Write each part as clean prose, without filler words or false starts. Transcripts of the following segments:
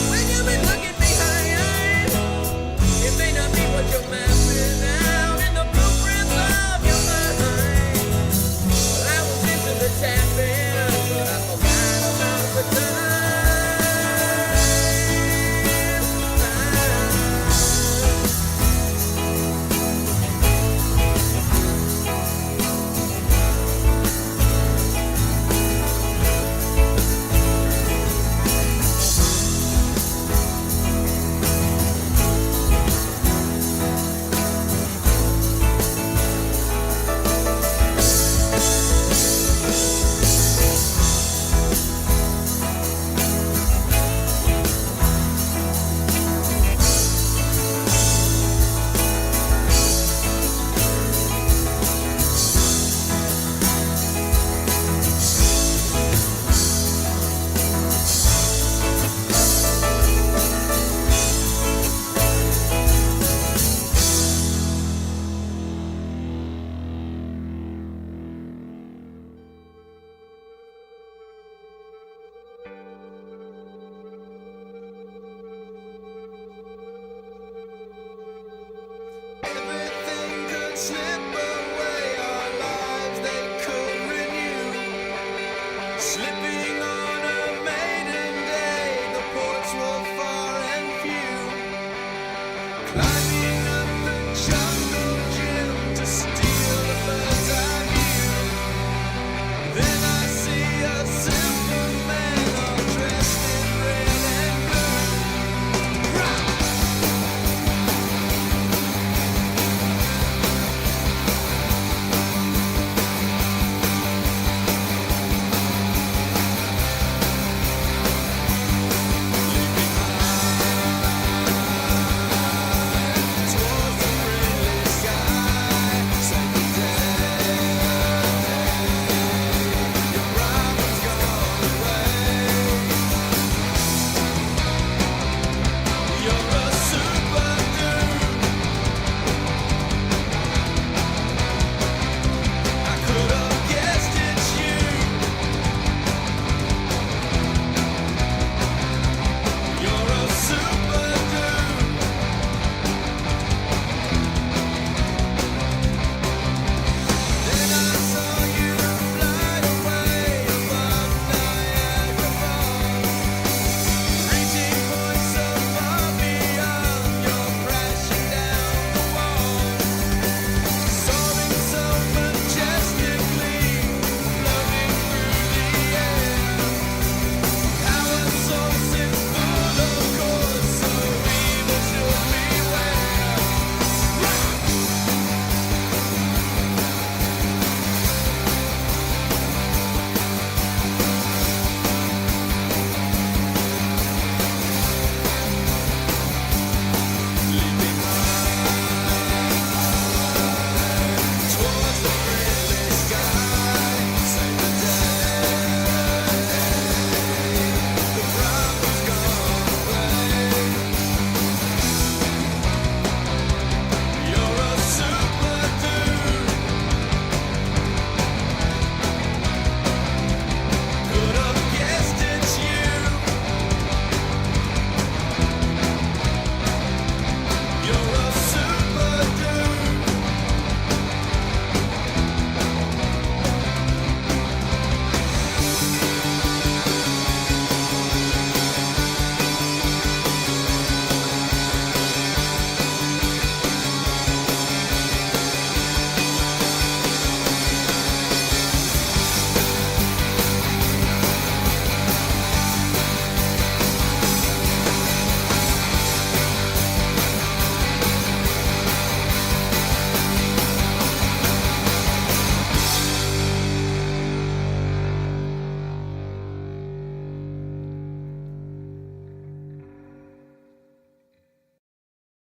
When you be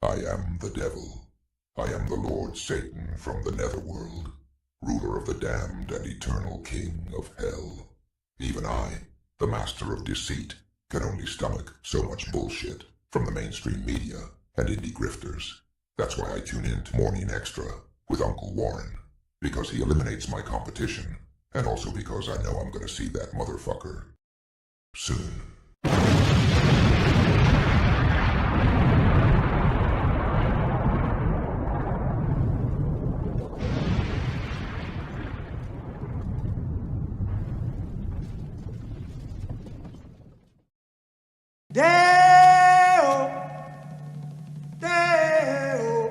I am the devil. I am the Lord Satan from the netherworld, ruler of the damned and eternal king of hell. Even I, the master of deceit, can only stomach so much bullshit from the mainstream media and indie grifters. That's why I tune in to Morning Extra with Uncle Warren, because he eliminates my competition, and also because I know I'm gonna see that motherfucker soon. Deo, Deo.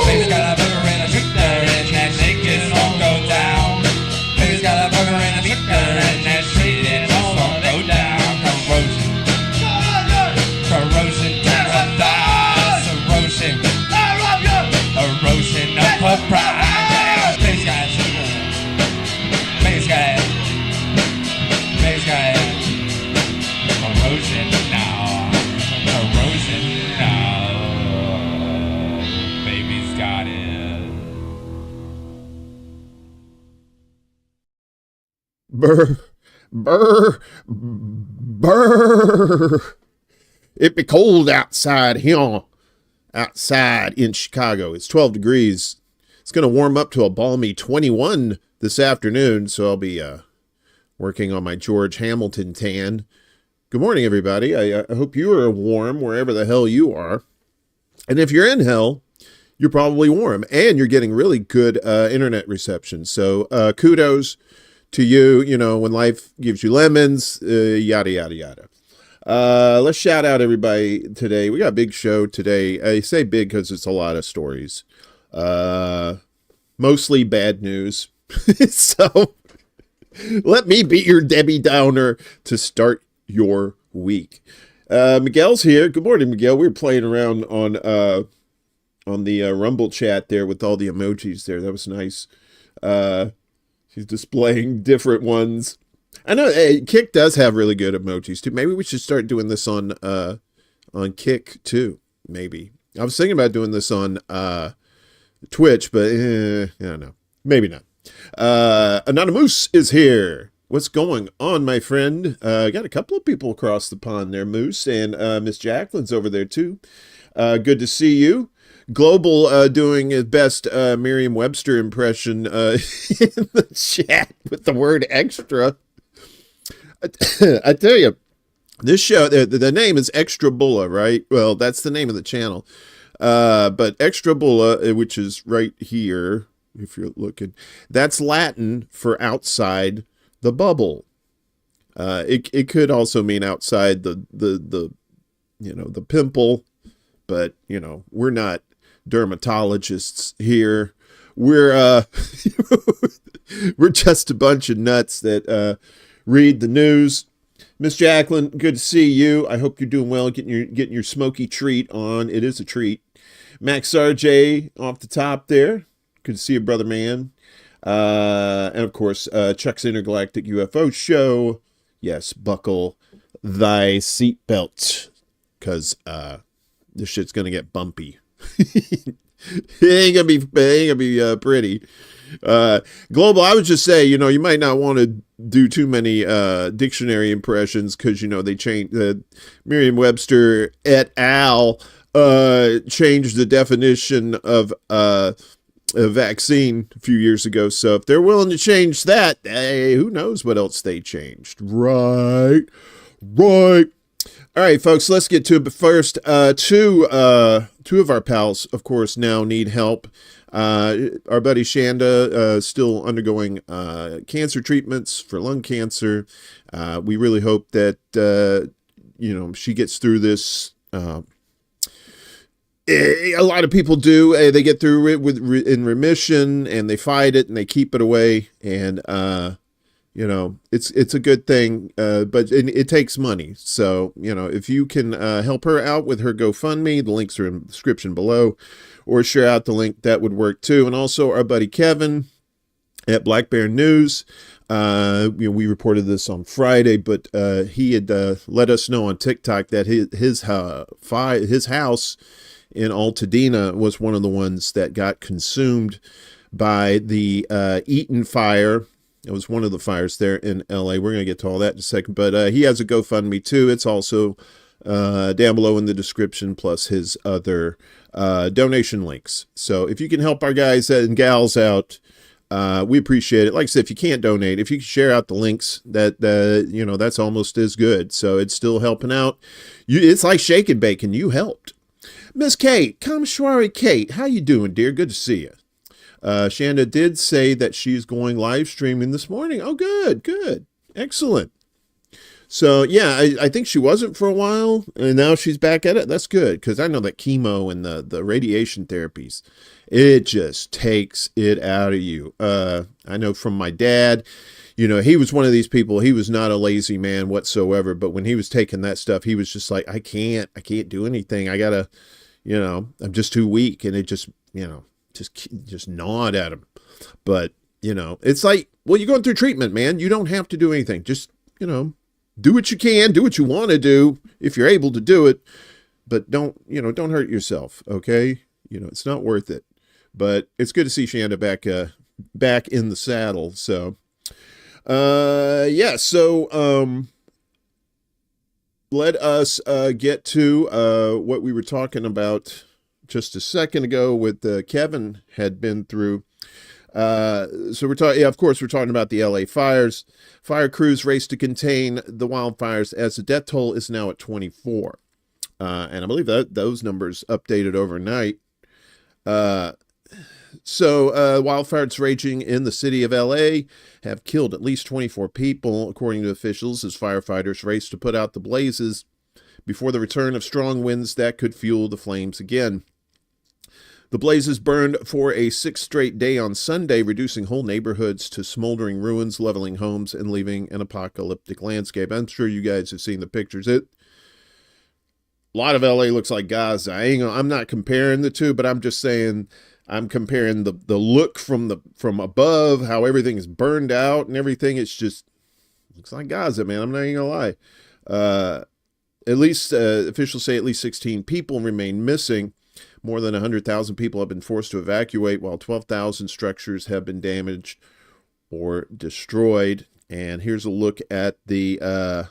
Baby's got a burger and a shooter and that shake it all go down. Baby's got a burger and a shooter and that shake it all go down. Corrosion to the thighs, erosion of her pride. Baby's got a shooter, baby's got corrosion now, corrosion now. Baby's got it. Brr, brr, brr. It be cold outside here. Outside in Chicago, it's 12 degrees. It's going to warm up to a balmy 21 this afternoon, so I'll be working on my George Hamilton tan. Good morning, everybody. I hope you are warm wherever the hell you are. And if you're in hell, you're probably warm, and you're getting really good internet reception. So kudos to you. You know, when life gives you lemons, yada, yada, yada. Let's shout out everybody today. We got a big show today. I say big because it's a lot of stories. Mostly bad news. So let me be your Debbie Downer to start your week. Miguel's here. Good morning, Miguel. We were playing around on the Rumble chat there with all the emojis there. That was nice. He's displaying different ones. I know Kick does have really good emojis too. Maybe we should start doing this on Kick too. Maybe I was thinking about doing this on Twitch, but I don't know. Maybe not. Anonymous is here. What's going on, my friend? Got a couple of people across the pond there, Moose, and Miss Jacqueline's over there too. Good to see you. Global doing his best Merriam-Webster impression in the chat with the word extra. I tell you, this show, the name is ExtraBulla, right? Well, that's the name of the channel. But ExtraBulla, which is right here, if you're looking, that's Latin for outside the bubble. It could also mean outside the pimple, but we're not dermatologists here. We're we're just a bunch of nuts that read the news. Miss Jacqueline, good to see you. I hope you're doing well, getting your smoky treat on. It is a treat. Max RJ off the top there. Good to see you, brother man. And of course, Chuck's Intergalactic UFO Show. Yes, buckle thy seatbelt, because this shit's gonna get bumpy. It ain't gonna be pretty. Global, I would just say, you might not want to do too many dictionary impressions, because they changed Merriam-Webster et al. Changed the definition of a vaccine a few years ago. So if they're willing to change that, hey, who knows what else they changed? Right. All right, folks, let's get to it. But first, two of our pals, of course, now need help. Our buddy Chanda, still undergoing cancer treatments for lung cancer. We really hope that she gets through this. A lot of people do. They get through it in remission, and they fight it, and they keep it away. And it's a good thing, but it takes money. So if you can help her out with her GoFundMe, the links are in the description below, or share out the link, that would work too. And also our buddy Kevin at Black Bear News. We reported this on Friday, but he had let us know on TikTok that his house in Altadena was one of the ones that got consumed by the Eaton fire. It was one of the fires there in LA. We're going to get to all that in a second, but he has a GoFundMe too. It's also down below in the description, plus his other donation links. So if you can help our guys and gals out, we appreciate it. Like I said, if you can't donate, if you can share out the links, that's almost as good. So it's still helping out. It's like shake and bacon. You helped. Miss Kate, Kamshwari Kate, how you doing, dear? Good to see you. Chanda did say that she's going live streaming this morning. Oh, good. Excellent. So, yeah, I think she wasn't for a while, and now she's back at it. That's good, because I know that chemo and the radiation therapies, it just takes it out of you. I know from my dad, he was one of these people. He was not a lazy man whatsoever, but when he was taking that stuff, he was just like, I can't do anything. I gotta, I'm just too weak, and it just gnawed at him. But, it's like, well, you're going through treatment, man. You don't have to do anything. Just, do what you can, do what you want to do if you're able to do it, but don't hurt yourself. Okay. It's not worth it, but it's good to see Chanda back in the saddle. So, let us, get to, what we were talking about just a second ago with, Kevin had been through. So we're talking, of course, we're talking about the LA fires. Fire crews race to contain the wildfires as the death toll is now at 24. And I believe that those numbers updated overnight. Wildfires raging in the city of LA have killed at least 24 people, according to officials, as firefighters race to put out the blazes before the return of strong winds that could fuel the flames again. The blazes burned for a 6th straight day on Sunday, reducing whole neighborhoods to smoldering ruins, leveling homes, and leaving an apocalyptic landscape. I'm sure you guys have seen the pictures. A lot of LA looks like Gaza. I'm not comparing the two, but I'm just saying I'm comparing the look from above, how everything is burned out and everything. It's just looks like Gaza, man. I'm not even gonna lie. At least officials say at least 16 people remain missing. More than 100,000 people have been forced to evacuate, while 12,000 structures have been damaged or destroyed. And here's a look at the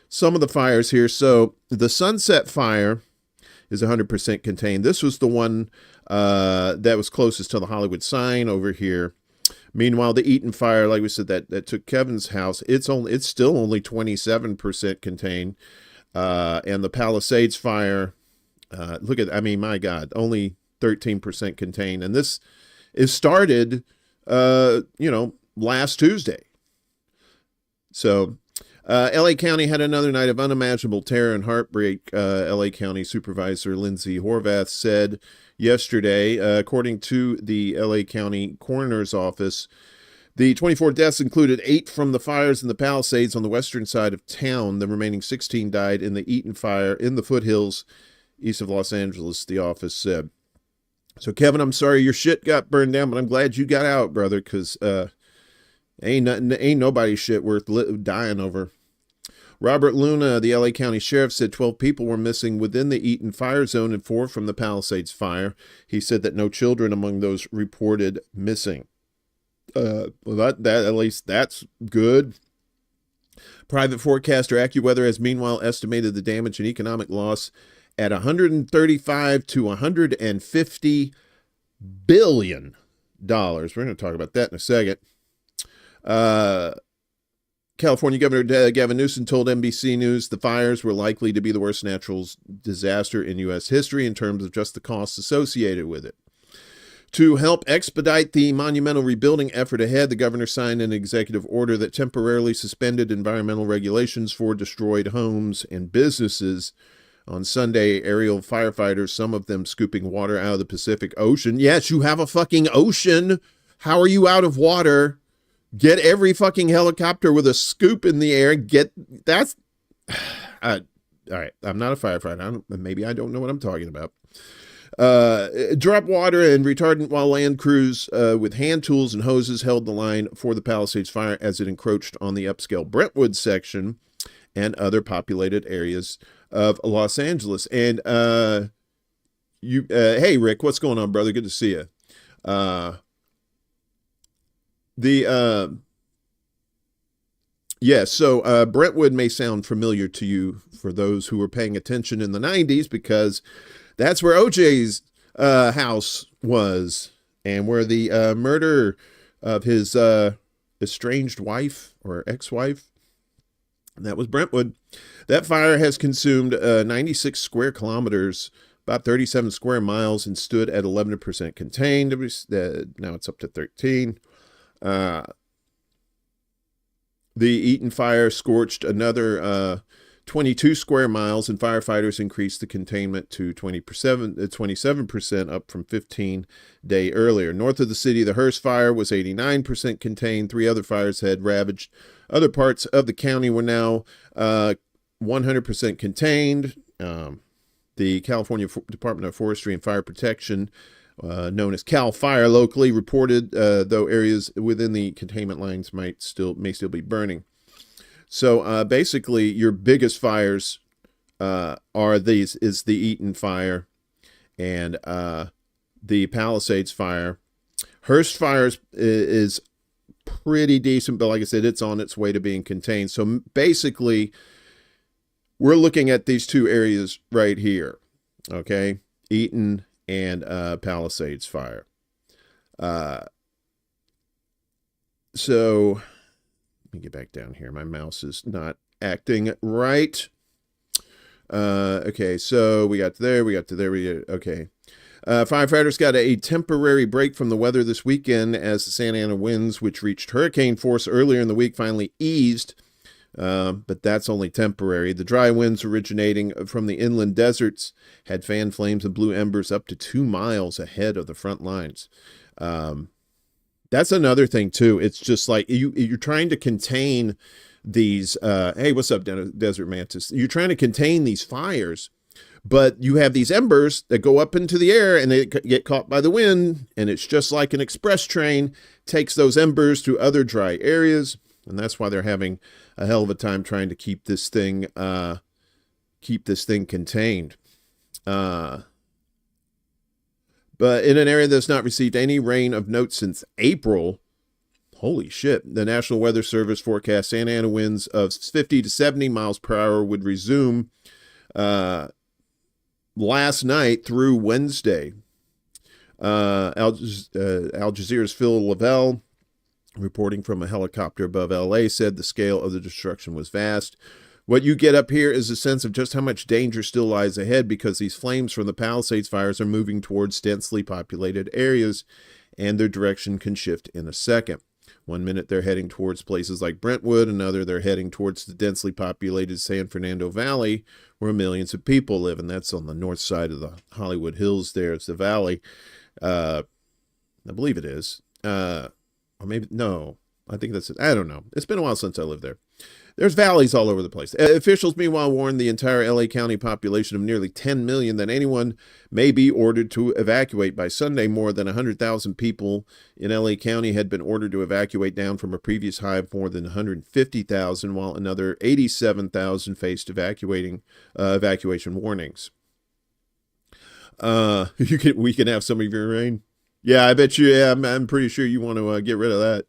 some of the fires here. So the Sunset Fire is 100% contained. This was the one that was closest to the Hollywood sign over here. Meanwhile, the Eaton fire, like we said, that took Kevin's house, it's still only 27% contained. And the Palisades fire, my God, only 13% contained. And this is started, last Tuesday. So, LA County had another night of unimaginable terror and heartbreak. LA County Supervisor Lindsay Horvath said yesterday, according to the LA County Coroner's Office, the 24 deaths included 8 from the fires in the Palisades on the western side of town. The remaining 16 died in the Eaton fire in the foothills east of Los Angeles, the office said. So, Kevin, I'm sorry your shit got burned down, but I'm glad you got out, brother, because ain't nobody's shit worth dying over. Robert Luna, the LA County Sheriff, said 12 people were missing within the Eaton fire zone and 4 from the Palisades fire. He said that no children among those reported missing. That at least that's good. Private forecaster AccuWeather has meanwhile estimated the damage and economic loss at $135 to $150 billion. We're going to talk about that in a second. California Governor Gavin Newsom told NBC News the fires were likely to be the worst natural disaster in U.S. history in terms of just the costs associated with it. To help expedite the monumental rebuilding effort ahead, the governor signed an executive order that temporarily suspended environmental regulations for destroyed homes and businesses. On Sunday, aerial firefighters, some of them scooping water out of the Pacific Ocean. Yes, you have a fucking ocean. How are you out of water? Get every fucking helicopter with a scoop in the air. All right, I'm not a firefighter. Maybe I don't know what I'm talking about. Dropped water and retardant while land crews with hand tools and hoses held the line for the Palisades fire as it encroached on the upscale Brentwood section and other populated areas of Los Angeles. And hey, Rick, what's going on, brother? Good to see you. So Brentwood may sound familiar to you for those who were paying attention in the 90s, because that's where OJ's house was, and where the murder of his estranged wife or ex-wife, that was Brentwood. That fire has consumed 96 square kilometers, about 37 square miles, and stood at 11% contained. Now it's up to 13. The Eaton fire scorched another 22 square miles, and firefighters increased the containment to 27%, up from 15 day earlier. North of the city, the Hearst fire was 89% contained. 3 other fires had ravaged other parts of the county, were now 100% contained. The California Department of Forestry and Fire Protection, known as CAL FIRE locally, reported though areas within the containment lines may still be burning. So basically, your biggest fires is the Eaton fire and the Palisades fire. Hearst fire is pretty decent, but like I said, it's on its way to being contained. So basically, we're looking at these 2 areas right here, okay? Eaton and Palisades fire. So let me get back down here. My mouse is not acting right. Okay, so we got to there, okay. Firefighters got a temporary break from the weather this weekend as the Santa Ana winds, which reached hurricane force earlier in the week, finally eased. But that's only temporary. The dry winds originating from the inland deserts had fanned flames and blue embers up to 2 miles ahead of the front lines. That's another thing too. It's just like you're trying to contain these. Hey, what's up, Desert Mantis? You're trying to contain these fires, but you have these embers that go up into the air and they get caught by the wind, and it's just like an express train takes those embers to other dry areas. And that's why they're having a hell of a time trying to keep this thing contained. But in an area that's not received any rain of note since April, holy shit, the National Weather Service forecast Santa Ana winds of 50 to 70 miles per hour would resume last night through Wednesday. Al Jazeera's Phil Lavelle, reporting from a helicopter above LA, said the scale of the destruction was vast. What you get up here is a sense of just how much danger still lies ahead, because these flames from the Palisades fires are moving towards densely populated areas, and their direction can shift in a second. 1 minute they're heading towards places like Brentwood, another they're heading towards the densely populated San Fernando Valley, where millions of people live, and that's on the north side of the Hollywood Hills there. It's the valley. I believe it is. Or maybe, no, I think that's it. I don't know. It's been a while since I lived there. There's valleys all over the place. Officials, meanwhile, warned the entire LA County population of nearly 10 million that anyone may be ordered to evacuate by Sunday. More than 100,000 people in LA County had been ordered to evacuate, down from a previous high of more than 150,000, while another 87,000 faced evacuation warnings. We can have some of your rain. Yeah, I bet you. Yeah, I'm pretty sure you want to get rid of that.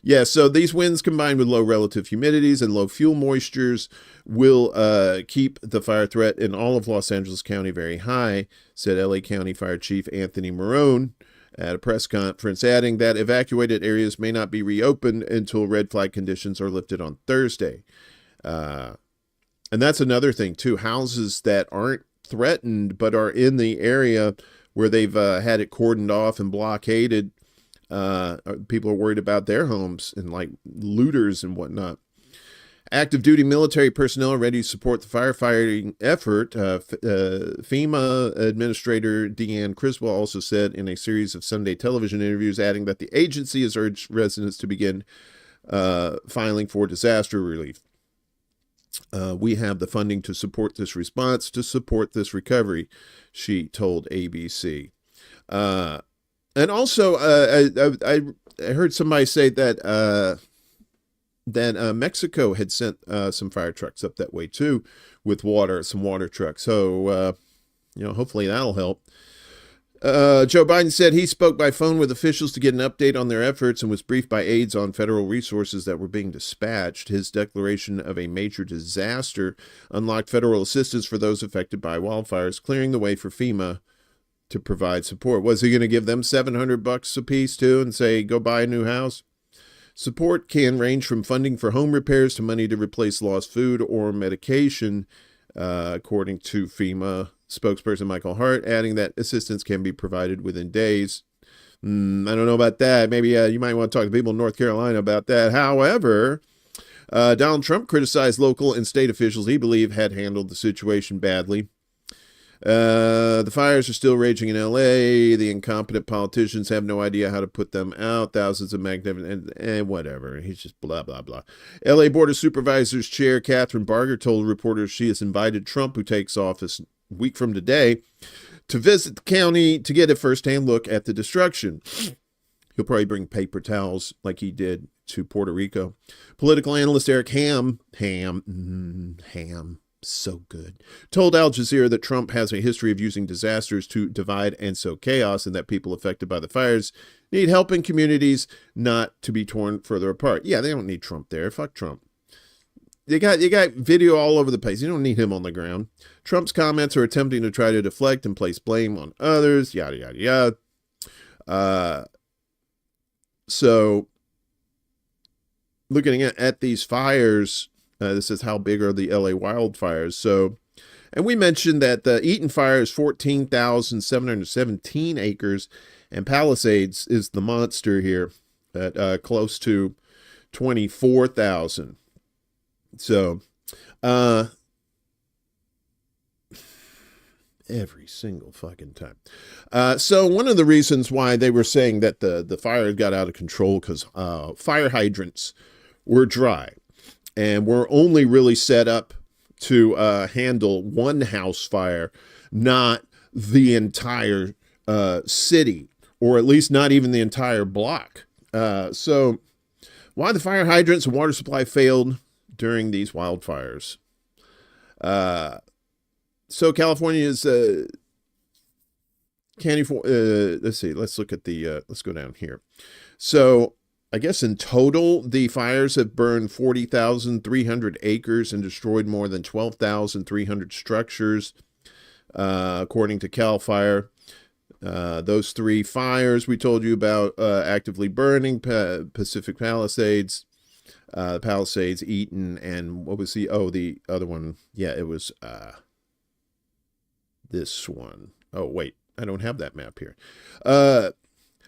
Yeah, so these winds combined with low relative humidities and low fuel moistures will keep the fire threat in all of Los Angeles County very high, said LA County Fire Chief Anthony Marone at a press conference, adding that evacuated areas may not be reopened until red flag conditions are lifted on Thursday. And that's another thing, too. Houses that aren't threatened but are in the area where they've had it cordoned off and blockaded, people are worried about their homes and like looters and whatnot. Active duty military personnel are ready to support the firefighting effort. FEMA Administrator Deanne Criswell also said in a series of Sunday television interviews, adding that the agency has urged residents to begin filing for disaster relief. We have the funding to support this response, to support this recovery, she told ABC. And also, I heard somebody say that Mexico had sent some fire trucks up that way too, with water, some water trucks. So, hopefully that'll help. Joe Biden said he spoke by phone with officials to get an update on their efforts and was briefed by aides on federal resources that were being dispatched. His declaration of a major disaster unlocked federal assistance for those affected by wildfires, clearing the way for FEMA to provide support. Was he going to give them $700 a piece too and say, go buy a new house? Support can range from funding for home repairs to money to replace lost food or medication, according to FEMA spokesperson Michael Hart, adding that assistance can be provided within days. I don't know about that. Maybe you might want to talk to people in North Carolina about that. However, Donald Trump criticized local and state officials he believed had handled the situation badly. The fires are still raging in L.A. The incompetent politicians have no idea how to put them out. Thousands of magnificent and whatever. He's just blah, blah, blah. L.A. Board of Supervisors Chair Catherine Barger told reporters she has invited Trump, who takes office a week from today, to visit the county to get a firsthand look at the destruction. He'll probably bring paper towels like he did to Puerto Rico. Political analyst Eric Ham, so good, told Al Jazeera that Trump has a history of using disasters to divide and sow chaos, and that people affected by the fires need help in communities, not to be torn further apart. Yeah, they don't need Trump there. Fuck Trump. You got video all over the place. You don't need him on the ground. Trump's comments are attempting to try to deflect and place blame on others, yada, yada, yada. So looking at these fires, this is how big are the LA wildfires. So, and we mentioned that the Eaton fire is 14,717 acres, and Palisades is the monster here at close to 24,000. So, every single fucking time. So one of the reasons why they were saying that the fire got out of control because fire hydrants were dry and were only really set up to handle one house fire, not the entire city, or at least not even the entire block. So why the fire hydrants and water supply failed during these wildfires. So California's let's see, let's look at the let's go down here. So I guess in total the fires have burned 40,300 acres and destroyed more than 12,300 structures, according to Cal Fire. Those three fires we told you about, actively burning, Pacific Palisades, Palisades, Eaton, and what was the other one? Yeah, it was this one. Oh, wait, I don't have that map here.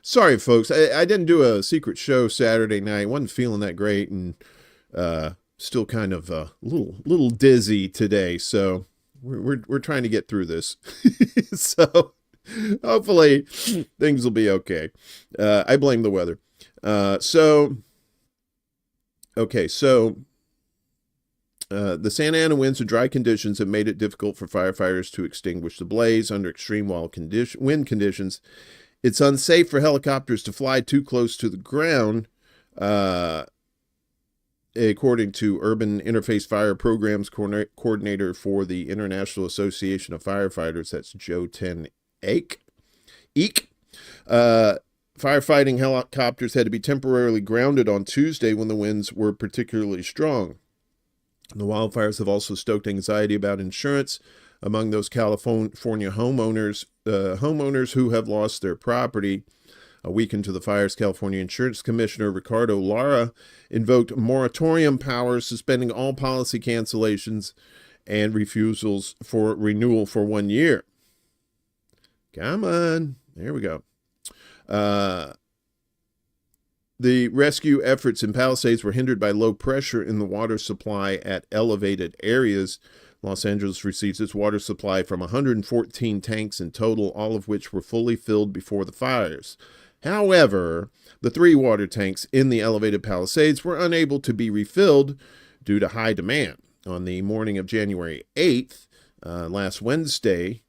Sorry, folks, I didn't do a secret show Saturday night. Wasn't feeling that great, and still kind of a little dizzy today. So we're trying to get through this. So hopefully things will be okay. I blame the weather. So the Santa Ana winds and dry conditions have made it difficult for firefighters to extinguish the blaze under extreme wind conditions. It's unsafe for helicopters to fly too close to the ground, according to Urban Interface Fire Programs Coordinator for the International Association of Firefighters. That's Joe Ten Eek. Firefighting helicopters had to be temporarily grounded on Tuesday when the winds were particularly strong. The wildfires have also stoked anxiety about insurance among those California homeowners who have lost their property. A week into the fires, California Insurance Commissioner Ricardo Lara invoked moratorium powers, suspending all policy cancellations and refusals for renewal for 1 year. Come on. There we go. The rescue efforts in Palisades were hindered by low pressure in the water supply at elevated areas. Los Angeles receives its water supply from 114 tanks in total, all of which were fully filled before the fires. However, the 3 water tanks in the elevated Palisades were unable to be refilled due to high demand. On the morning of January 8th, last Wednesday,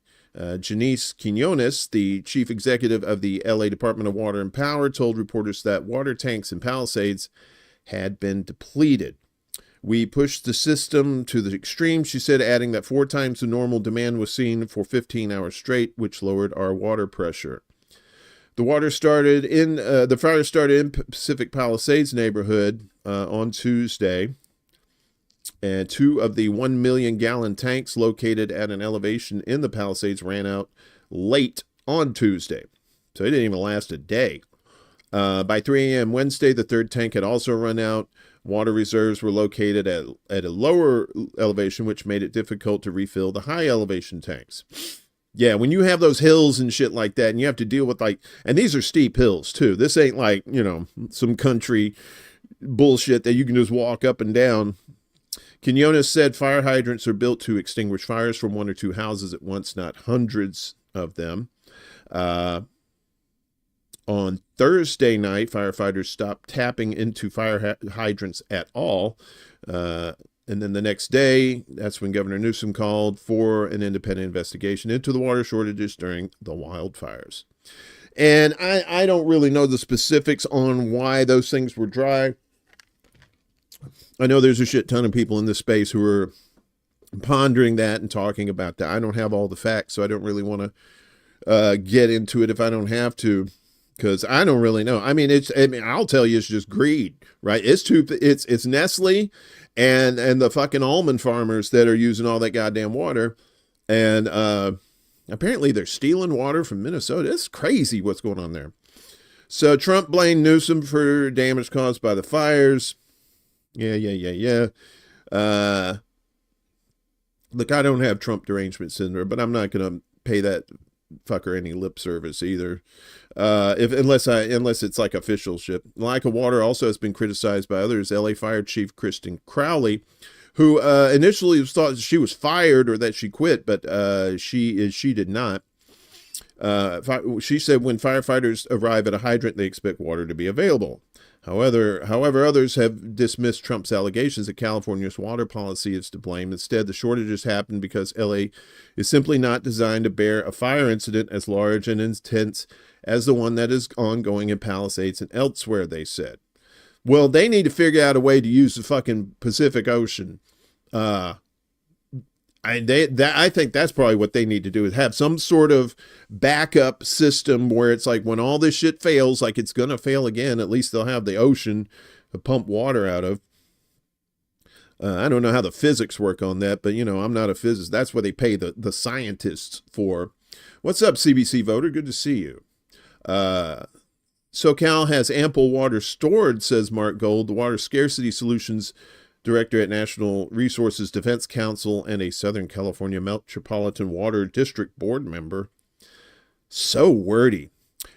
Janice Quinones, the chief executive of the LA Department of Water and Power, told reporters that water tanks in Palisades had been depleted. We pushed the system to the extreme, she said, adding that 4 times the normal demand was seen for 15 hours straight, which lowered our water pressure. The fire started in Pacific Palisades neighborhood on Tuesday, and 2 of the 1 million gallon tanks located at an elevation in the Palisades ran out late on Tuesday, so it didn't even last a day. By 3 a.m. Wednesday, the 3rd tank had also run out. Water reserves were located at a lower elevation, which made it difficult to refill the high elevation tanks. Yeah, when you have those hills and shit like that, and you have to deal with and these are steep hills too. This ain't like, some country bullshit that you can just walk up and down. Quinones said fire hydrants are built to extinguish fires from 1 or 2 houses at once, not hundreds of them. On Thursday night, firefighters stopped tapping into fire hydrants at all. And then the next day, that's when Governor Newsom called for an independent investigation into the water shortages during the wildfires. And I don't really know the specifics on why those things were dry. I know there's a shit ton of people in this space who are pondering that and talking about that. I don't have all the facts, so I don't really want to get into it if I don't have to. Because I don't really know. I'll tell you, it's just greed, right? It's Nestle and the fucking almond farmers that are using all that goddamn water. And apparently they're stealing water from Minnesota. It's crazy what's going on there. So Trump blamed Newsom for damage caused by the fires. Yeah. Look, I don't have Trump derangement syndrome, but I'm not going to pay that fucker any lip service either. Unless it's like official shit. Lack of water also has been criticized by others. LA Fire Chief Kristen Crowley, who initially thought she was fired or that she quit, but she did not. She said when firefighters arrive at a hydrant, they expect water to be available. However, others have dismissed Trump's allegations that California's water policy is to blame. Instead, the shortages happen because LA is simply not designed to bear a fire incident as large and intense as the one that is ongoing in Palisades and elsewhere, they said. Well, they need to figure out a way to use the fucking Pacific Ocean. I think that's probably what they need to do, is have some sort of backup system where it's like when all this shit fails, like it's going to fail again, at least they'll have the ocean to pump water out of. I don't know how the physics work on that, but, I'm not a physicist. That's what they pay the scientists for. What's up, CBC voter? Good to see you. SoCal has ample water stored, says Mark Gold, the Water Scarcity Solutions Director at National Resources Defense Council and a Southern California Metropolitan Water District board member. So wordy.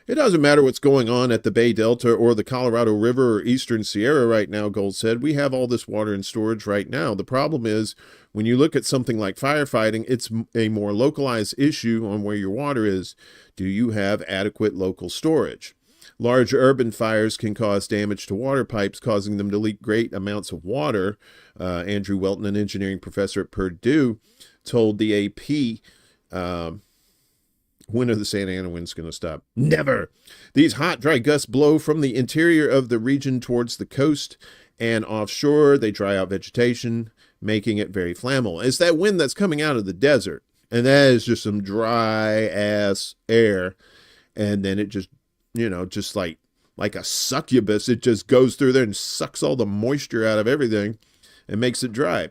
It doesn't matter what's going on at the Bay Delta or the Colorado River or Eastern Sierra right now, Gold said. We have all this water in storage right now. The problem is when you look at something like firefighting, it's a more localized issue on where your water is. Do you have adequate local storage? Large urban fires can cause damage to water pipes, causing them to leak great amounts of water. Andrew Welton, an engineering professor at Purdue, told the AP, when are the Santa Ana winds going to stop? Never! These hot, dry gusts blow from the interior of the region towards the coast and offshore. They dry out vegetation, making it very flammable. It's that wind that's coming out of the desert, and that is just some dry-ass air, and then it just just like a succubus, it just goes through there and sucks all the moisture out of everything and makes it dry.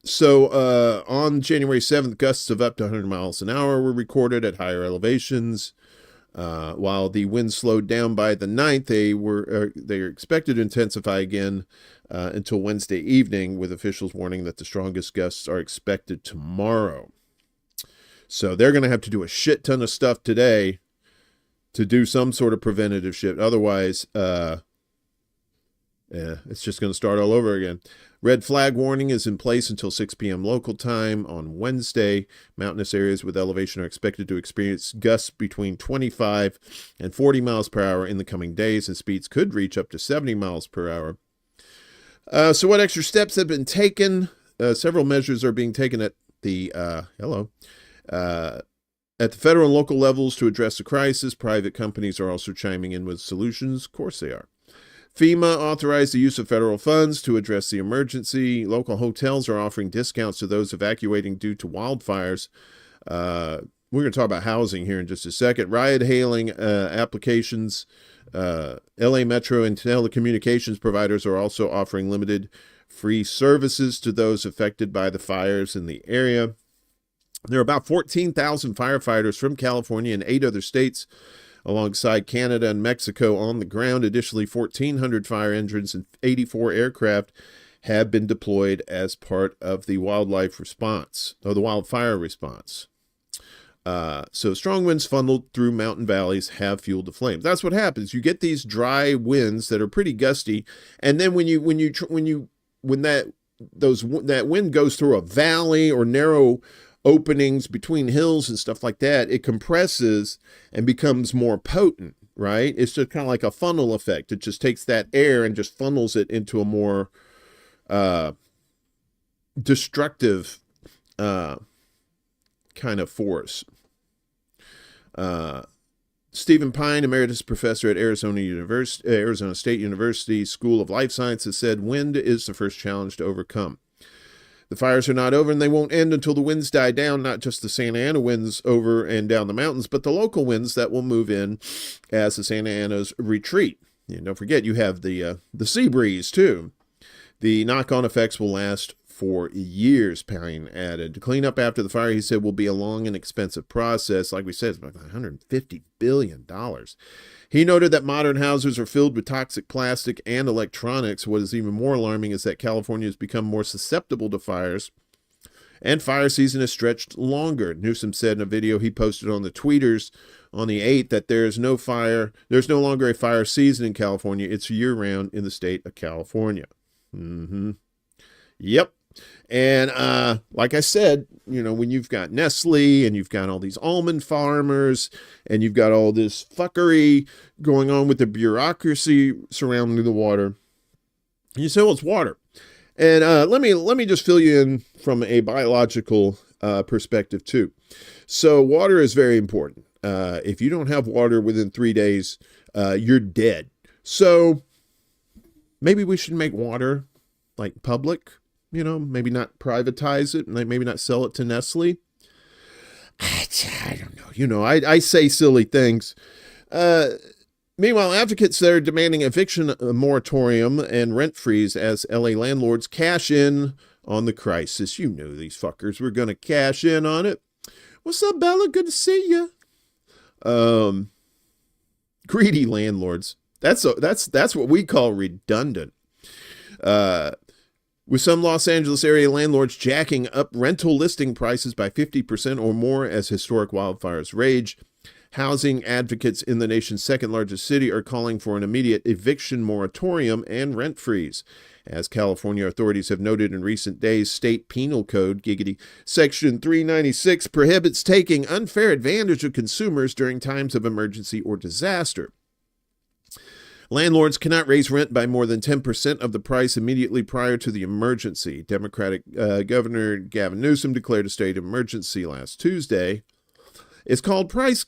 So on January 7th, gusts of up to 100 miles an hour were recorded at higher elevations. While the wind slowed down by the 9th, they are expected to intensify again until Wednesday evening, with officials warning that the strongest gusts are expected tomorrow. So they're going to have to do a shit ton of stuff today to do some sort of preventative shit. Otherwise, it's just going to start all over again. Red flag warning is in place until 6 p.m. local time on Wednesday. Mountainous areas with elevation are expected to experience gusts between 25 and 40 miles per hour in the coming days, and speeds could reach up to 70 miles per hour. So what extra steps have been taken? Several measures are being taken at the at the federal and local levels to address the crisis. Private companies are also chiming in with solutions. Of course they are. FEMA authorized the use of federal funds to address the emergency. Local hotels are offering discounts to those evacuating due to wildfires. We're going to talk about housing here in just a second. Ride-hailing applications. LA Metro and telecommunications providers are also offering limited free services to those affected by the fires in the area. There are about 14,000 firefighters from California and 8 other states, alongside Canada and Mexico, on the ground. Additionally, 1,400 fire engines and 84 aircraft have been deployed as part of the wildfire response. So strong winds funneled through mountain valleys have fueled the flames. That's what happens. You get these dry winds that are pretty gusty, and then when that wind goes through a valley or narrow openings between hills and stuff like that, it compresses and becomes more potent, right? It's just kind of like a funnel effect. It just takes that air and just funnels it into a more destructive kind of force. Stephen Pine, emeritus professor at Arizona State University School of Life Sciences, said wind is the first challenge to overcome. The fires are not over, and they won't end until the winds die down, not just the Santa Ana winds over and down the mountains, but the local winds that will move in as the Santa Anas retreat. And don't forget, you have the sea breeze, too. The knock-on effects will last for years, Pine added. To clean up after the fire, he said, will be a long and expensive process. Like we said, it's about $150 billion. He noted that modern houses are filled with toxic plastic and electronics. What is even more alarming is that California has become more susceptible to fires, and fire season has stretched longer. Newsom said in a video he posted on the tweeters on the 8th that there's no longer a fire season in California. It's year-round in the state of California. Yep. And like I said, when you've got Nestle and you've got all these almond farmers and you've got all this fuckery going on with the bureaucracy surrounding the water, you say, well, it's water. And let me just fill you in from a biological perspective too. So water is very important. If you don't have water within 3 days, you're dead. So maybe we should make water like public. Maybe not privatize it, and maybe not sell it to Nestle. I don't know. I say silly things. Meanwhile, advocates there are demanding eviction moratorium and rent freeze as LA landlords cash in on the crisis. You know these fuckers were going to cash in on it. What's up, Bella? Good to see you. Greedy landlords. That's what we call redundant. With some Los Angeles area landlords jacking up rental listing prices by 50% or more as historic wildfires rage, housing advocates in the nation's second largest city are calling for an immediate eviction moratorium and rent freeze. As California authorities have noted in recent days, state penal code, Section 396, prohibits taking unfair advantage of consumers during times of emergency or disaster. Landlords cannot raise rent by more than 10% of the price immediately prior to the emergency. Democratic Governor Gavin Newsom declared a state of emergency last Tuesday. It's called price...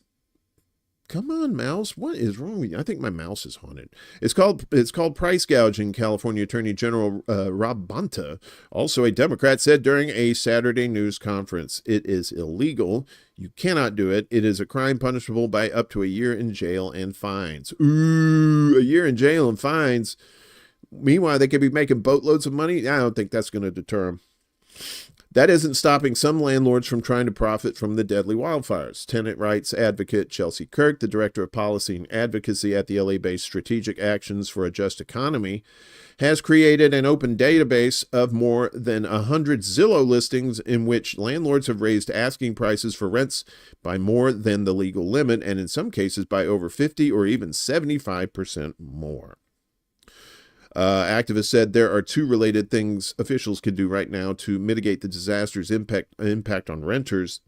Come on, mouse. What is wrong with you? I think my mouse is haunted. It's called price gouging, California Attorney General Rob Bonta, also a Democrat, said during a Saturday news conference. It is illegal. You cannot do it. It is a crime punishable by up to a year in jail and fines. Ooh, a year in jail and fines. Meanwhile, they could be making boatloads of money. I don't think that's going to deter them. That isn't stopping some landlords from trying to profit from the deadly wildfires. Tenant rights advocate Chelsea Kirk, the director of policy and advocacy at the LA-based Strategic Actions for a Just Economy, has created an open database of more than 100 Zillow listings in which landlords have raised asking prices for rents by more than the legal limit, and in some cases by over 50 or even 75% more. Activists said there are 2 related things officials can do right now to mitigate the disaster's impact on renters.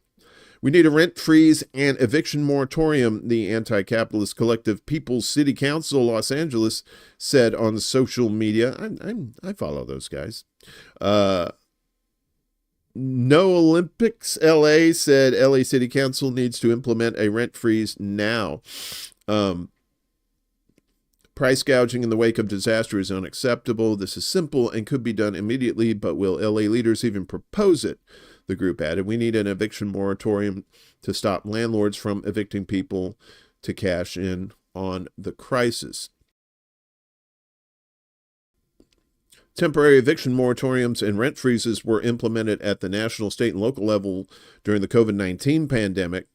We need a rent freeze and eviction moratorium, the anti-capitalist collective People's City Council Los Angeles said on social media. I follow those guys. No Olympics LA said LA City Council needs to implement a rent freeze now. Price gouging in the wake of disaster is unacceptable. This is simple and could be done immediately, but will LA leaders even propose it? The group added, we need an eviction moratorium to stop landlords from evicting people to cash in on the crisis. Temporary eviction moratoriums and rent freezes were implemented at the national, state, and local level during the COVID-19 pandemic.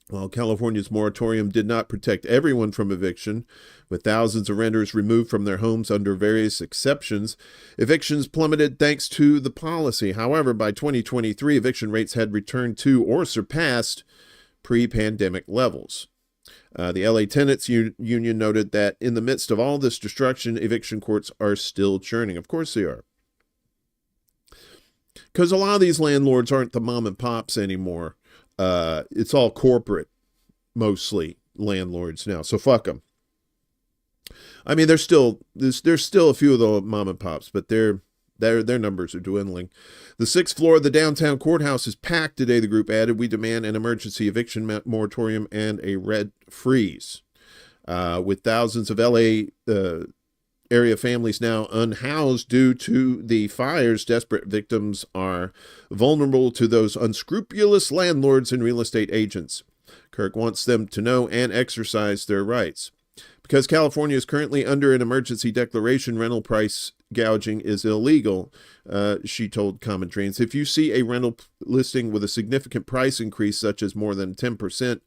While California's moratorium did not protect everyone from eviction, with thousands of renters removed from their homes under various exceptions, evictions plummeted thanks to the policy. However, by 2023, eviction rates had returned to or surpassed pre-pandemic levels. The LA Tenants Union noted that in the midst of all this destruction, eviction courts are still churning. Of course they are. Because a lot of these landlords aren't the mom and pops anymore. It's all corporate, mostly landlords now. So fuck them. I mean, there's still a few of the mom and pops, but their numbers are dwindling. The 6th floor of the downtown courthouse is packed today, the group added. We demand an emergency eviction moratorium and a rent freeze. With thousands of LA area families now unhoused due to the fires, desperate victims are vulnerable to those unscrupulous landlords and real estate agents. Kirk wants them to know and exercise their rights. Because California is currently under an emergency declaration, rental price gouging is illegal, she told Common Dreams. If you see a rental listing with a significant price increase, such as more than 10%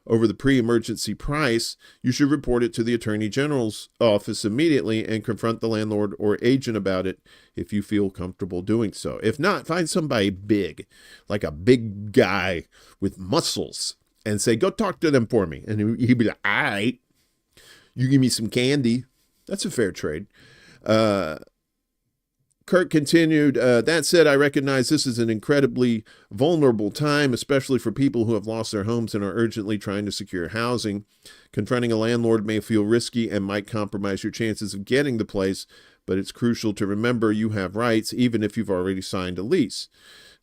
over the pre-emergency price, you should report it to the Attorney General's office immediately and confront the landlord or agent about it if you feel comfortable doing so. If not, find somebody big, like a big guy with muscles, and say, go talk to them for me. And he'd be like, all right, you give me some candy. That's a fair trade. Kirk continued, that said, I recognize this is an incredibly vulnerable time, especially for people who have lost their homes and are urgently trying to secure housing. Confronting a landlord may feel risky and might compromise your chances of getting the place, but it's crucial to remember you have rights, even if you've already signed a lease.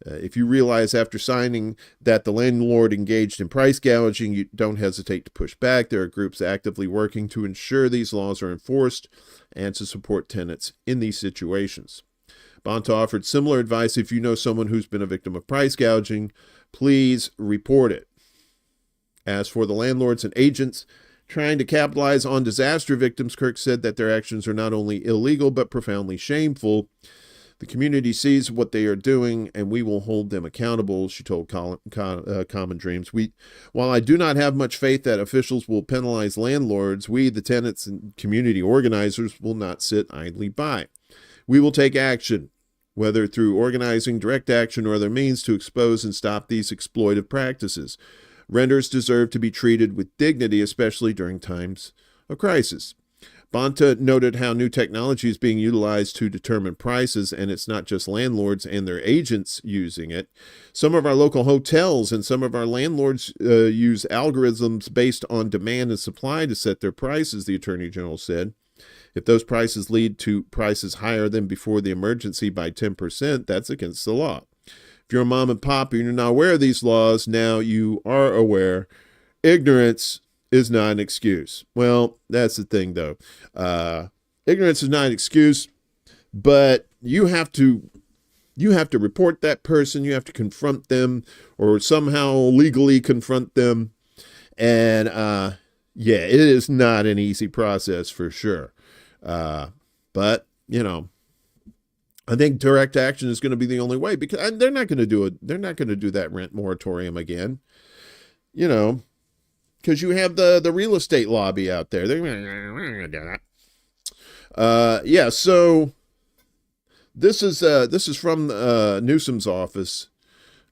If you realize after signing that the landlord engaged in price gouging, you don't hesitate to push back. There are groups actively working to ensure these laws are enforced and to support tenants in these situations. Bonta offered similar advice. If you know someone who's been a victim of price gouging, please report it. As for the landlords and agents trying to capitalize on disaster victims, Kirk said that their actions are not only illegal but profoundly shameful. The community sees what they are doing, and we will hold them accountable, she told Common Dreams. While I do not have much faith that officials will penalize landlords, we, the tenants and community organizers, will not sit idly by. We will take action, whether through organizing, direct action, or other means, to expose and stop these exploitive practices. Renters deserve to be treated with dignity, especially during times of crisis. Bonta noted how new technology is being utilized to determine prices, and it's not just landlords and their agents using it. Some of our local hotels and some of our landlords use algorithms based on demand and supply to set their prices, the Attorney General said. If those prices lead to prices higher than before the emergency by 10%, that's against the law. If you're a mom and pop and you're not aware of these laws, now you are aware. Ignorance is not an excuse. Well, that's the thing, though. Ignorance is not an excuse, but you have to report that person. You have to confront them or somehow legally confront them. And yeah, it is not an easy process for sure. But, you know, I think direct action is going to be the only way, because they're not going to do it. They're not going to do that rent moratorium again, you know, because you have the real estate lobby out there. They're going to do that. Yeah. So this is from Newsom's office.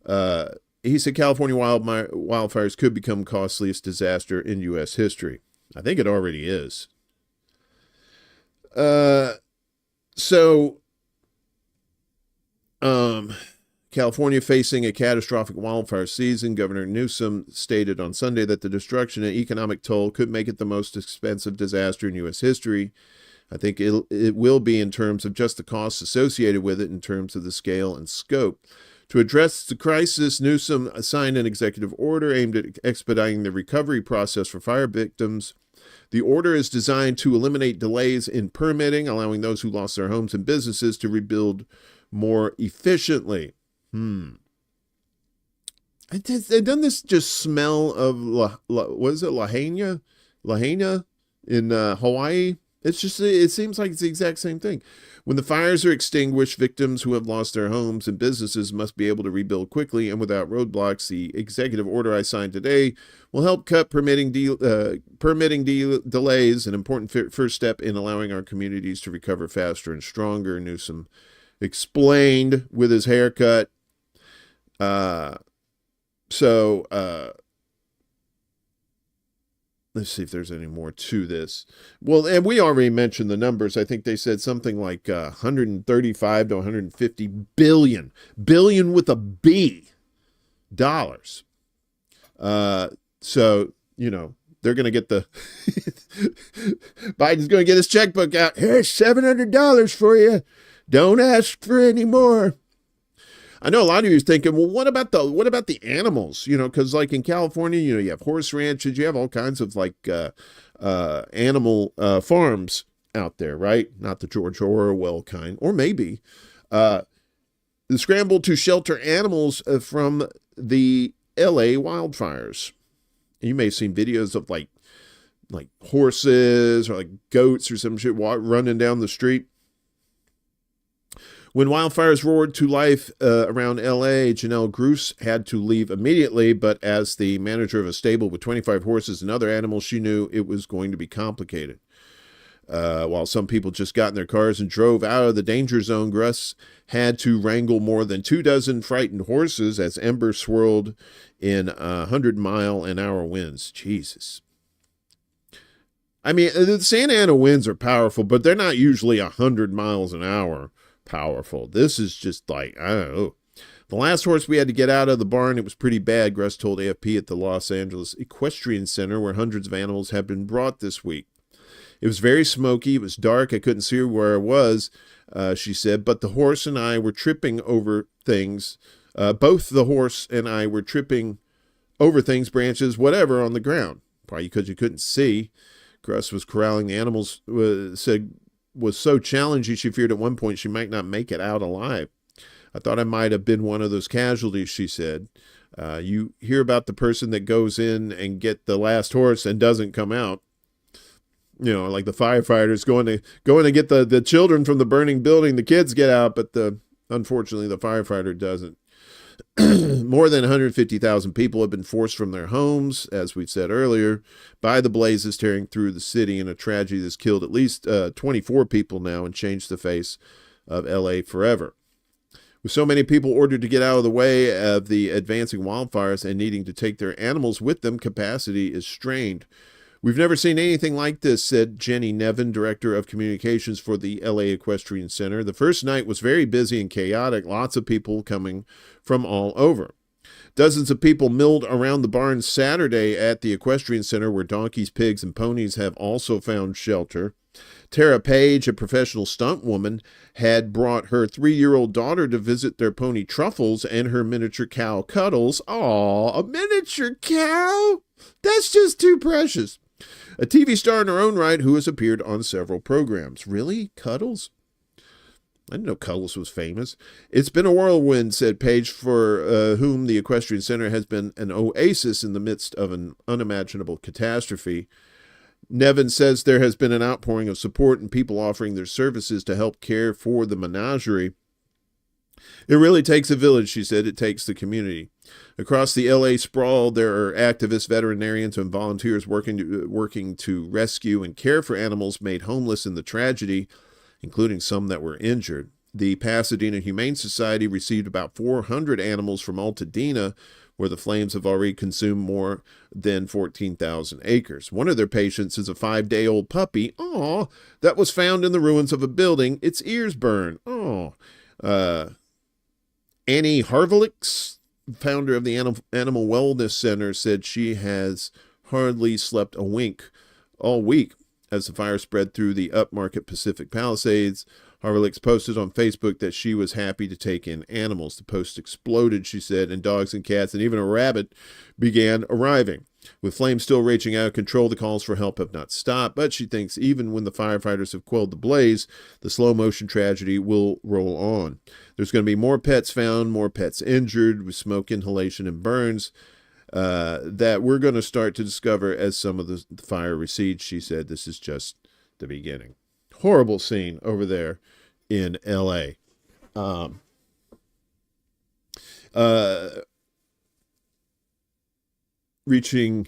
He said California wildfires could become costliest disaster in U.S. history. I think it already is. California facing a catastrophic wildfire season. Governor Newsom stated on Sunday that the destruction and economic toll could make it the most expensive disaster in U.S. history. I think it will be in terms of just the costs associated with it, in terms of the scale and scope. To address the crisis, Newsom signed an executive order aimed at expediting the recovery process for fire victims. The order is designed to eliminate delays in permitting, allowing those who lost their homes and businesses to rebuild more efficiently. Doesn't this just smell of what is it, Lahaina in Hawaii? It seems like it's the exact same thing. When the fires are extinguished, victims who have lost their homes and businesses must be able to rebuild quickly and without roadblocks. The executive order I signed today will help cut permitting delays, an important first step in allowing our communities to recover faster and stronger, Newsom explained with his haircut. Let's see if there's any more to this. Well, and we already mentioned the numbers. I think they said something like 135 to 150 billion with a B, dollars. So, you know, they're going to get the, Biden's going to get his checkbook out. Here's $700 for you. Don't ask for any more. I know a lot of you are thinking, well, what about the animals? You know, because like in California, you know, you have horse ranches, you have all kinds of like animal farms out there, right? Not the George Orwell kind, or maybe the scramble to shelter animals from the LA wildfires. You may have seen videos of like horses or like goats or some shit running down the street. When wildfires roared to life around L.A., Janelle Gruce had to leave immediately, but as the manager of a stable with 25 horses and other animals, she knew it was going to be complicated. While some people just got in their cars and drove out of the danger zone, Gruce had to wrangle more than 24 frightened horses as embers swirled in 100-mile-an-hour winds. Jesus. I mean, the Santa Ana winds are powerful, but they're not usually 100 miles an hour. Powerful. This is just like, I don't know. The last horse we had to get out of the barn, it was pretty bad, Gruss told AFP at the Los Angeles Equestrian Center, where hundreds of animals have been brought this week. It was very smoky. It was dark. I couldn't see where I was, she said, but the horse and I were tripping over things. Both the horse and I were tripping over things, branches, whatever, on the ground. Probably because you couldn't see. Gruss was corralling the animals, said, was so challenging she feared at one point she might not make it out alive. I thought I might have been one of those casualties, she said. You hear about the person that goes in and get the last horse and doesn't come out. You know, like the firefighters going to get the children from the burning building. The kids get out, but unfortunately the firefighter doesn't. More than 150,000 people have been forced from their homes, as we've said earlier, by the blazes tearing through the city in a tragedy that's killed at least 24 people now and changed the face of LA forever. With so many people ordered to get out of the way of the advancing wildfires and needing to take their animals with them, capacity is strained. We've never seen anything like this, said Jenny Nevin, director of communications for the LA Equestrian Center. The first night was very busy and chaotic, lots of people coming from all over. Dozens of people milled around the barn Saturday at the Equestrian Center, where donkeys, pigs, and ponies have also found shelter. Tara Page, a professional stunt woman, had brought her 3-year-old daughter to visit their pony Truffles and her miniature cow Cuddles. Aw, a miniature cow? That's just too precious. A TV star in her own right who has appeared on several programs. Really? Cuddles? I didn't know Cuddles was famous. It's been a whirlwind, said Page, for whom the Equestrian Center has been an oasis in the midst of an unimaginable catastrophe. Nevin says there has been an outpouring of support and people offering their services to help care for the menagerie. It really takes a village, she said. It takes the community. Across the LA sprawl, there are activists, veterinarians, and volunteers working to rescue and care for animals made homeless in the tragedy, including some that were injured. The Pasadena Humane Society received about 400 animals from Altadena, where the flames have already consumed more than 14,000 acres. One of their patients is a 5-day-old puppy, that was found in the ruins of a building. Its ears burned. Annie Harvelix, founder of the Animal Wellness Center, said she has hardly slept a wink all week as the fire spread through the upmarket Pacific Palisades. Harvelix posted on Facebook that she was happy to take in animals. The post exploded, she said, and dogs and cats and even a rabbit began arriving. With flames still raging out of control, the calls for help have not stopped, but she thinks even when the firefighters have quelled the blaze, the slow-motion tragedy will roll on. There's going to be more pets found, more pets injured with smoke inhalation and burns that we're going to start to discover as some of the fire recedes, she said. This is just the beginning. Horrible scene over there in L.A. Reaching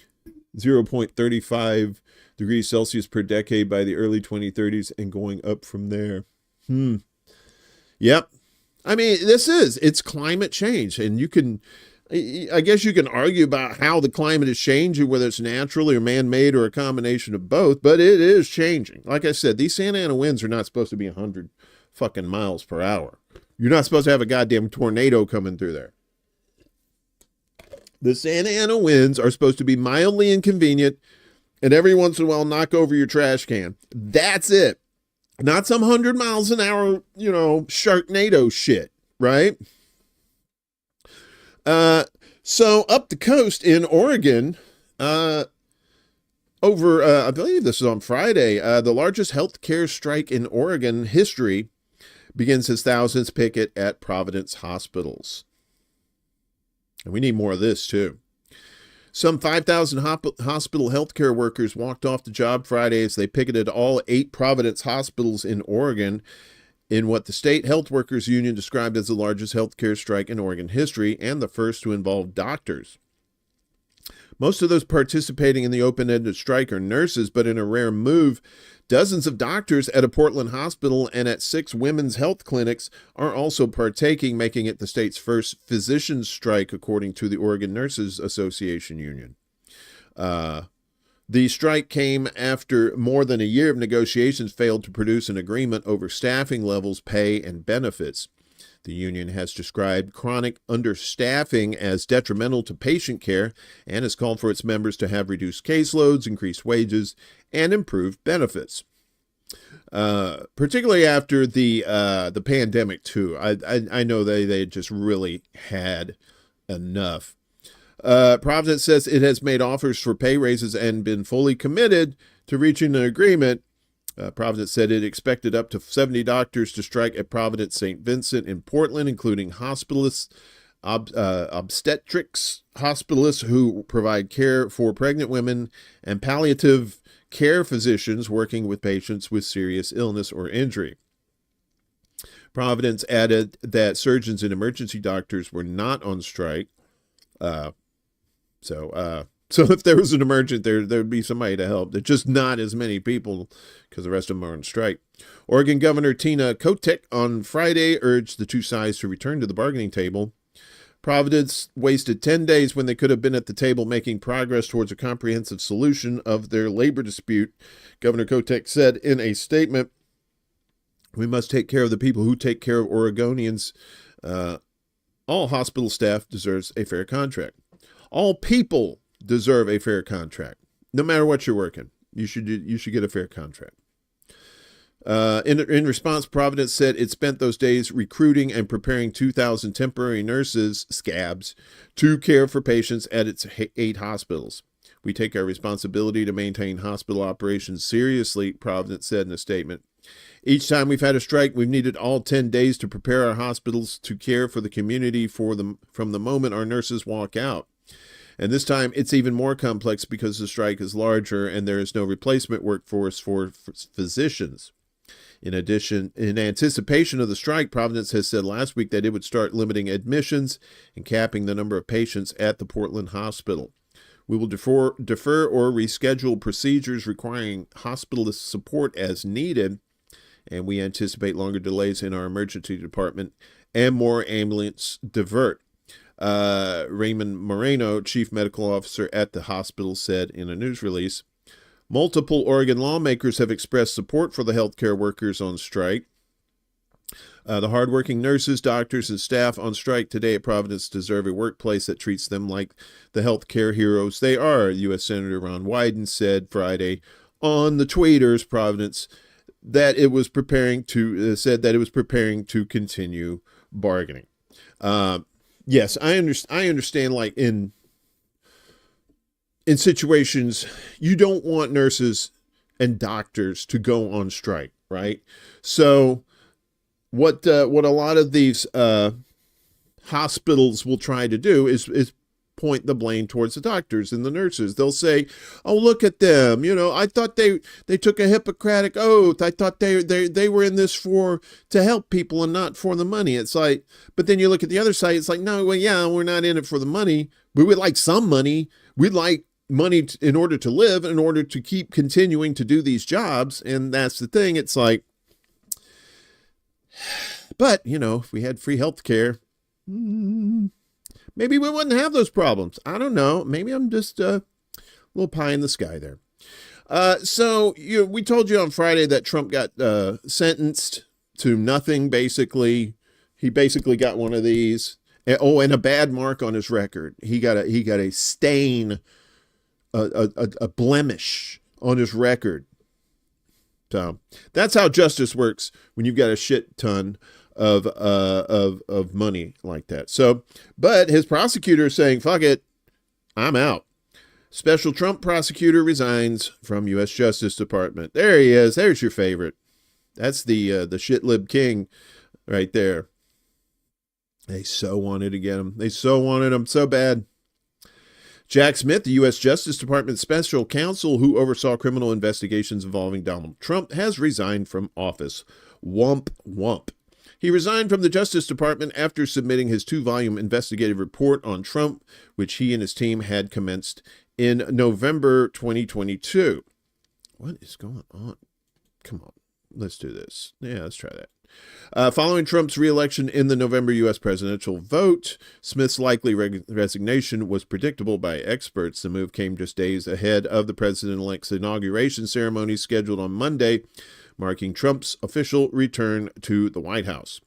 0.35 degrees Celsius per decade by the early 2030s and going up from there. Yep. I mean, it's climate change, and I guess you can argue about how the climate is changing, whether it's naturally or man-made or a combination of both, but it is changing. Like I said, these Santa Ana winds are not supposed to be 100 fucking miles per hour. You're not supposed to have a goddamn tornado coming through there. The Santa Ana winds are supposed to be mildly inconvenient and every once in a while knock over your trash can. That's it. Not some 100 miles an hour, Sharknado shit, right? So up the coast in Oregon, I believe this is on Friday, the largest healthcare strike in Oregon history begins as thousands picket at Providence hospitals. And we need more of this, too. Some 5,000 hospital healthcare workers walked off the job Friday as they picketed all 8 Providence hospitals in Oregon in what the State Health Workers Union described as the largest healthcare strike in Oregon history and the first to involve doctors. Most of those participating in the open-ended strike are nurses, but in a rare move, dozens of doctors at a Portland hospital and at 6 women's health clinics are also partaking, making it the state's first physician strike, according to the Oregon Nurses Association Union. The strike came after more than a year of negotiations failed to produce an agreement over staffing levels, pay, and benefits. The union has described chronic understaffing as detrimental to patient care and has called for its members to have reduced caseloads, increased wages, and improved benefits. Particularly after the pandemic, too. I know they just really had enough. Providence says it has made offers for pay raises and been fully committed to reaching an agreement. Providence said it expected up to 70 doctors to strike at Providence St. Vincent in Portland, including hospitalists, obstetrics hospitalists who provide care for pregnant women, and palliative care physicians working with patients with serious illness or injury. Providence added that surgeons and emergency doctors were not on strike. So if there was an emergent, there would be somebody to help. There's just not as many people because the rest of them are on strike. Oregon Governor Tina Kotek on Friday urged the two sides to return to the bargaining table. Providence wasted 10 days when they could have been at the table making progress towards a comprehensive solution of their labor dispute. Governor Kotek said in a statement, "We must take care of the people who take care of Oregonians. All hospital staff deserves a fair contract. All people deserve a fair contract. No matter what you're working, you should get a fair contract." In response, Providence said it spent those days recruiting and preparing 2,000 temporary nurses, scabs, to care for patients at its 8 hospitals. "We take our responsibility to maintain hospital operations seriously," Providence said in a statement. "Each time we've had a strike, we've needed all 10 days to prepare our hospitals to care for the community from the moment our nurses walk out. And this time, it's even more complex because the strike is larger and there is no replacement workforce for physicians." In addition, in anticipation of the strike, Providence has said last week that it would start limiting admissions and capping the number of patients at the Portland hospital. "We will defer or reschedule procedures requiring hospitalist support as needed, and we anticipate longer delays in our emergency department and more ambulance divert," Raymond Moreno, chief medical officer at the hospital, said in a news release. Multiple Oregon lawmakers have expressed support for the healthcare workers on strike. The hardworking nurses, doctors, and staff on strike today at Providence deserve a workplace that treats them like the healthcare heroes they are, U.S. Senator Ron Wyden said Friday on the Tweeters. Providence that it was preparing to said that it was preparing to continue bargaining. Yes, I understand. Like in situations, you don't want nurses and doctors to go on strike, right? So what a lot of these hospitals will try to do is point the blame towards the doctors and the nurses. They'll say, "Oh, look at them! You know, I thought they took a Hippocratic oath. I thought they were in this to help people and not for the money." It's like, but then you look at the other side. It's like, no, well, yeah, we're not in it for the money. We would like some money. We'd like money in order to live, in order to keep continuing to do these jobs, and that's the thing. It's like, but you know, if we had free health care, maybe we wouldn't have those problems. I don't know. Maybe I'm just a little pie in the sky there. So we told you on Friday that Trump got sentenced to nothing. Basically, he basically got one of these. Oh, and a bad mark on his record. He got a stain, a blemish on his record. So that's how justice works when you've got a shit ton of money like that. So, but his prosecutor is saying, "Fuck it, I'm out." Special Trump prosecutor resigns from U.S. Justice Department. There he is. There's your favorite. That's the shit lib king right there. They so wanted to get him. They so wanted him so bad. Jack Smith, the U.S. Justice Department special counsel who oversaw criminal investigations involving Donald Trump, has resigned from office. Womp womp. He resigned from the Justice Department after submitting his 2-volume investigative report on Trump, which he and his team had commenced in November 2022. What is going on? Come on, let's do this. Yeah, let's try that. Following Trump's re-election in the November U.S. presidential vote, Smith's likely resignation was predictable by experts. The move came just days ahead of the president-elect's inauguration ceremony scheduled on Monday, marking Trump's official return to the White House.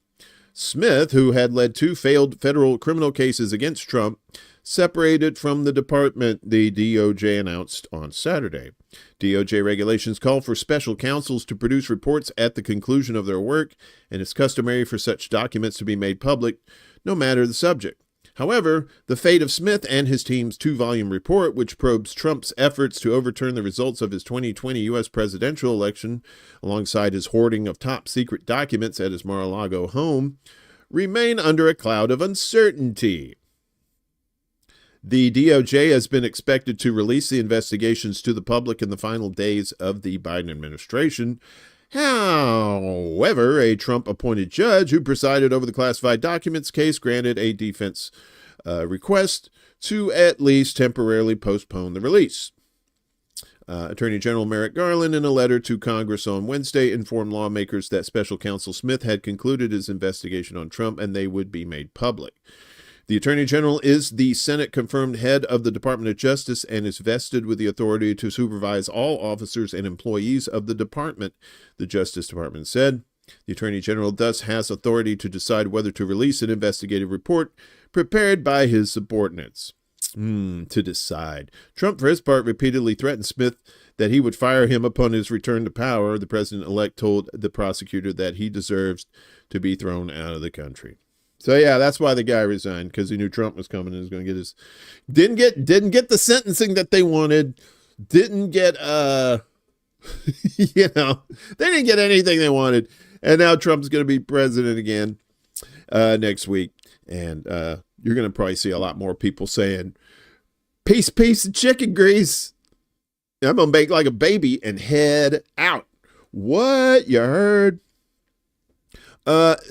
Smith, who had led 2 failed federal criminal cases against Trump, separated from the department, the DOJ announced on Saturday. DOJ regulations call for special counsels to produce reports at the conclusion of their work, and it's customary for such documents to be made public, no matter the subject. However, the fate of Smith and his team's 2-volume report, which probes Trump's efforts to overturn the results of his 2020 U.S. presidential election, alongside his hoarding of top-secret documents at his Mar-a-Lago home, remain under a cloud of uncertainty. The DOJ has been expected to release the investigations to the public in the final days of the Biden administration. However, a Trump-appointed judge who presided over the classified documents case granted a defense request to at least temporarily postpone the release. Attorney General Merrick Garland, in a letter to Congress on Wednesday, informed lawmakers that Special Counsel Smith had concluded his investigation on Trump and they would be made public. The Attorney General is the Senate-confirmed head of the Department of Justice and is vested with the authority to supervise all officers and employees of the department, the Justice Department said. The Attorney General thus has authority to decide whether to release an investigative report prepared by his subordinates. To decide. Trump, for his part, repeatedly threatened Smith that he would fire him upon his return to power. The president-elect told the prosecutor that he deserves to be thrown out of the country. So yeah, that's why the guy resigned, because he knew Trump was coming and was going to get his didn't get the sentencing that they wanted, didn't get they didn't get anything they wanted, and now Trump's going to be president again next week, and you're going to probably see a lot more people saying, "Piece of chicken grease. I'm going to bake like a baby and head out." What, you heard?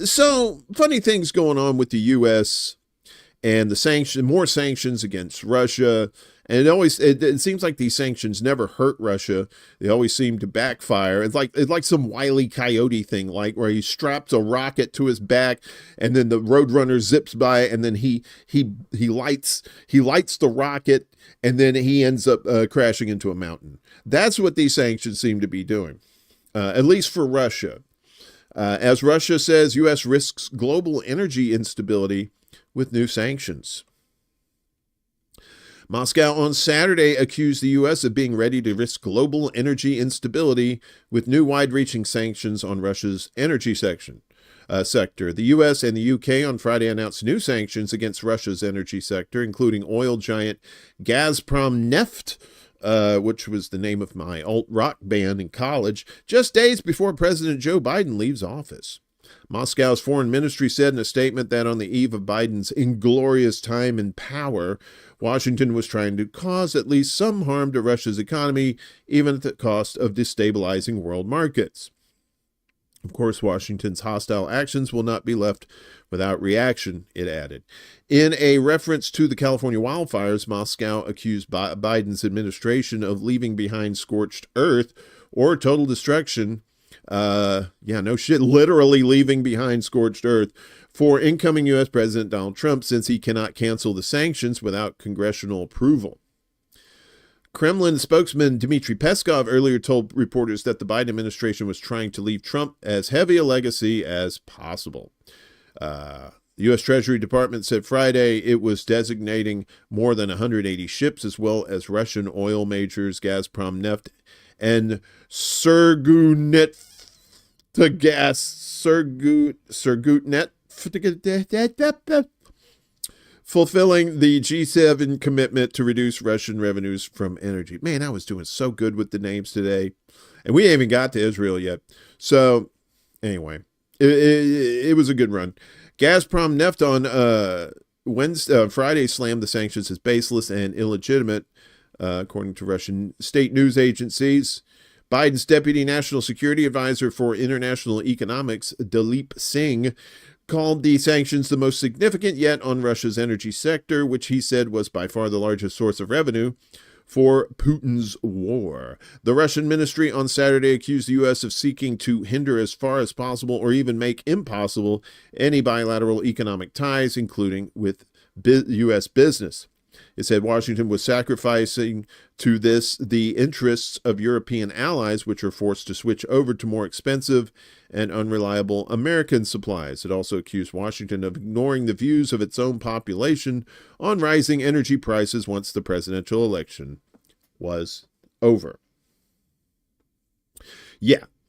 So funny things going on with the U.S. and more sanctions against Russia. And it seems like these sanctions never hurt Russia. They always seem to backfire. It's like some Wile E. Coyote thing, like where he straps a rocket to his back and then the Roadrunner zips by and then he lights the rocket and then he ends up crashing into a mountain. That's what these sanctions seem to be doing, at least for Russia. As Russia says, U.S. risks global energy instability with new sanctions. Moscow on Saturday accused the U.S. of being ready to risk global energy instability with new wide-reaching sanctions on Russia's energy sector. The U.S. and the U.K. on Friday announced new sanctions against Russia's energy sector, including oil giant Gazprom Neft, which was the name of my alt-rock band in college, just days before President Joe Biden leaves office. Moscow's foreign ministry said in a statement that on the eve of Biden's inglorious time in power, Washington was trying to cause at least some harm to Russia's economy, even at the cost of destabilizing world markets. Of course, Washington's hostile actions will not be left without reaction, it added. In a reference to the California wildfires, Moscow accused Biden's administration of leaving behind scorched earth or total destruction. Literally leaving behind scorched earth for incoming U.S. President Donald Trump, since he cannot cancel the sanctions without congressional approval. Kremlin spokesman Dmitry Peskov earlier told reporters that the Biden administration was trying to leave Trump as heavy a legacy as possible. The U.S. Treasury Department said Friday it was designating more than 180 ships, as well as Russian oil majors Gazprom Neft and Surgutneft fulfilling the G7 commitment to reduce Russian revenues from energy. Man, I was doing so good with the names today. And we ain't even got to Israel yet. So, anyway, it was a good run. Gazprom Neft on Friday slammed the sanctions as baseless and illegitimate, according to Russian state news agencies. Biden's Deputy National Security Advisor for International Economics, Dalip Singh, called the sanctions the most significant yet on Russia's energy sector, which he said was by far the largest source of revenue for Putin's war. The Russian ministry on Saturday accused the U.S. of seeking to hinder as far as possible or even make impossible any bilateral economic ties, including with U.S. business. It said Washington was sacrificing to this the interests of European allies, which are forced to switch over to more expensive and unreliable American supplies. It also accused Washington of ignoring the views of its own population on rising energy prices once the presidential election was over. Because,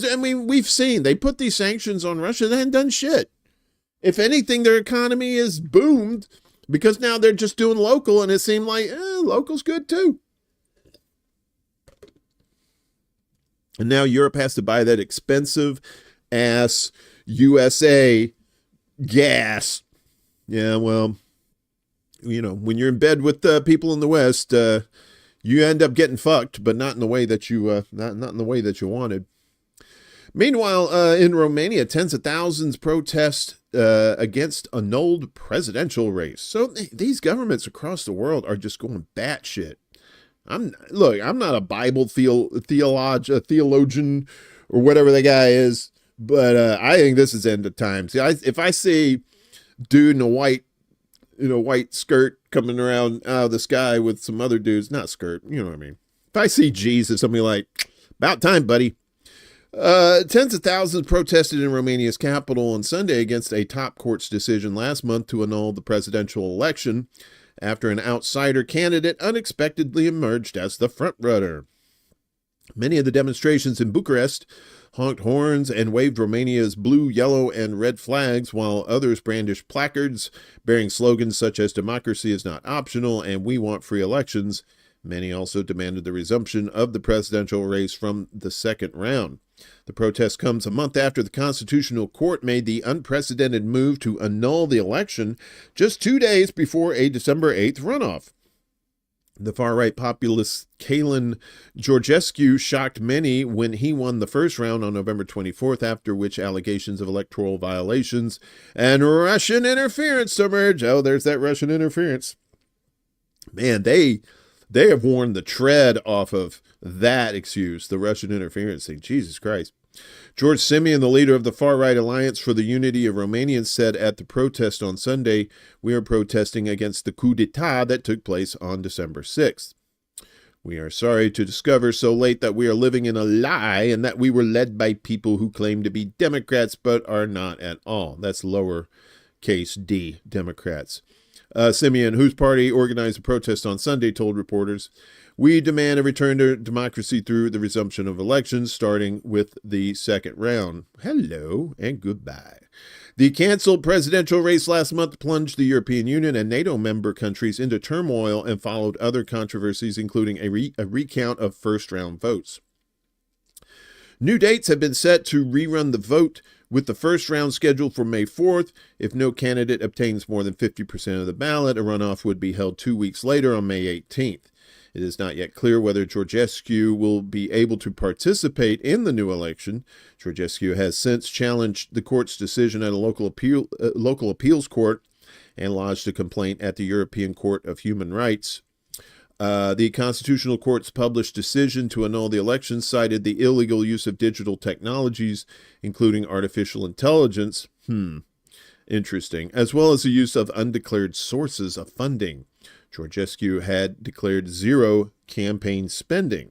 I mean, we've seen they put these sanctions on Russia. They hadn't done shit. If anything, their economy is boomed because now they're just doing local, and it seemed like local's good too. And now Europe has to buy that expensive ass USA gas. Yeah, well, you know, when you're in bed with people in the West, you end up getting fucked, but not in the way that you not in the way that you wanted. Meanwhile, in Romania, tens of thousands protest against annulled presidential race. So these governments across the world are just going batshit. I'm not a Bible theologian or whatever the guy is, but I think this is end of times. If I see dude in a white skirt coming around out of the sky with some other dudes, not skirt, you know what I mean. If I see Jesus, I'll be like, about time, buddy. Tens of thousands protested in Romania's capital on Sunday against a top court's decision last month to annul the presidential election after an outsider candidate unexpectedly emerged as the frontrunner. Many of the demonstrations in Bucharest honked horns and waved Romania's blue, yellow, and red flags, while others brandished placards bearing slogans such as "Democracy is not optional" and "We want free elections." Many also demanded the resumption of the presidential race from the second round. The protest comes a month after the Constitutional Court made the unprecedented move to annul the election just 2 days before a December 8th runoff. The far-right populist Kalin Georgescu shocked many when he won the first round on November 24th, after which allegations of electoral violations and Russian interference emerged. Oh, there's that Russian interference. Man, they have worn the tread off of that excuse, the Russian interference thing. Jesus Christ. George Simeon, the leader of the far-right Alliance for the Unity of Romanians, said at the protest on Sunday, "We are protesting against the coup d'etat that took place on December 6th. We are sorry to discover so late that we are living in a lie and that we were led by people who claim to be Democrats but are not at all. That's lowercase d, Democrats. Simeon, whose party organized a protest on Sunday, told reporters, "We demand a return to democracy through the resumption of elections, starting with the second round." Hello and goodbye. The canceled presidential race last month plunged the European Union and NATO member countries into turmoil and followed other controversies, including a recount of first-round votes. New dates have been set to rerun the vote, with the first round scheduled for May 4th. If no candidate obtains more than 50% of the ballot, a runoff would be held 2 weeks later on May 18th. It is not yet clear whether Georgescu will be able to participate in the new election. Georgescu has since challenged the court's decision at a local appeals court and lodged a complaint at the European Court of Human Rights. The Constitutional Court's published decision to annul the election cited the illegal use of digital technologies, including artificial intelligence, interesting, as well as the use of undeclared sources of funding. Georgescu had declared zero campaign spending.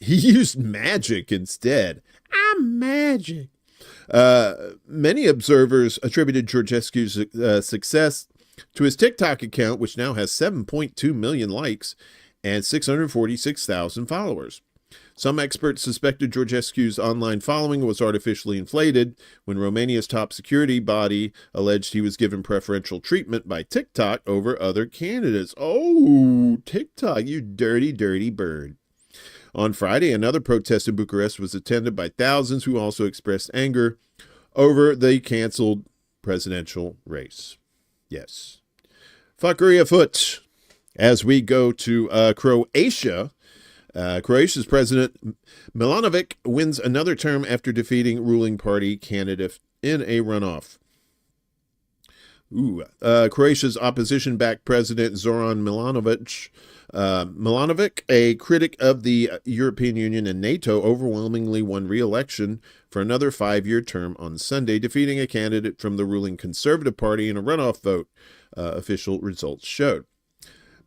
He used magic instead. I'm magic. Many observers attributed Georgescu's success to his TikTok account, which now has 7.2 million likes and 646,000 followers. Some experts suspected Georgescu's online following was artificially inflated when Romania's top security body alleged he was given preferential treatment by TikTok over other candidates. Oh, TikTok, you dirty, dirty bird. On Friday, another protest in Bucharest was attended by thousands who also expressed anger over the canceled presidential race. Yes. Fuckery afoot. As we go to Croatia, Croatia's President Milanovic wins another term after defeating ruling party candidate in a runoff. Croatia's opposition-backed President Zoran Milanovic, a critic of the European Union and NATO, overwhelmingly won re-election for another 5-year term on Sunday, defeating a candidate from the ruling Conservative Party in a runoff vote, official results showed.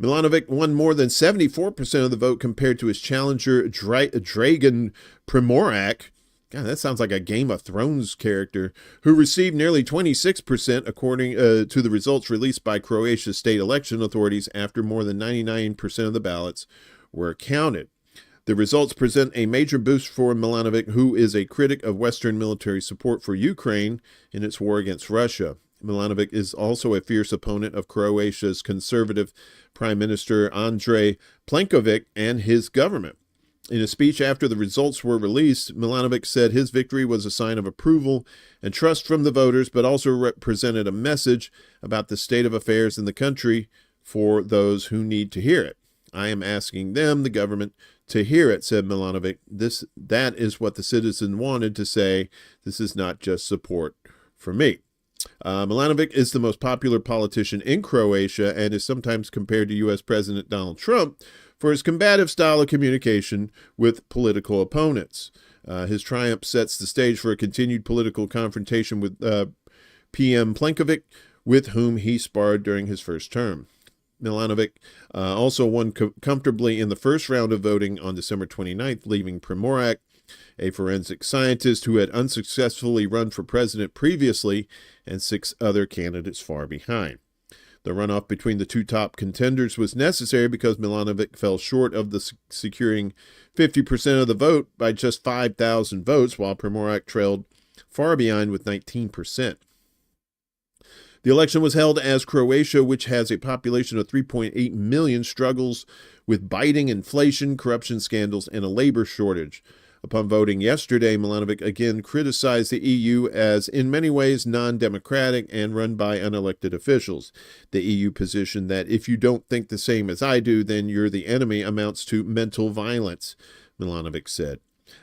Milanovic won more than 74% of the vote compared to his challenger, Dragan Primorac. God, that sounds like a Game of Thrones character, who received nearly 26% according to the results released by Croatia's state election authorities after more than 99% of the ballots were counted. The results present a major boost for Milanovic, who is a critic of Western military support for Ukraine in its war against Russia. Milanovic is also a fierce opponent of Croatia's conservative Prime Minister Andrej Plenković and his government. In a speech after the results were released, Milanovic said his victory was a sign of approval and trust from the voters, but also represented a message about the state of affairs in the country for those who need to hear it. "I am asking them, the government, to hear it," said Milanovic. That is what the citizen wanted to say. This is not just support for me. Milanovic is the most popular politician in Croatia and is sometimes compared to U.S. President Donald Trump for his combative style of communication with political opponents. His triumph sets the stage for a continued political confrontation with PM Plenković, with whom he sparred during his first term. Milanovic also won comfortably in the first round of voting on December 29th, leaving Primorac, a forensic scientist who had unsuccessfully run for president previously, and 6 other candidates far behind. The runoff between the two top contenders was necessary because Milanovic fell short of securing 50% of the vote by just 5,000 votes, while Primorac trailed far behind with 19%. The election was held as Croatia, which has a population of 3.8 million, struggles with biting inflation, corruption scandals, and a labor shortage. Upon voting yesterday, Milanovic again criticized the EU as in many ways non-democratic and run by unelected officials. The EU position that if you don't think the same as I do, then you're the enemy amounts to mental violence, Milanovic said.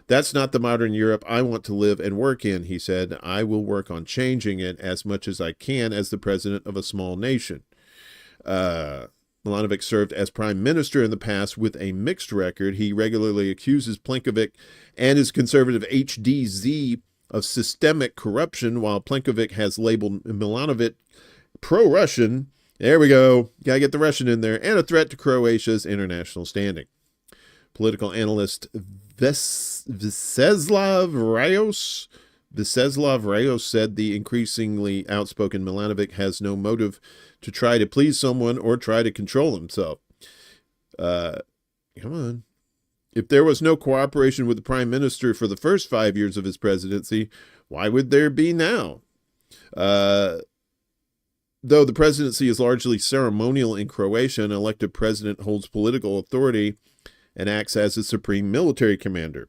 "That's not the modern Europe I want to live and work in," he said. "I will work on changing it as much as I can as the president of a small nation." Milanovic served as prime minister in the past with a mixed record. He regularly accuses Plenković and his conservative HDZ of systemic corruption, while Plenković has labeled Milanovic pro-Russian There we go. Got to get the Russian in there. And a threat to Croatia's international standing. Political analyst Vyacheslav Rayos said the increasingly outspoken Milanovic has no motive to try to please someone or try to control himself. Come on. If there was no cooperation with the prime minister for the first 5 years of his presidency, why would there be now? Though the presidency is largely ceremonial in Croatia, an elected president holds political authority and acts as a supreme military commander.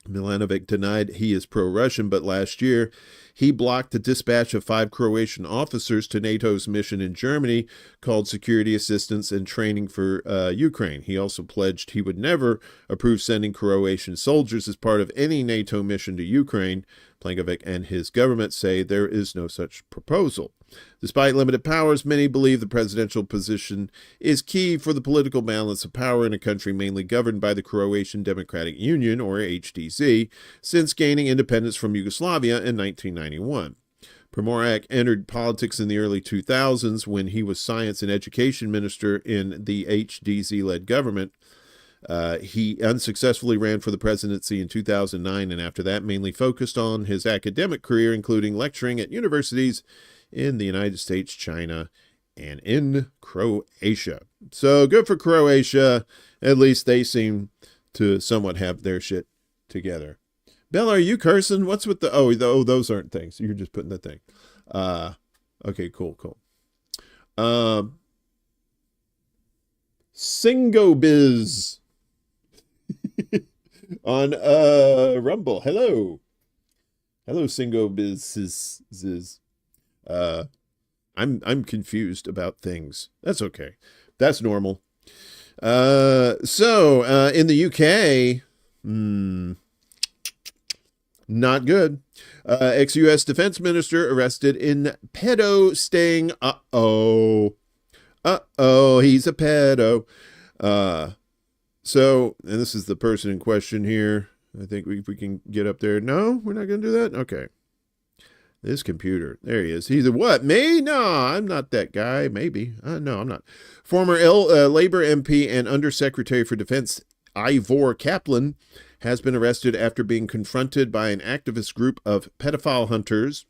Milanovic denied he is pro-Russian, but last year he blocked the dispatch of 5 Croatian officers to NATO's mission in Germany called Security Assistance and Training for Ukraine. He also pledged he would never approve sending Croatian soldiers as part of any NATO mission to Ukraine. Plenkovic and his government say there is no such proposal. Despite limited powers, many believe the presidential position is key for the political balance of power in a country mainly governed by the Croatian Democratic Union, or HDZ, since gaining independence from Yugoslavia in 1991. Primorac entered politics in the early 2000s when he was science and education minister in the HDZ-led government. He unsuccessfully ran for the presidency in 2009, and after that mainly focused on his academic career, including lecturing at universities in the United States, China, and in Croatia. So good for Croatia. At least they seem to somewhat have their shit together. Bella, are you cursing? What's with the... Oh, those aren't things. You're just putting the thing. Okay, cool. Singobiz on Rumble. Hello, Singobiz. I'm confused about things. That's okay. That's normal. So in the UK, not good. Ex-U.S. defense minister arrested in pedo sting. He's a pedo. So, and this is the person in question here. I think we can get up there. No, we're not going to do that? Okay. This computer. There he is. He's a what? Me? No, I'm not that guy. Maybe. No, I'm not. Former Labour MP and Undersecretary for Defense Ivor Kaplan has been arrested after being confronted by an activist group of pedophile hunters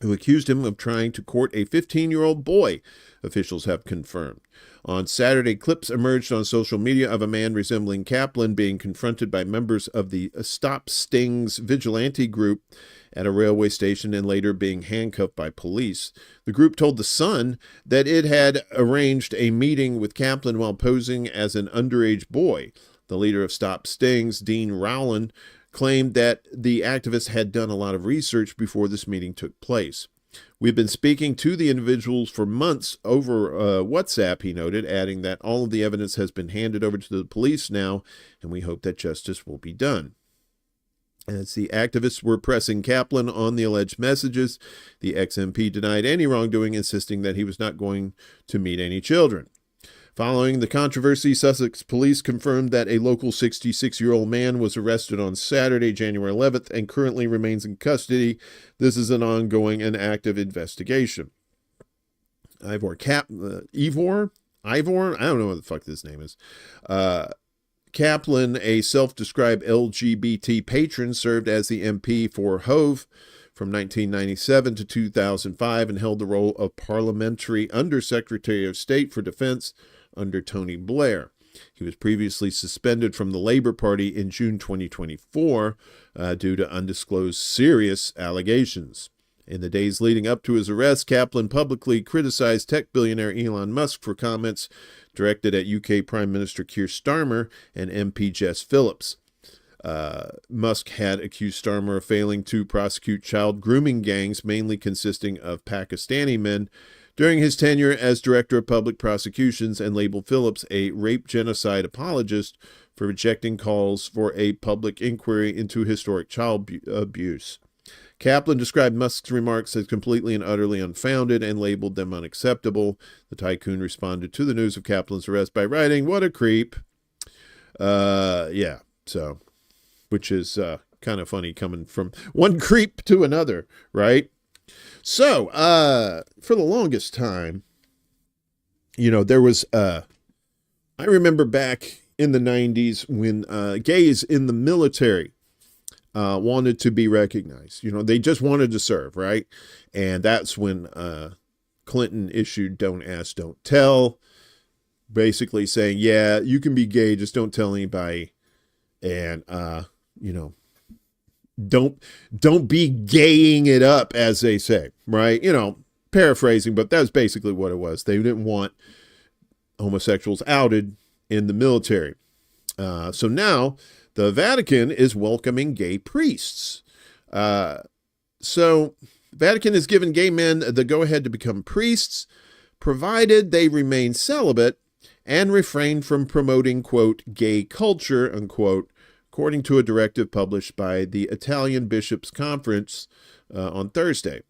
who accused him of trying to court a 15-year-old boy, officials have confirmed. On Saturday, clips emerged on social media of a man resembling Kaplan being confronted by members of the Stop Stings vigilante group at a railway station and later being handcuffed by police. The group told The Sun that it had arranged a meeting with Kaplan while posing as an underage boy. The leader of Stop Stings, Dean Rowland, claimed that the activist had done a lot of research before this meeting took place. We've been speaking to the individuals for months over WhatsApp, he noted, adding that all of the evidence has been handed over to the police now, and we hope that justice will be done. As the activists were pressing Kaplan on the alleged messages, the ex-MP denied any wrongdoing, insisting that he was not going to meet any children. Following the controversy, Sussex police confirmed that a local 66-year-old man was arrested on Saturday, January 11th, and currently remains in custody. This is an ongoing and active investigation. Ivor? I don't know what the fuck this name is. Kaplan, a self-described LGBT patron, served as the MP for Hove from 1997 to 2005 and held the role of Parliamentary Undersecretary of State for Defense under Tony Blair. He was previously suspended from the Labour Party in June 2024 due to undisclosed serious allegations. In the days leading up to his arrest, Kaplan publicly criticized tech billionaire Elon Musk for comments directed at UK Prime Minister Keir Starmer and MP Jess Phillips. Musk had accused Starmer of failing to prosecute child grooming gangs, mainly consisting of Pakistani men, during his tenure as Director of Public Prosecutions, and labeled Phillips a rape genocide apologist for rejecting calls for a public inquiry into historic child abuse. Kaplan described Musk's remarks as completely and utterly unfounded and labeled them unacceptable. The tycoon responded to the news of Kaplan's arrest by writing, "What a creep." Which is kind of funny coming from one creep to another, right? So, for the longest time, there was, I remember back in the 90s when gays in the military wanted to be recognized. They just wanted to serve, right? And that's when Clinton issued Don't Ask, Don't Tell, basically saying, yeah, you can be gay, just don't tell anybody. And, don't be gaying it up, as they say, right? Paraphrasing, but that's basically what it was. They didn't want homosexuals outed in the military. So now the Vatican is welcoming gay priests. So Vatican has given gay men the go-ahead to become priests, provided they remain celibate and refrain from promoting, quote, gay culture, unquote, according to a directive published by the Italian Bishops' Conference on Thursday.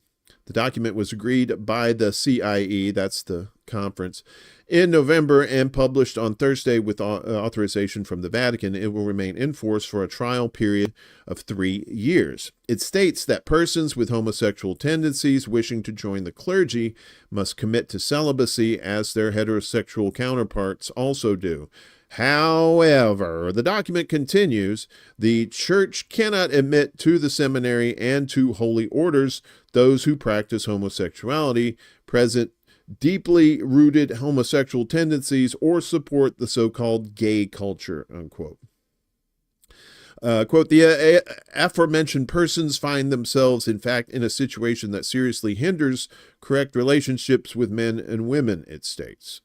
The document was agreed by the CIE, that's the conference, in November and published on Thursday with authorization from the Vatican. It will remain in force for a trial period of 3 years. It states that persons with homosexual tendencies wishing to join the clergy must commit to celibacy as their heterosexual counterparts also do. However, the document continues, the church cannot admit to the seminary and to holy orders those who practice homosexuality, present deeply rooted homosexual tendencies, or support the so-called gay culture, unquote. Quote, the aforementioned persons find themselves, in fact, in a situation that seriously hinders correct relationships with men and women, it states.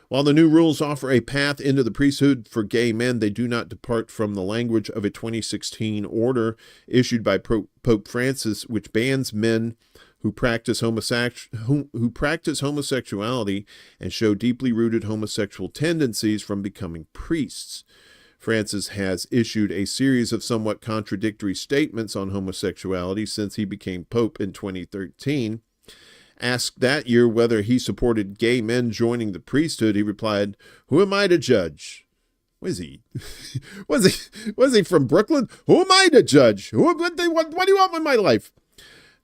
While the new rules offer a path into the priesthood for gay men, they do not depart from the language of a 2016 order issued by Pope Francis, which bans men who practice homosexuality and show deeply rooted homosexual tendencies from becoming priests. Francis has issued a series of somewhat contradictory statements on homosexuality since he became Pope in 2013. Asked that year whether he supported gay men joining the priesthood, he replied, "Who am I to judge?" Was he? was he from Brooklyn? Who am I to judge? What do you want with my life?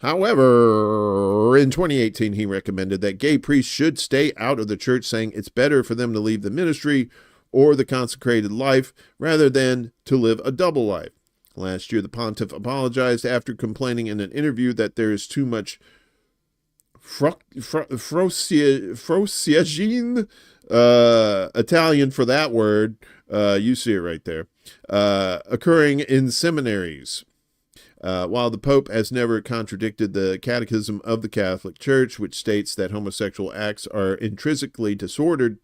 However, in 2018, he recommended that gay priests should stay out of the church, saying it's better for them to leave the ministry or the consecrated life rather than to live a double life. Last year, the pontiff apologized after complaining in an interview that there is too much frosiagine, Italian for that word, you see it right there, occurring in seminaries. While the Pope has never contradicted the Catechism of the Catholic Church, which states that homosexual acts are intrinsically disordered,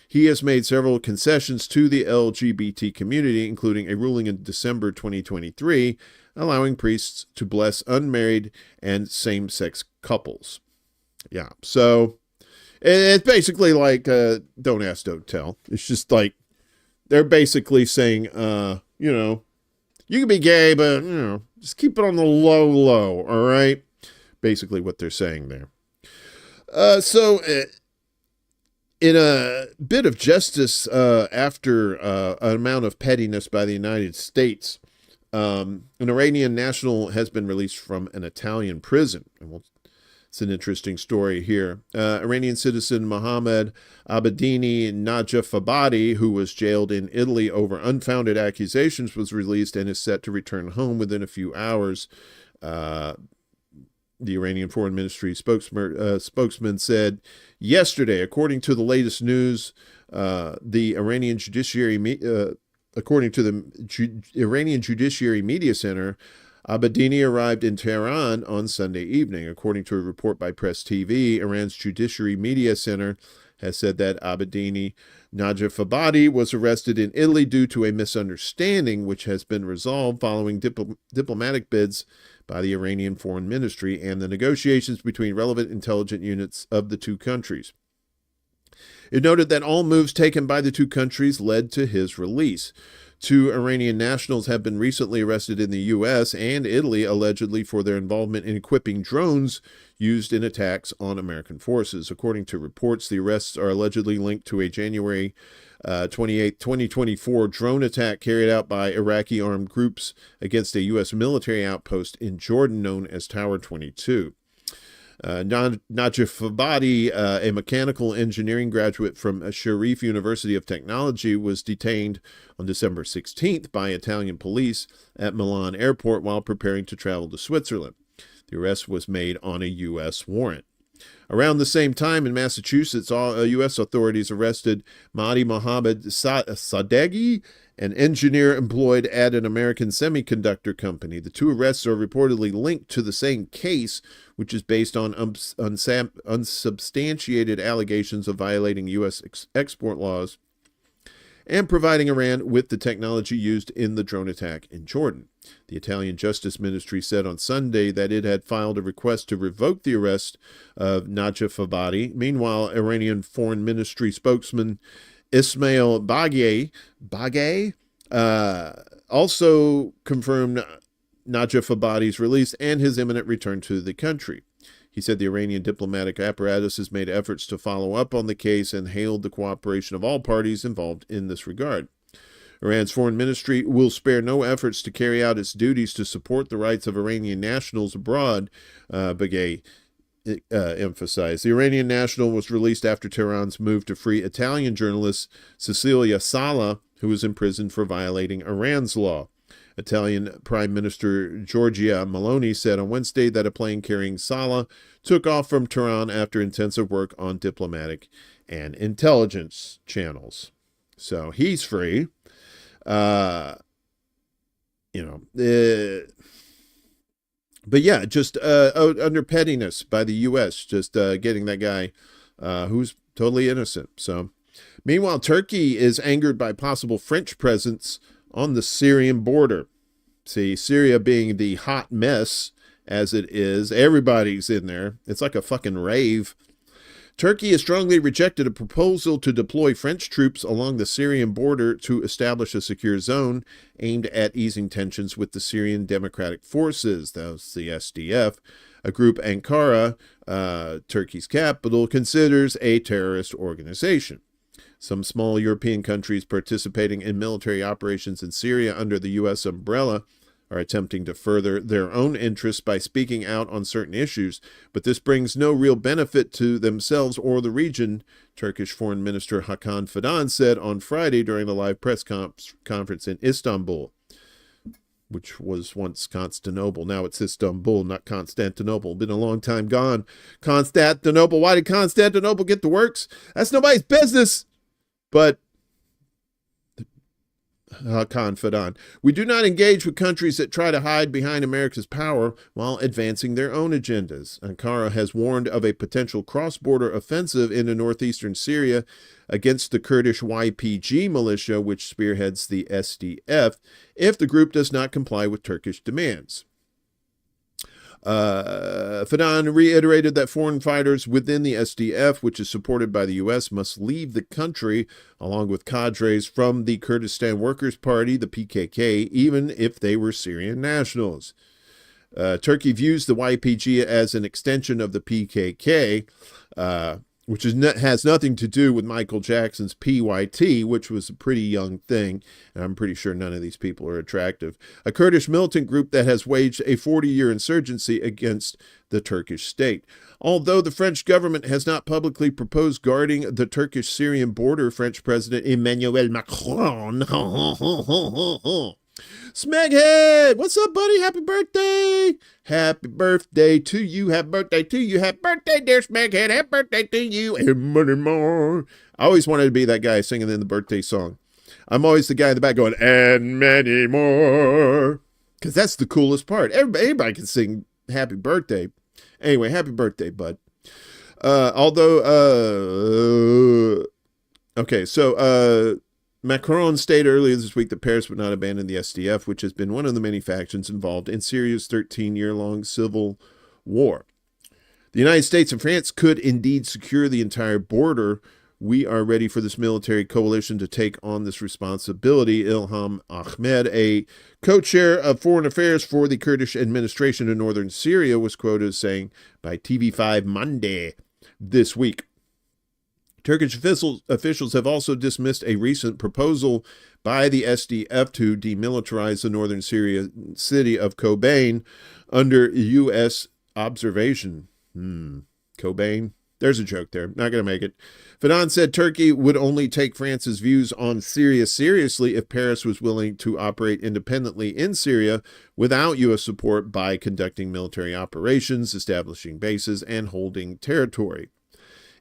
he has made several concessions to the LGBT community, including a ruling in December 2023 allowing priests to bless unmarried and same-sex couples. Yeah, so it's basically like don't ask, don't tell. It's just like they're basically saying, you can be gay, but, just keep it on the low, all right? Basically what they're saying there. So in a bit of justice after an amount of pettiness by the United States, an Iranian national has been released from an Italian prison. And it's an interesting story here. Iranian citizen Mohammed Abedini Najafabadi, who was jailed in Italy over unfounded accusations, was released and is set to return home within a few hours. The Iranian Foreign Ministry spokesman said yesterday, according to the latest news, the Iranian Judiciary, according to the Iranian Judiciary Media Center, Abedini arrived in Tehran on Sunday evening. According to a report by Press TV, Iran's Judiciary Media Center has said that Abedini Najafabadi was arrested in Italy due to a misunderstanding, which has been resolved following diplomatic bids by the Iranian Foreign Ministry and the negotiations between relevant intelligence units of the two countries. It noted that all moves taken by the two countries led to his release. 2 Iranian nationals have been recently arrested in the U.S. and Italy, allegedly for their involvement in equipping drones used in attacks on American forces. According to reports, the arrests are allegedly linked to a January 28, 2024 drone attack carried out by Iraqi armed groups against a U.S. military outpost in Jordan known as Tower 22. Najif Fabadi, a mechanical engineering graduate from Sharif University of Technology, was detained on December 16th by Italian police at Milan airport while preparing to travel to Switzerland. The arrest was made on a U.S. warrant. Around the same time in Massachusetts, U.S. authorities arrested Mahdi Mohammed Sadeghi, an engineer employed at an American semiconductor company. The two arrests are reportedly linked to the same case, which is based on unsubstantiated allegations of violating U.S. export laws and providing Iran with the technology used in the drone attack in Jordan. The Italian Justice Ministry said on Sunday that it had filed a request to revoke the arrest of Najaf Abadi. Meanwhile, Iranian Foreign Ministry spokesman Ismail Baghei also confirmed Najaf Abadi's release and his imminent return to the country. He said the Iranian diplomatic apparatus has made efforts to follow up on the case and hailed the cooperation of all parties involved in this regard. Iran's foreign ministry will spare no efforts to carry out its duties to support the rights of Iranian nationals abroad, Baghei emphasized. The Iranian national was released after Tehran's move to free Italian journalist Cecilia Sala, who was imprisoned for violating Iran's law. Italian Prime Minister Giorgia Meloni said on Wednesday that a plane carrying Sala took off from Tehran after intensive work on diplomatic and intelligence channels. So he's free. But yeah, just under pettiness by the U.S., just getting that guy who's totally innocent. So, meanwhile, Turkey is angered by possible French presence on the Syrian border. See, Syria being the hot mess as it is, everybody's in there. It's like a fucking rave. Turkey has strongly rejected a proposal to deploy French troops along the Syrian border to establish a secure zone aimed at easing tensions with the Syrian Democratic Forces, that's the SDF, a group Ankara, Turkey's capital, considers a terrorist organization. Some small European countries participating in military operations in Syria under the U.S. umbrella are attempting to further their own interests by speaking out on certain issues, but this brings no real benefit to themselves or the region, Turkish Foreign Minister Hakan Fidan said on Friday during the live press conference in Istanbul, which was once Constantinople. Now it's Istanbul, not Constantinople. Been a long time gone. Constantinople. Why did Constantinople get the works? That's nobody's business. But Hakan Fidan, we do not engage with countries that try to hide behind America's power while advancing their own agendas. Ankara has warned of a potential cross-border offensive into northeastern Syria against the Kurdish YPG militia, which spearheads the SDF, if the group does not comply with Turkish demands. Fidan reiterated that foreign fighters within the SDF, which is supported by the U.S., must leave the country, along with cadres from the Kurdistan Workers' Party, the PKK, even if they were Syrian nationals. Turkey views the YPG as an extension of the PKK, which has nothing to do with Michael Jackson's PYT, which was a pretty young thing, and I'm pretty sure none of these people are attractive. A Kurdish militant group that has waged a 40-year insurgency against the Turkish state. Although the French government has not publicly proposed guarding the Turkish-Syrian border, French President Emmanuel Macron Smeghead, what's up, buddy? Happy birthday. Happy birthday to you. Happy birthday to you. Happy birthday, dear Smeghead. Happy birthday to you. And many more. I always wanted to be that guy singing in the birthday song. I'm always the guy in the back going, and many more. Because that's the coolest part. Everybody can sing happy birthday. Anyway, happy birthday, bud. Macron stated earlier this week that Paris would not abandon the SDF, which has been one of the many factions involved in Syria's 13-year-long civil war. The United States and France could indeed secure the entire border. We are ready for this military coalition to take on this responsibility. Ilham Ahmed, a co-chair of foreign affairs for the Kurdish administration in northern Syria, was quoted as saying by TV5 Monday this week. Turkish officials have also dismissed a recent proposal by the SDF to demilitarize the northern Syria city of Kobane under U.S. observation. Cobain. There's a joke there. Not going to make it. Fanon said Turkey would only take France's views on Syria seriously if Paris was willing to operate independently in Syria without U.S. support by conducting military operations, establishing bases, and holding territory.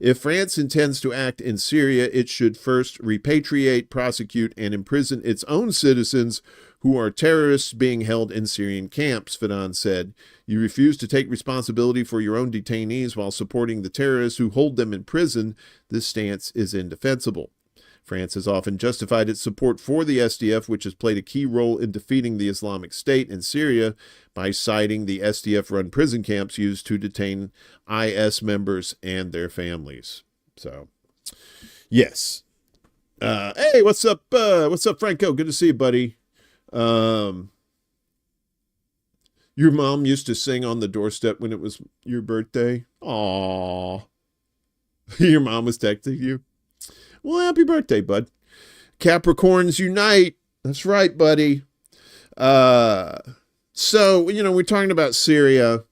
If France intends to act in Syria, it should first repatriate, prosecute, and imprison its own citizens who are terrorists being held in Syrian camps, Fanon said. You refuse to take responsibility for your own detainees while supporting the terrorists who hold them in prison. This stance is indefensible. France has often justified its support for the SDF, which has played a key role in defeating the Islamic State in Syria, by citing the SDF-run prison camps used to detain IS members and their families. So, yes. Hey, what's up? What's up, Franco? Good to see you, buddy. Your mom used to sing on the doorstep when it was your birthday. Aww. Your mom was texting you. Well, happy birthday, bud. Capricorns unite. That's right, buddy. So, we're talking about Syria,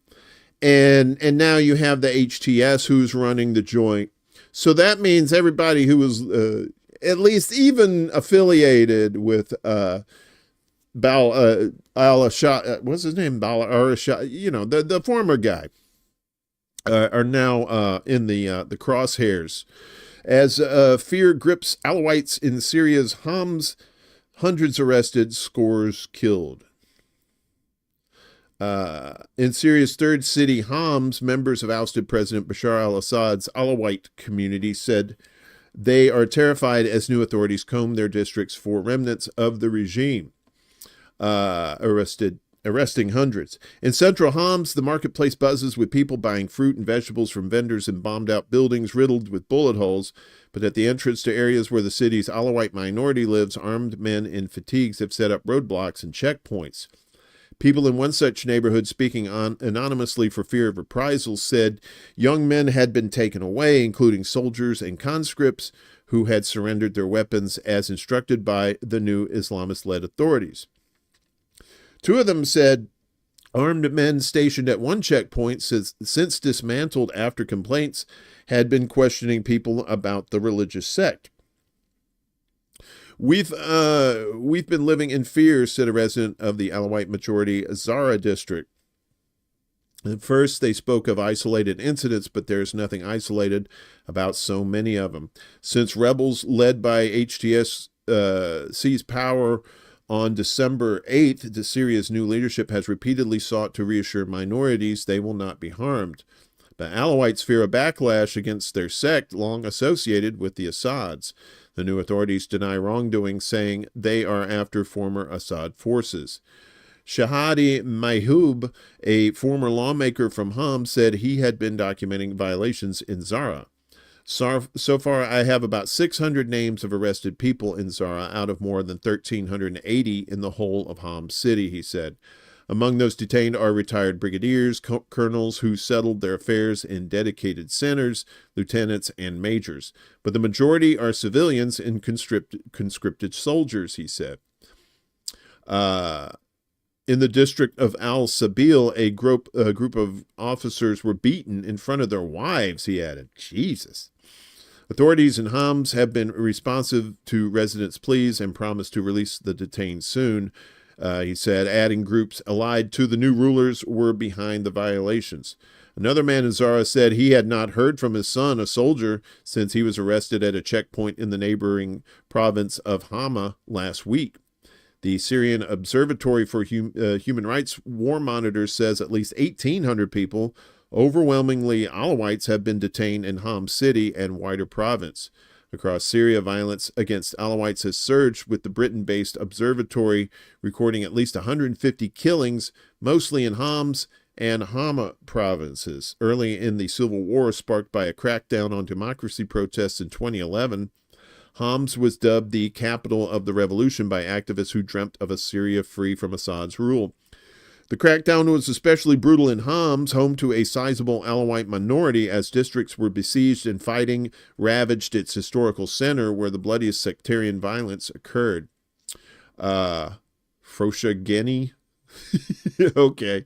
and now you have the HTS who's running the joint. So that means everybody who was at least even affiliated with al-Ashad, what's his name? Al-Ashad, the former guy, are now in the crosshairs. As fear grips Alawites in Syria's Homs, hundreds arrested, scores killed. In Syria's third city, Homs, members of ousted President Bashar al-Assad's Alawite community said they are terrified as new authorities comb their districts for remnants of the regime. Arresting hundreds. In central Homs, the marketplace buzzes with people buying fruit and vegetables from vendors in bombed-out buildings riddled with bullet holes, but at the entrance to areas where the city's Alawite minority lives, armed men in fatigues have set up roadblocks and checkpoints. People in one such neighborhood, speaking anonymously for fear of reprisals, said young men had been taken away, including soldiers and conscripts who had surrendered their weapons as instructed by the new Islamist-led authorities. Two of them said armed men stationed at one checkpoint, since dismantled after complaints, had been questioning people about the religious sect. We've been living in fear, said a resident of the Alawite majority Zara district. At first, they spoke of isolated incidents, but there's nothing isolated about so many of them. Since rebels led by HTS seized power on December 8th, the Syria's new leadership has repeatedly sought to reassure minorities they will not be harmed. But Alawites fear a backlash against their sect, long associated with the Assads. The new authorities deny wrongdoing, saying they are after former Assad forces. Shahadi Mayhoub, a former lawmaker from Homs, said he had been documenting violations in Zara. So far, I have about 600 names of arrested people in Zara out of more than 1,380 in the whole of Homs City, he said. Among those detained are retired brigadiers, colonels who settled their affairs in dedicated centers, lieutenants, and majors. But the majority are civilians and conscripted soldiers, he said. In the district of Al-Sabil, a group of officers were beaten in front of their wives, he added. Jesus. Authorities in Homs have been responsive to residents' pleas and promised to release the detained soon. He said, adding groups allied to the new rulers were behind the violations. Another man in Zara said he had not heard from his son, a soldier, since he was arrested at a checkpoint in the neighboring province of Hama last week. The Syrian Observatory for Human Rights War Monitor says at least 1,800 people, overwhelmingly Alawites, have been detained in Homs City and wider province. Across Syria, violence against Alawites has surged, with the Britain-based observatory recording at least 150 killings, mostly in Homs and Hama provinces. Early in the civil war sparked by a crackdown on democracy protests in 2011, Homs was dubbed the capital of the revolution by activists who dreamt of a Syria free from Assad's rule. The crackdown was especially brutal in Homs, home to a sizable Alawite minority, as districts were besieged and fighting ravaged its historical center where the bloodiest sectarian violence occurred. Froshageni? Okay.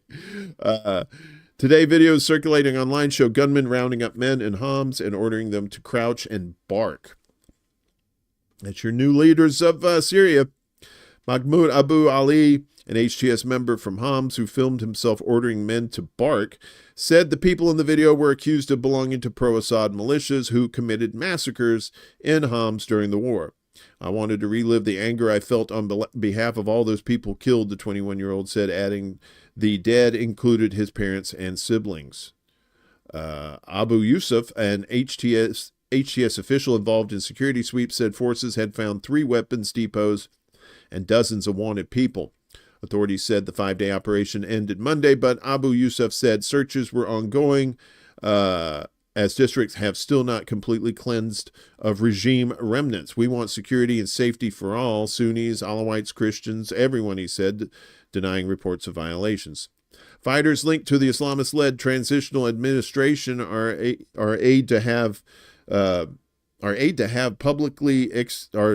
Today, videos circulating online show gunmen rounding up men in Homs and ordering them to crouch and bark. That's your new leaders of Syria. Mahmoud Abu Ali, an HTS member from Homs who filmed himself ordering men to bark, said the people in the video were accused of belonging to pro-Assad militias who committed massacres in Homs during the war. I wanted to relive the anger I felt on behalf of all those people killed, the 21-year-old said, adding the dead included his parents and siblings. Abu Yusuf, an HTS official involved in security sweeps, said forces had found 3 weapons depots and dozens of wanted people. Authorities said the 5-day operation ended Monday, but Abu Yusuf said searches were ongoing as districts have still not completely cleansed of regime remnants. We want security and safety for all, Sunnis, Alawites, Christians, everyone, he said, denying reports of violations. Fighters linked to the Islamist-led transitional administration are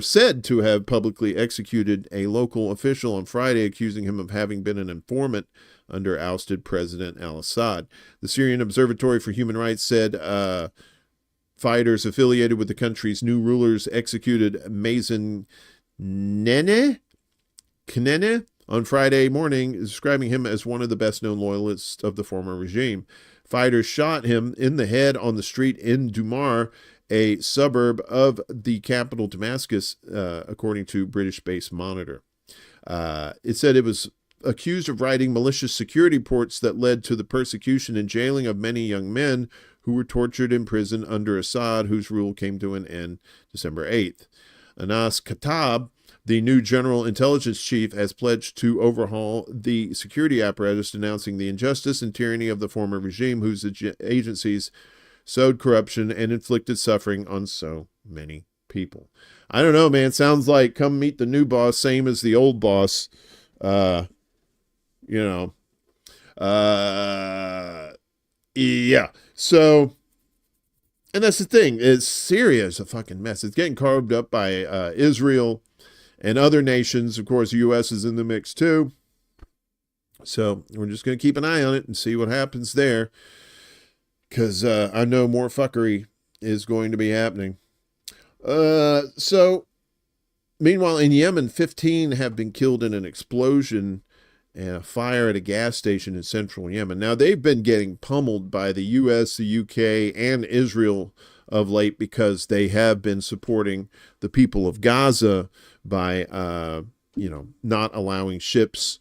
said to have publicly executed a local official on Friday, accusing him of having been an informant under ousted President al-Assad. The Syrian Observatory for Human Rights said fighters affiliated with the country's new rulers executed Mazen Knene on Friday morning, describing him as one of the best-known loyalists of the former regime. Fighters shot him in the head on the street in Dumar, a suburb of the capital Damascus, according to British-based Monitor. It said it was accused of writing malicious security reports that led to the persecution and jailing of many young men who were tortured in prison under Assad, whose rule came to an end December 8th. Anas Khattab, the new general intelligence chief, has pledged to overhaul the security apparatus, denouncing the injustice and tyranny of the former regime, whose agencies sowed corruption and inflicted suffering on so many people. I don't know, man. Sounds like come meet the new boss, same as the old boss. Yeah. So, and that's the thing, is Syria is a fucking mess. It's getting carved up by Israel and other nations. Of course, the U.S. is in the mix too. So we're just going to keep an eye on it and see what happens there, because I know more fuckery is going to be happening. So, meanwhile, in Yemen, 15 have been killed in an explosion and a fire at a gas station in central Yemen. Now, they've been getting pummeled by the U.S., the U.K., and Israel of late because they have been supporting the people of Gaza by, not allowing ships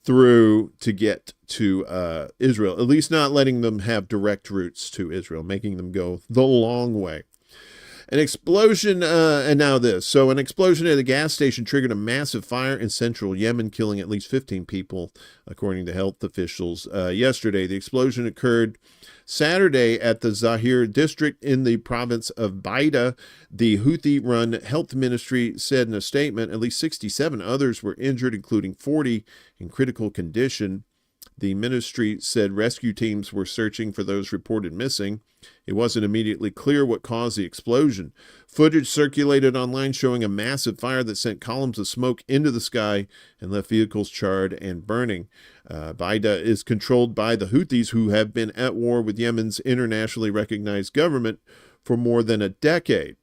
through to get to Israel, at least not letting them have direct routes to Israel, making them go the long way. An explosion, and now this. So an explosion at a gas station triggered a massive fire in central Yemen, killing at least 15 people, according to health officials yesterday. The explosion occurred Saturday at the Zahir district in the province of Baida. The Houthi-run health ministry said in a statement at least 67 others were injured, including 40 in critical condition. The ministry said rescue teams were searching for those reported missing. It wasn't immediately clear what caused the explosion. Footage circulated online showing a massive fire that sent columns of smoke into the sky and left vehicles charred and burning. Baida is controlled by the Houthis, who have been at war with Yemen's internationally recognized government for more than a decade.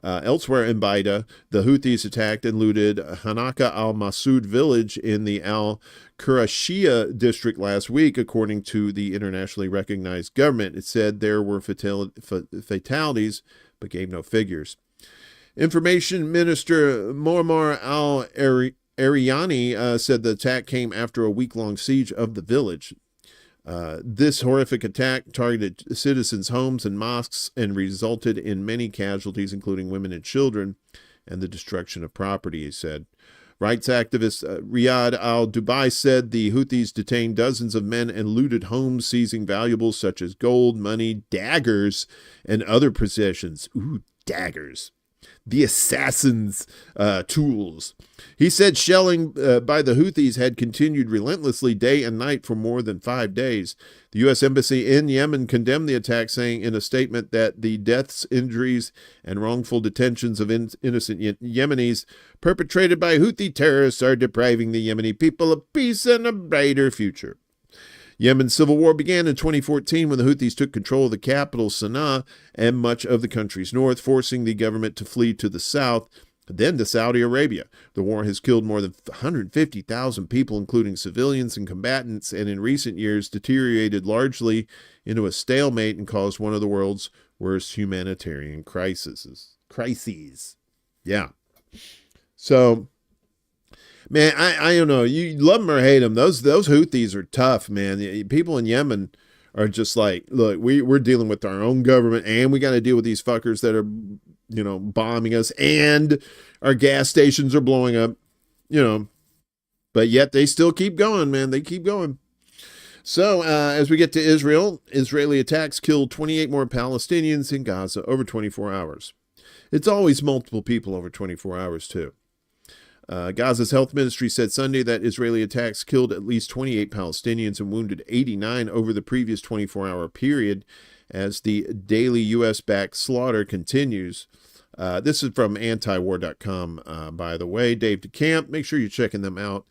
Elsewhere in Baida, the Houthis attacked and looted Hanaka al-Masud village in the al-Qurashiyya district last week, according to the internationally recognized government. It said there were fatalities, but gave no figures. Information Minister Muammar al-Ariani said the attack came after a week-long siege of the village. This horrific attack targeted citizens' homes and mosques and resulted in many casualties, including women and children, and the destruction of property, he said. Rights activist Riyad al-Dubai said the Houthis detained dozens of men and looted homes, seizing valuables such as gold, money, daggers, and other possessions. Ooh, daggers. The assassins' tools. He said shelling by the Houthis had continued relentlessly day and night for more than 5 days. The U.S. Embassy in Yemen condemned the attack, saying in a statement that the deaths, injuries, and wrongful detentions of innocent Yemenis perpetrated by Houthi terrorists are depriving the Yemeni people of peace and a brighter future. Yemen's civil war began in 2014 when the Houthis took control of the capital, Sana'a, and much of the country's north, forcing the government to flee to the south, then to Saudi Arabia. The war has killed more than 150,000 people, including civilians and combatants, and in recent years deteriorated largely into a stalemate and caused one of the world's worst humanitarian crises. Yeah. So, man, I don't know. You love them or hate them. Those Houthis are tough, man. People in Yemen are just like, look, we're dealing with our own government, and we got to deal with these fuckers that are, bombing us, and our gas stations are blowing up, but yet they still keep going, man. They keep going. So as we get to Israel, Israeli attacks killed 28 more Palestinians in Gaza over 24 hours. It's always multiple people over 24 hours, too. Gaza's health ministry said Sunday that Israeli attacks killed at least 28 Palestinians and wounded 89 over the previous 24-hour period as the daily U.S.-backed slaughter continues. This is from antiwar.com, by the way. Dave DeCamp, make sure you're checking them out.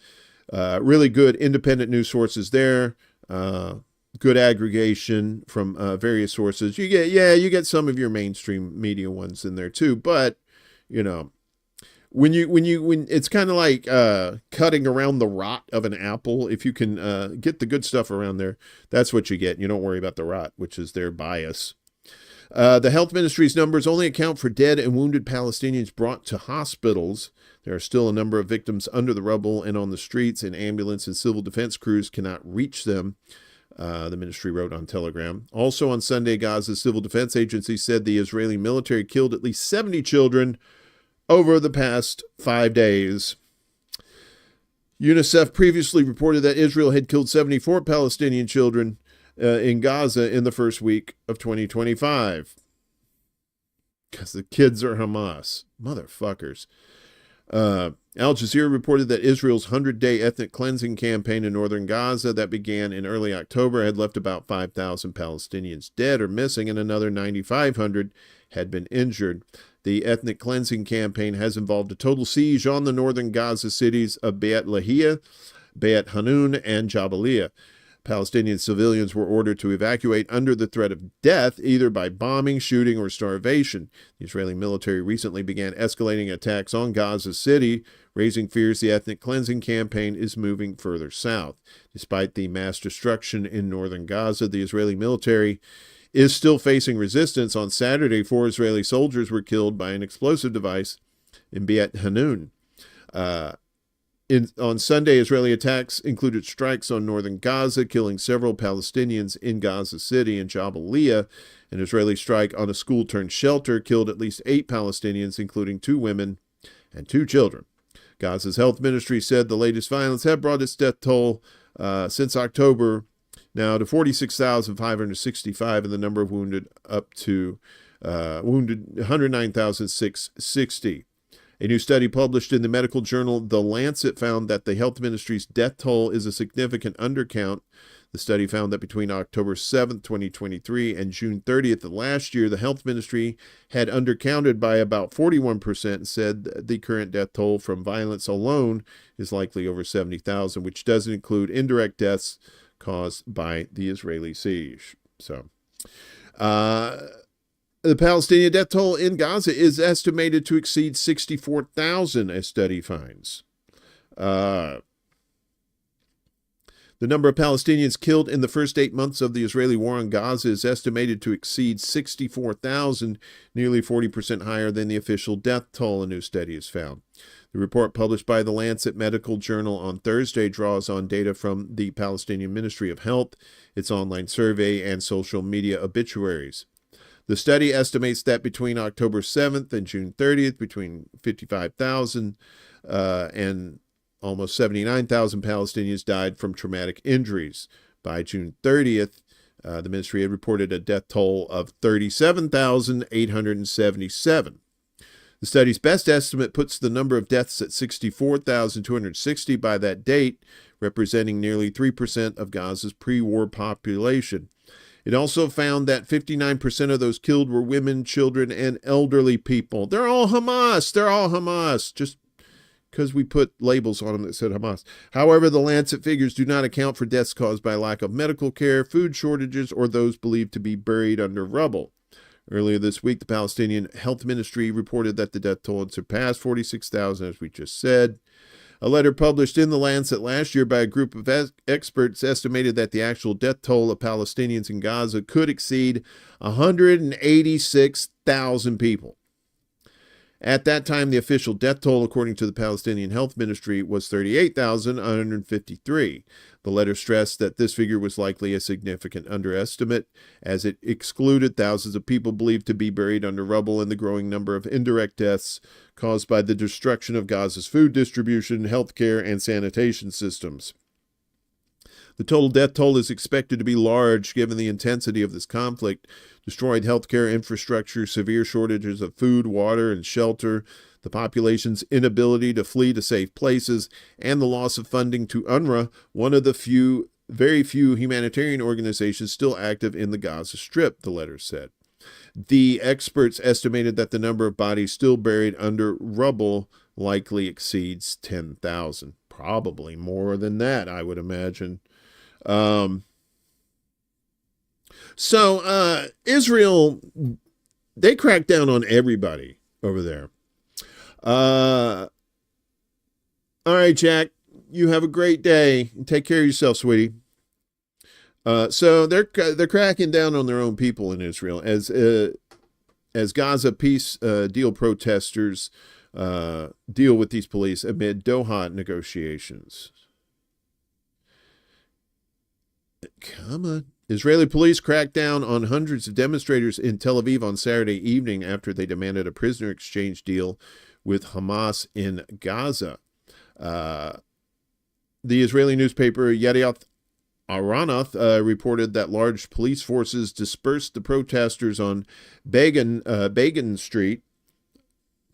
Really good independent news sources there. Good aggregation from various sources. You get some of your mainstream media ones in there too, but when it's kind of like cutting around the rot of an apple. If you can get the good stuff around there, that's what you get. You don't worry about the rot, which is their bias. The health ministry's numbers only account for dead and wounded Palestinians brought to hospitals. There are still a number of victims under the rubble and on the streets, and ambulance and civil defense crews cannot reach them, the ministry wrote on Telegram. Also on Sunday, Gaza's Civil Defense Agency said the Israeli military killed at least 70 children over the past 5 days. UNICEF previously reported that Israel had killed 74 Palestinian children in Gaza in the first week of 2025. Because the kids are Hamas. Motherfuckers. Al Jazeera reported that Israel's 100-day ethnic cleansing campaign in northern Gaza that began in early October had left about 5,000 Palestinians dead or missing, and another 9,500 had been injured. The ethnic cleansing campaign has involved a total siege on the northern Gaza cities of Beit Lahia, Beit Hanun, and Jabalia. Palestinian civilians were ordered to evacuate under the threat of death, either by bombing, shooting, or starvation. The Israeli military recently began escalating attacks on Gaza City, raising fears the ethnic cleansing campaign is moving further south. Despite the mass destruction in northern Gaza, the Israeli military is still facing resistance. On Saturday, 4 Israeli soldiers were killed by an explosive device in Beit Hanun. On Sunday, Israeli attacks included strikes on northern Gaza, killing several Palestinians in Gaza City and Jabalia. An Israeli strike on a school-turned-shelter killed at least 8 Palestinians, including 2 women and 2 children. Gaza's health ministry said the latest violence had brought its death toll since October now to 46,565, and the number of wounded up to 109,660. A new study published in the medical journal The Lancet found that the health ministry's death toll is a significant undercount. The study found that between October 7th, 2023 and June 30th of last year, the health ministry had undercounted by about 41% and said the current death toll from violence alone is likely over 70,000, which doesn't include indirect deaths caused by the Israeli siege. So, the Palestinian death toll in Gaza is estimated to exceed 64,000, a study finds. The number of Palestinians killed in the first 8 months of the Israeli war on Gaza is estimated to exceed 64,000, nearly 40% higher than the official death toll, a new study has found. The report published by the Lancet Medical Journal on Thursday draws on data from the Palestinian Ministry of Health, its online survey, and social media obituaries. The study estimates that between October 7th and June 30th, between 55,000 and almost 79,000 Palestinians died from traumatic injuries. By June 30th, the ministry had reported a death toll of 37,877. The study's best estimate puts the number of deaths at 64,260 by that date, representing nearly 3% of Gaza's pre-war population. It also found that 59% of those killed were women, children, and elderly people. They're all Hamas. They're all Hamas. Just, because we put labels on them that said Hamas. However, the Lancet figures do not account for deaths caused by lack of medical care, food shortages, or those believed to be buried under rubble. Earlier this week, the Palestinian Health Ministry reported that the death toll had surpassed 46,000, as we just said. A letter published in the Lancet last year by a group of experts estimated that the actual death toll of Palestinians in Gaza could exceed 186,000 people. At that time, the official death toll, according to the Palestinian Health Ministry, was 38,153. The letter stressed that this figure was likely a significant underestimate, as it excluded thousands of people believed to be buried under rubble and the growing number of indirect deaths caused by the destruction of Gaza's food distribution, healthcare, and sanitation systems. The total death toll is expected to be large given the intensity of this conflict. Destroyed healthcare infrastructure, severe shortages of food, water, and shelter, the population's inability to flee to safe places, and the loss of funding to UNRWA, one of the very few humanitarian organizations still active in the Gaza Strip, the letter said. The experts estimated that the number of bodies still buried under rubble likely exceeds 10,000. Probably more than that, I would imagine. Israel, they cracked down on everybody over there. All right, Jack, you have a great day. Take care of yourself, sweetie. So they're cracking down on their own people in Israel as Gaza peace deal protesters deal with these police amid Doha negotiations. Come on. Israeli police cracked down on hundreds of demonstrators in Tel Aviv on Saturday evening after they demanded a prisoner exchange deal with Hamas in Gaza. The Israeli newspaper Yedioth Ahronoth reported that large police forces dispersed the protesters on Begin Street.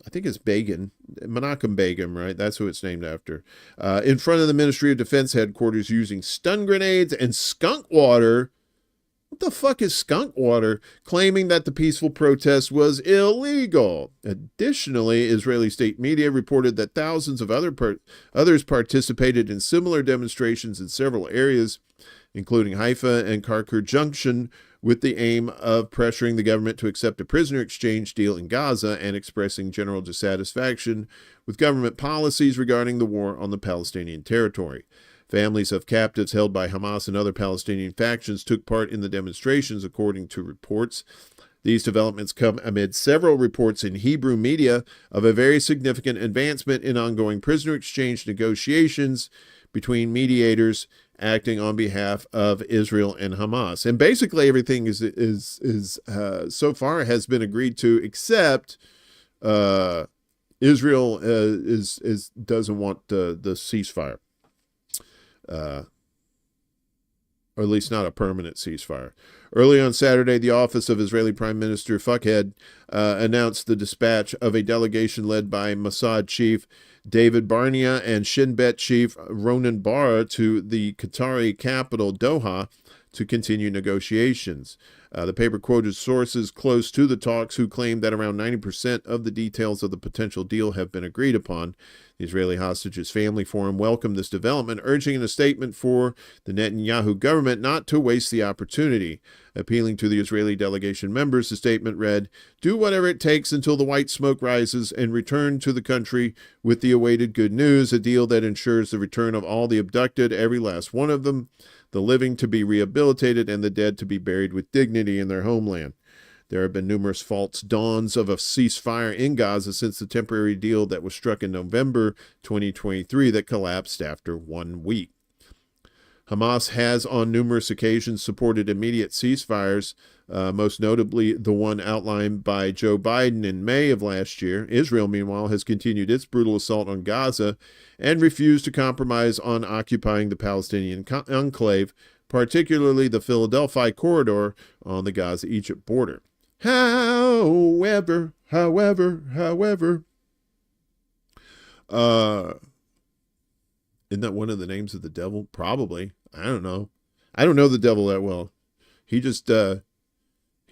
I think it's Begin, Menachem Begin, right? That's who it's named after. In front of the Ministry of Defense headquarters using stun grenades and skunk water. What the fuck is skunk water? Claiming that the peaceful protest was illegal. Additionally, Israeli state media reported that thousands of others participated in similar demonstrations in several areas, including Haifa and Karkar Junction, with the aim of pressuring the government to accept a prisoner exchange deal in Gaza and expressing general dissatisfaction with government policies regarding the war on the Palestinian territory. Families of captives held by Hamas and other Palestinian factions took part in the demonstrations, according to reports. These developments come amid several reports in Hebrew media of a very significant advancement in ongoing prisoner exchange negotiations between mediators acting on behalf of Israel and Hamas. And basically everything is so far has been agreed to, except Israel doesn't want the ceasefire. Or at least not a permanent ceasefire. Early on Saturday, the office of Israeli Prime Minister Fuckhead announced the dispatch of a delegation led by Mossad chief David Barnea and Shin Bet chief Ronan Bar to the Qatari capital, Doha, to continue negotiations. The paper quoted sources close to the talks who claimed that around 90% of the details of the potential deal have been agreed upon. The Israeli Hostages Family Forum welcomed this development, urging in a statement for the Netanyahu government not to waste the opportunity. Appealing to the Israeli delegation members, the statement read, "Do whatever it takes until the white smoke rises and return to the country with the awaited good news, a deal that ensures the return of all the abducted, every last one of them, the living to be rehabilitated, and the dead to be buried with dignity in their homeland." There have been numerous false dawns of a ceasefire in Gaza since the temporary deal that was struck in November 2023 that collapsed after 1 week. Hamas has on numerous occasions supported immediate ceasefires, most notably the one outlined by Joe Biden in May of last year. Israel, meanwhile, has continued its brutal assault on Gaza and refused to compromise on occupying the Palestinian enclave, particularly the Philadelphia corridor on the Gaza-Egypt border. However, isn't that one of the names of the devil? Probably. I don't know. I don't know the devil that well. He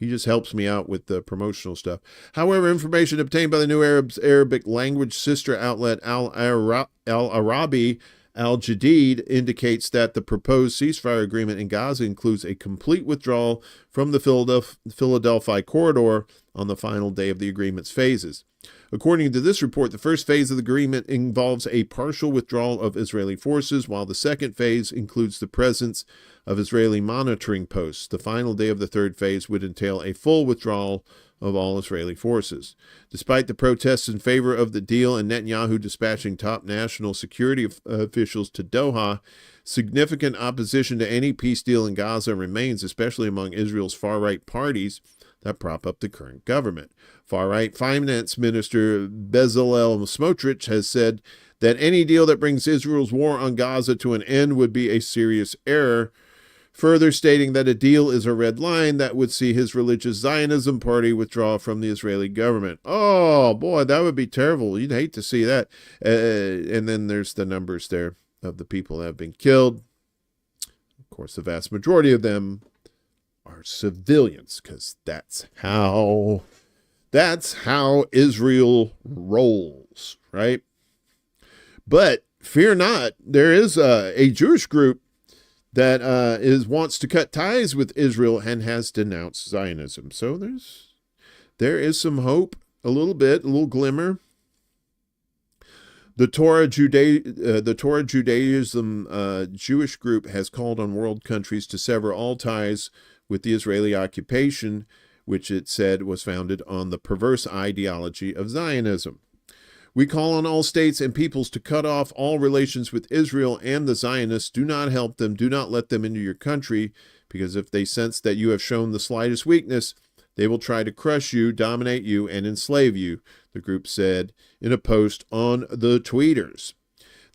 He just helps me out with the promotional stuff. However, information obtained by the New Arabic language sister outlet Al-Arabi Al-Jadid indicates that the proposed ceasefire agreement in Gaza includes a complete withdrawal from the Philadelphia corridor on the final day of the agreement's phases. According to this report, the first phase of the agreement involves a partial withdrawal of Israeli forces, while the second phase includes the presence of Israeli monitoring posts. The final day of the third phase would entail a full withdrawal of all Israeli forces. Despite the protests in favor of the deal and Netanyahu dispatching top national security officials to Doha, significant opposition to any peace deal in Gaza remains, especially among Israel's far-right parties that prop up the current government. Far-right Finance Minister Bezalel Smotrich has said that any deal that brings Israel's war on Gaza to an end would be a serious error, further stating that a deal is a red line that would see his religious Zionism party withdraw from the Israeli government. Oh, boy, that would be terrible. You'd hate to see that. And then there's the numbers there of the people that have been killed. Of course, the vast majority of them are civilians, because that's how Israel rolls, right? But fear not, there is a Jewish group that wants to cut ties with Israel and has denounced Zionism. So there is some hope, a little glimmer. The Torah Judaism Jewish group has called on world countries to sever all ties with the Israeli occupation, which it said was founded on the perverse ideology of Zionism. We call on all states and peoples to cut off all relations with Israel and the Zionists. Do not help them. Do not let them into your country, because if they sense that you have shown the slightest weakness, they will try to crush you, dominate you, and enslave you, the group said in a post on the tweeters.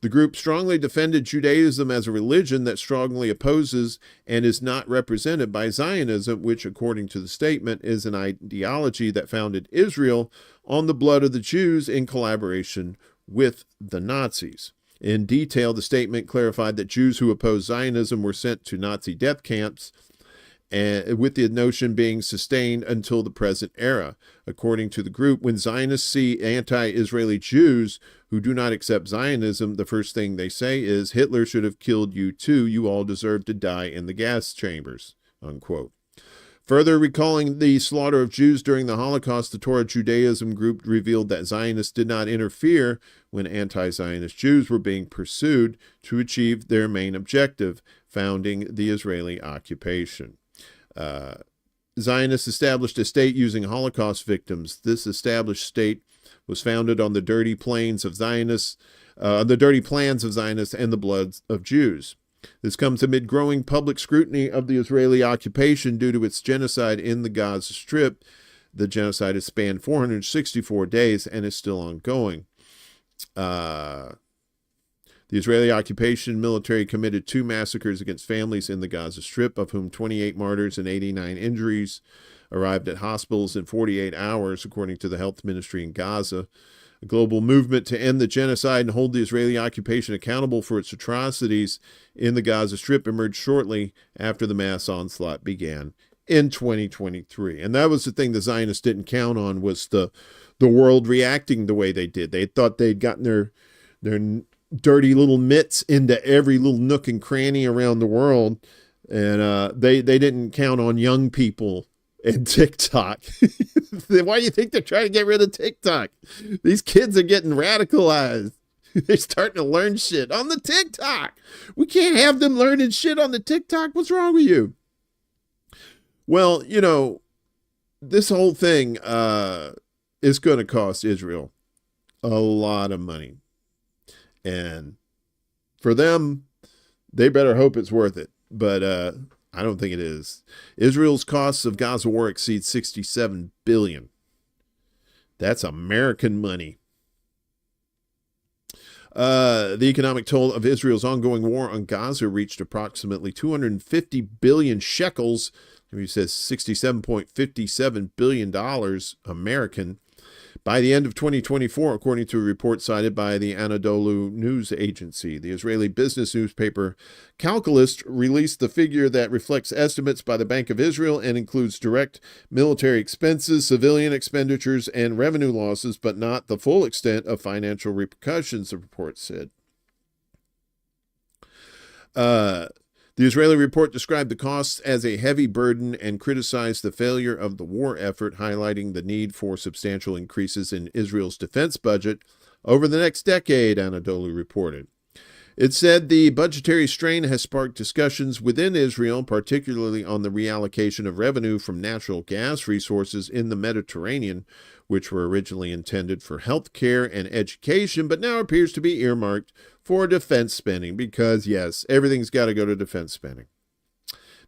The group strongly defended Judaism as a religion that strongly opposes and is not represented by Zionism, which, according to the statement, is an ideology that founded Israel on the blood of the Jews in collaboration with the Nazis. In detail, the statement clarified that Jews who oppose Zionism were sent to Nazi death camps, with the notion being sustained until the present era. According to the group, when Zionists see anti-Israeli Jews who do not accept Zionism, the first thing they say is, Hitler should have killed you too. You all deserve to die in the gas chambers, unquote. Further recalling the slaughter of Jews during the Holocaust, the Torah Judaism group revealed that Zionists did not interfere when anti-Zionist Jews were being pursued to achieve their main objective, founding the Israeli occupation. Zionists established a state using Holocaust victims. This established state was founded on the dirty plans of Zionists and the blood of Jews. This comes amid growing public scrutiny of the Israeli occupation due to its genocide in the Gaza Strip. The genocide has spanned 464 days and is still ongoing. The Israeli occupation military committed 2 massacres against families in the Gaza Strip, of whom 28 martyrs and 89 injuries arrived at hospitals in 48 hours, according to the health ministry in Gaza. A global movement to end the genocide and hold the Israeli occupation accountable for its atrocities in the Gaza Strip emerged shortly after the mass onslaught began in 2023. And that was the thing the Zionists didn't count on, was the world reacting the way they did. They thought they'd gotten their dirty little mitts into every little nook and cranny around the world, and they didn't count on young people and TikTok. Why do you think they're trying to get rid of TikTok? These kids are getting radicalized. They're starting to learn shit on the TikTok. We can't have them learning shit on the TikTok. What's wrong with you? Well, this whole thing is going to cost Israel a lot of money. And for them, they better hope it's worth it. But I don't think it is. Israel's costs of Gaza war exceed $67 billion. That's American money. The economic toll of Israel's ongoing war on Gaza reached approximately 250 billion shekels. He says $67.57 billion American, by the end of 2024, according to a report cited by the Anadolu news agency. The Israeli business newspaper Calculist released the figure that reflects estimates by the Bank of Israel and includes direct military expenses, civilian expenditures, and revenue losses, but not the full extent of financial repercussions, the report said. The Israeli report described the costs as a heavy burden and criticized the failure of the war effort, highlighting the need for substantial increases in Israel's defense budget over the next decade, Anadolu reported. It said the budgetary strain has sparked discussions within Israel, particularly on the reallocation of revenue from natural gas resources in the Mediterranean, which were originally intended for health care and education, but now appears to be earmarked for defense spending because, yes, everything's got to go to defense spending.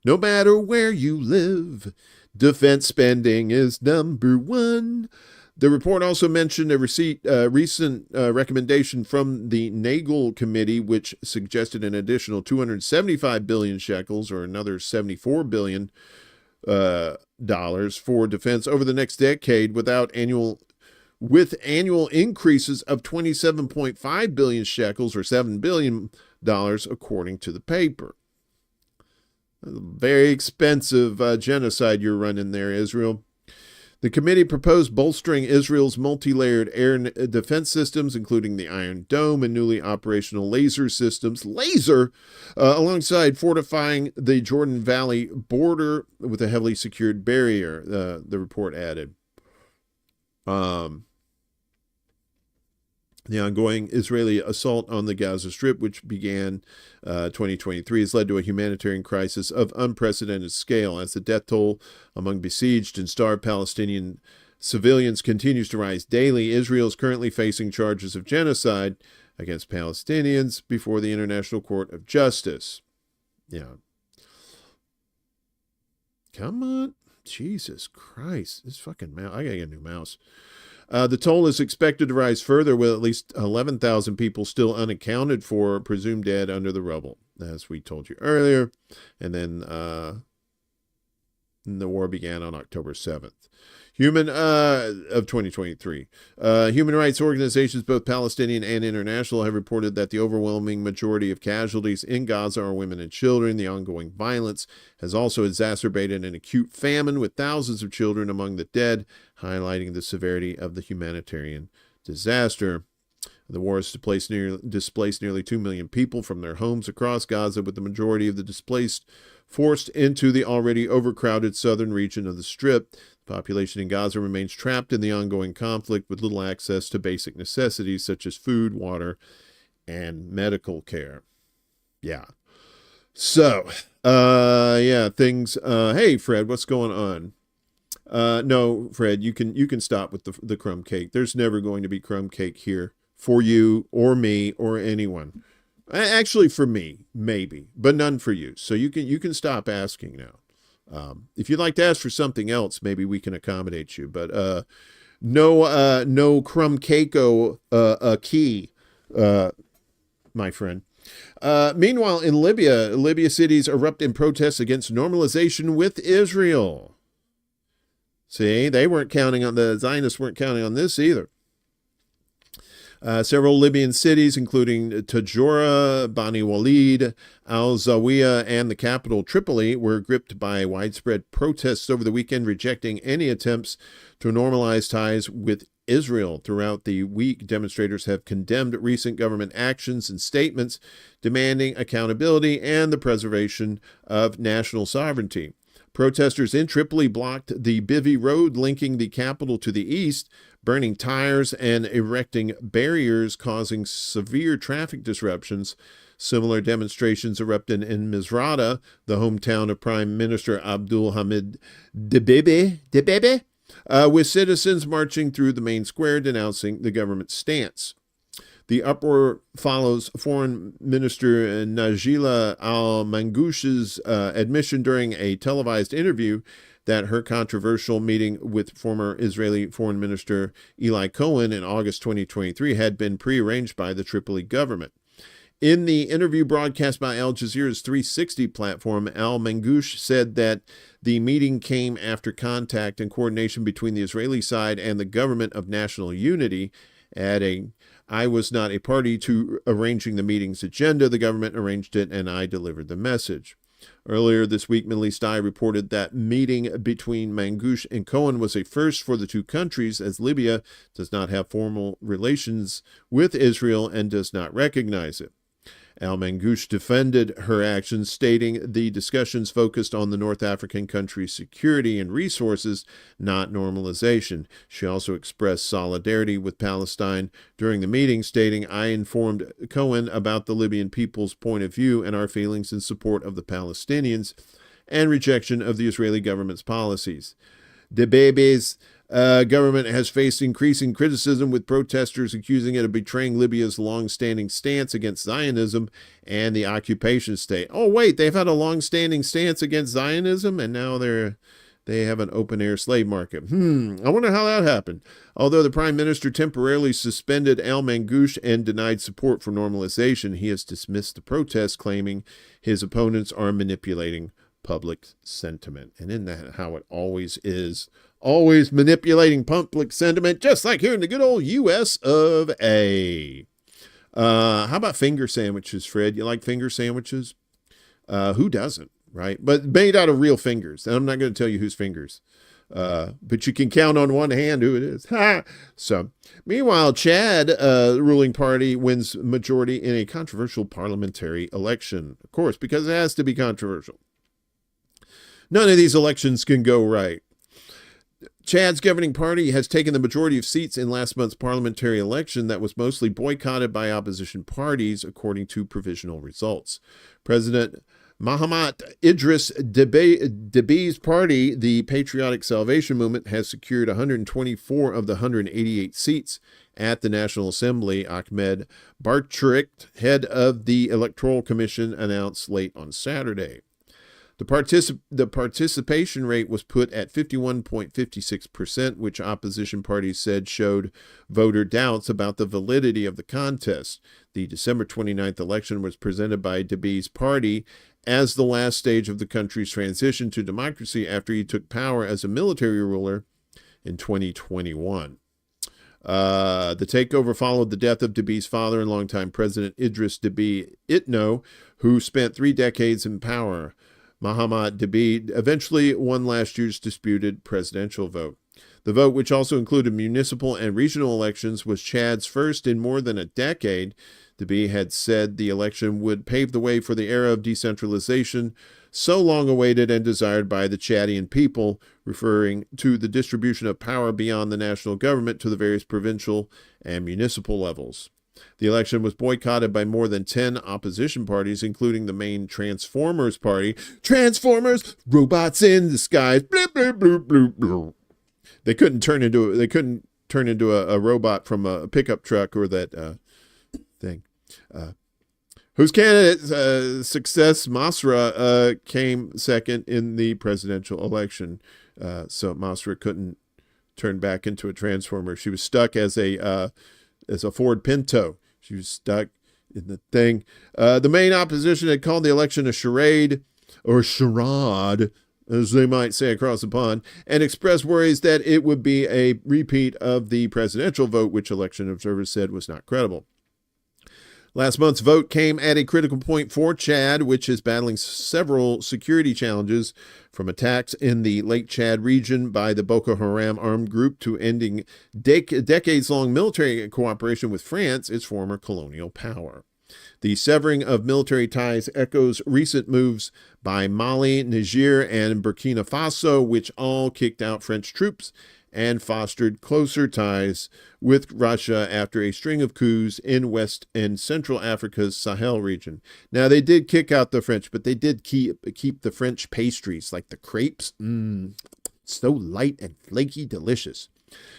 No matter where you live, defense spending is number one. The report also mentioned a recent recommendation from the Nagel Committee, which suggested an additional 275 billion shekels, or another $74 billion for defense over the next decade, with annual increases of 27.5 billion shekels, or $7 billion, according to the paper. Very expensive genocide you're running there, Israel. The committee proposed bolstering Israel's multi-layered air defense systems, including the Iron Dome and newly operational laser systems, alongside fortifying the Jordan Valley border with a heavily secured barrier, the report added. The ongoing Israeli assault on the Gaza Strip, which began 2023, has led to a humanitarian crisis of unprecedented scale as the death toll among besieged and starved Palestinian civilians continues to rise daily. Israel is currently facing charges of genocide against Palestinians before the International Court of Justice. Yeah. Come on. Jesus Christ. This fucking mouse. I gotta get a new mouse. The toll is expected to rise further, with at least 11,000 people still unaccounted for, presumed dead under the rubble, as we told you earlier. And then the war began on October 7th. Of 2023. Human rights organizations, both Palestinian and international, have reported that the overwhelming majority of casualties in Gaza are women and children. The ongoing violence has also exacerbated an acute famine, with thousands of children among the dead, highlighting the severity of the humanitarian disaster. The war has displaced nearly 2 million people from their homes across Gaza, with the majority of the displaced forced into the already overcrowded southern region of the Strip. The population in Gaza remains trapped in the ongoing conflict, with little access to basic necessities such as food, water, and medical care. Yeah. So, things. Hey, Fred, what's going on? No, Fred, you can stop with the crumb cake. There's never going to be crumb cake here for you or me or anyone. Actually, for me, maybe, but none for you. So you can stop asking now. If you'd like to ask for something else, maybe we can accommodate you. But no crumb cake-o key, my friend. Meanwhile, in Libya cities erupt in protests against normalization with Israel. See, the Zionists weren't counting on this either. Several Libyan cities, including Tajora, Bani Walid, Al-Zawiya, and the capital Tripoli, were gripped by widespread protests over the weekend, rejecting any attempts to normalize ties with Israel. Throughout the week, demonstrators have condemned recent government actions and statements demanding accountability and the preservation of national sovereignty. Protesters in Tripoli blocked the Bivi Road linking the capital to the east, burning tires and erecting barriers, causing severe traffic disruptions. Similar demonstrations erupted in Misrata, the hometown of Prime Minister Abdul Hamid Dibeibe, with citizens marching through the main square denouncing the government's stance. The uproar follows Foreign Minister Najila Al-Mangoush's admission during a televised interview that her controversial meeting with former Israeli Foreign Minister Eli Cohen in August 2023 had been prearranged by the Tripoli government. In the interview broadcast by Al Jazeera's 360 platform, Al-Mangoush said that the meeting came after contact and coordination between the Israeli side and the government of national unity, adding, "I was not a party to arranging the meeting's agenda. The government arranged it, and I delivered the message." Earlier this week, Middle East Eye reported that meeting between Mangoush and Cohen was a first for the two countries, as Libya does not have formal relations with Israel and does not recognize it. Al-Mangoush defended her actions, stating the discussions focused on the North African country's security and resources, not normalization. She also expressed solidarity with Palestine during the meeting, stating, "I informed Cohen about the Libyan people's point of view and our feelings in support of the Palestinians and rejection of the Israeli government's policies. Dbeibeh's government has faced increasing criticism, with protesters accusing it of betraying Libya's long-standing stance against Zionism and the occupation state." Oh, wait, they've had a long-standing stance against Zionism, and now they have an open-air slave market. I wonder how that happened. Although the prime minister temporarily suspended Al-Mangoush and denied support for normalization, he has dismissed the protests, claiming his opponents are manipulating public sentiment. And isn't that how it always is? Always manipulating public sentiment, just like here in the good old U.S. of A. How about finger sandwiches, Fred? You like finger sandwiches? Who doesn't, right? But made out of real fingers. And I'm not going to tell you whose fingers. But you can count on one hand who it is. So, meanwhile, Chad, the ruling party, wins majority in a controversial parliamentary election. Of course, because it has to be controversial. None of these elections can go right. Chad's governing party has taken the majority of seats in last month's parliamentary election that was mostly boycotted by opposition parties, according to provisional results. President Mahamat Idris Déby's party, the Patriotic Salvation Movement, has secured 124 of the 188 seats at the National Assembly, Ahmed Bartrik, head of the Electoral Commission, announced late on Saturday. The participation rate was put at 51.56%, which opposition parties said showed voter doubts about the validity of the contest. The December 29th election was presented by Déby's party as the last stage of the country's transition to democracy after he took power as a military ruler in 2021. The takeover followed the death of Déby's father and longtime president Idris Déby Itno, who spent 3 decades in power. Mahamat Déby eventually won last year's disputed presidential vote. The vote, which also included municipal and regional elections, was Chad's first in more than a decade. Déby had said the election would pave the way for the era of decentralization, so long awaited and desired by the Chadian people, referring to the distribution of power beyond the national government to the various provincial and municipal levels. The election was boycotted by more than 10 opposition parties, including the main Transformers party. Transformers, robots in disguise. Bloop, bloop, bloop, bloop, bloop. They couldn't turn into a robot from a pickup truck or that thing. Whose candidate success, Masra, came second in the presidential election. So Masra couldn't turn back into a Transformer. She was stuck as a Ford Pinto. She was stuck in the thing. The main opposition had called the election a charade, or charade, as they might say across the pond, and expressed worries that it would be a repeat of the presidential vote, which election observers said was not credible. Last month's vote came at a critical point for Chad, which is battling several security challenges, from attacks in the Lake Chad region by the Boko Haram armed group to ending decades-long military cooperation with France, its former colonial power. The severing of military ties echoes recent moves by Mali, Niger, and Burkina Faso, which all kicked out French troops and fostered closer ties with Russia after a string of coups in West and Central Africa's Sahel region. Now, they did kick out the French, but they did keep the French pastries, like the crepes. So light and flaky delicious.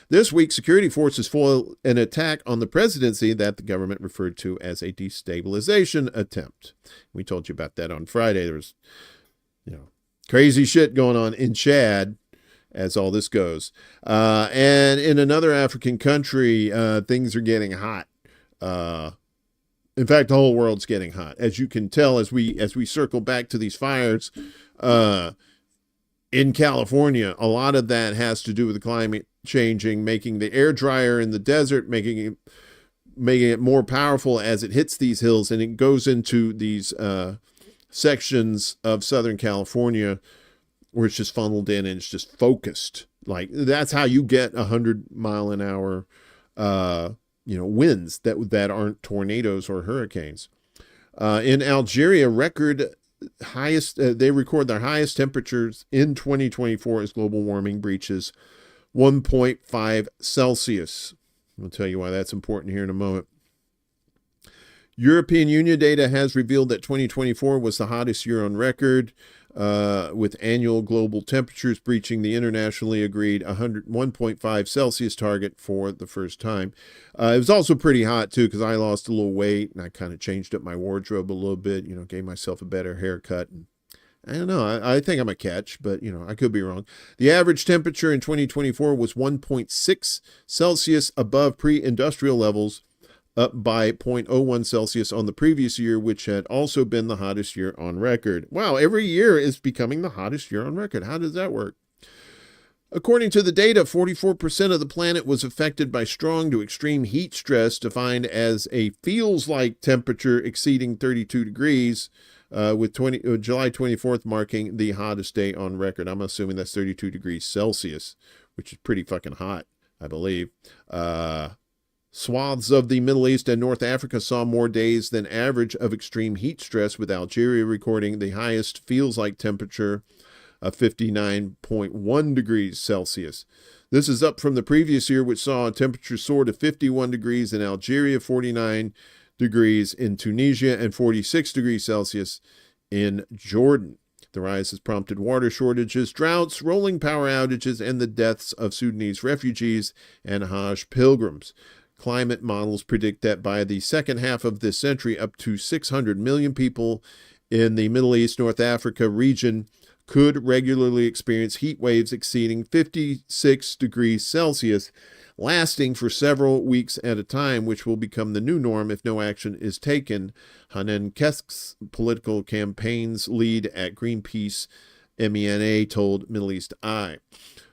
This week, security forces foiled an attack on the presidency that the government referred to as a destabilization attempt. We told you about that on Friday. There was, crazy shit going on in Chad as all this goes. And in another African country, things are getting hot. In fact, the whole world's getting hot. As you can tell, as we circle back to these fires in California, a lot of that has to do with the climate changing, making the air drier in the desert, making it more powerful as it hits these hills, and it goes into these sections of Southern California where it's just funneled in and it's just focused. Like, that's how you get 100-mile-an-hour winds that aren't tornadoes or hurricanes. In Algeria, they record their highest temperatures in 2024 as global warming breaches 1.5 Celsius. I'll tell you why that's important here in a moment. European Union data has revealed that 2024 was the hottest year on record, with annual global temperatures breaching the internationally agreed 1.5 Celsius target for the first time. It was also pretty hot, too, because I lost a little weight, and I kind of changed up my wardrobe a little bit, gave myself a better haircut. And I don't know. I think I'm a catch, but, I could be wrong. The average temperature in 2024 was 1.6 Celsius above pre-industrial levels, up by 0.01 Celsius on the previous year, which had also been the hottest year on record. Wow, every year is becoming the hottest year on record. How does that work? According to the data, 44% of the planet was affected by strong to extreme heat stress, defined as a feels-like temperature exceeding 32 degrees, with July 24th marking the hottest day on record. I'm assuming that's 32 degrees Celsius, which is pretty fucking hot, I believe. Swaths of the Middle East and North Africa saw more days than average of extreme heat stress, with Algeria recording the highest feels-like temperature of 59.1 degrees Celsius. This is up from the previous year, which saw a temperature soar to 51 degrees in Algeria, 49 degrees in Tunisia, and 46 degrees Celsius in Jordan. The rise has prompted water shortages, droughts, rolling power outages, and the deaths of Sudanese refugees and Hajj pilgrims. Climate models predict that by the second half of this century, up to 600 million people in the Middle East, North Africa region could regularly experience heat waves exceeding 56 degrees Celsius, lasting for several weeks at a time, which will become the new norm if no action is taken. Hanan Kesk's political campaigns lead at Greenpeace MENA told Middle East Eye.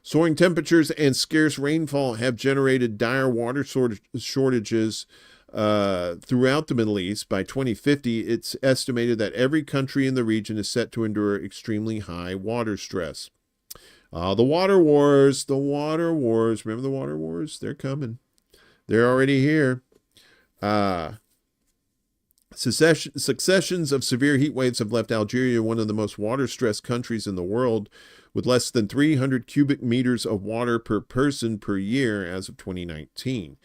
Soaring temperatures and scarce rainfall have generated dire water shortages throughout the Middle East. By 2050, it's estimated that every country in the region is set to endure extremely high water stress. The water wars. Remember the water wars? They're coming. They're already here. Successions of severe heat waves have left Algeria one of the most water-stressed countries in the world, with less than 300 cubic meters of water per person per year as of 2019.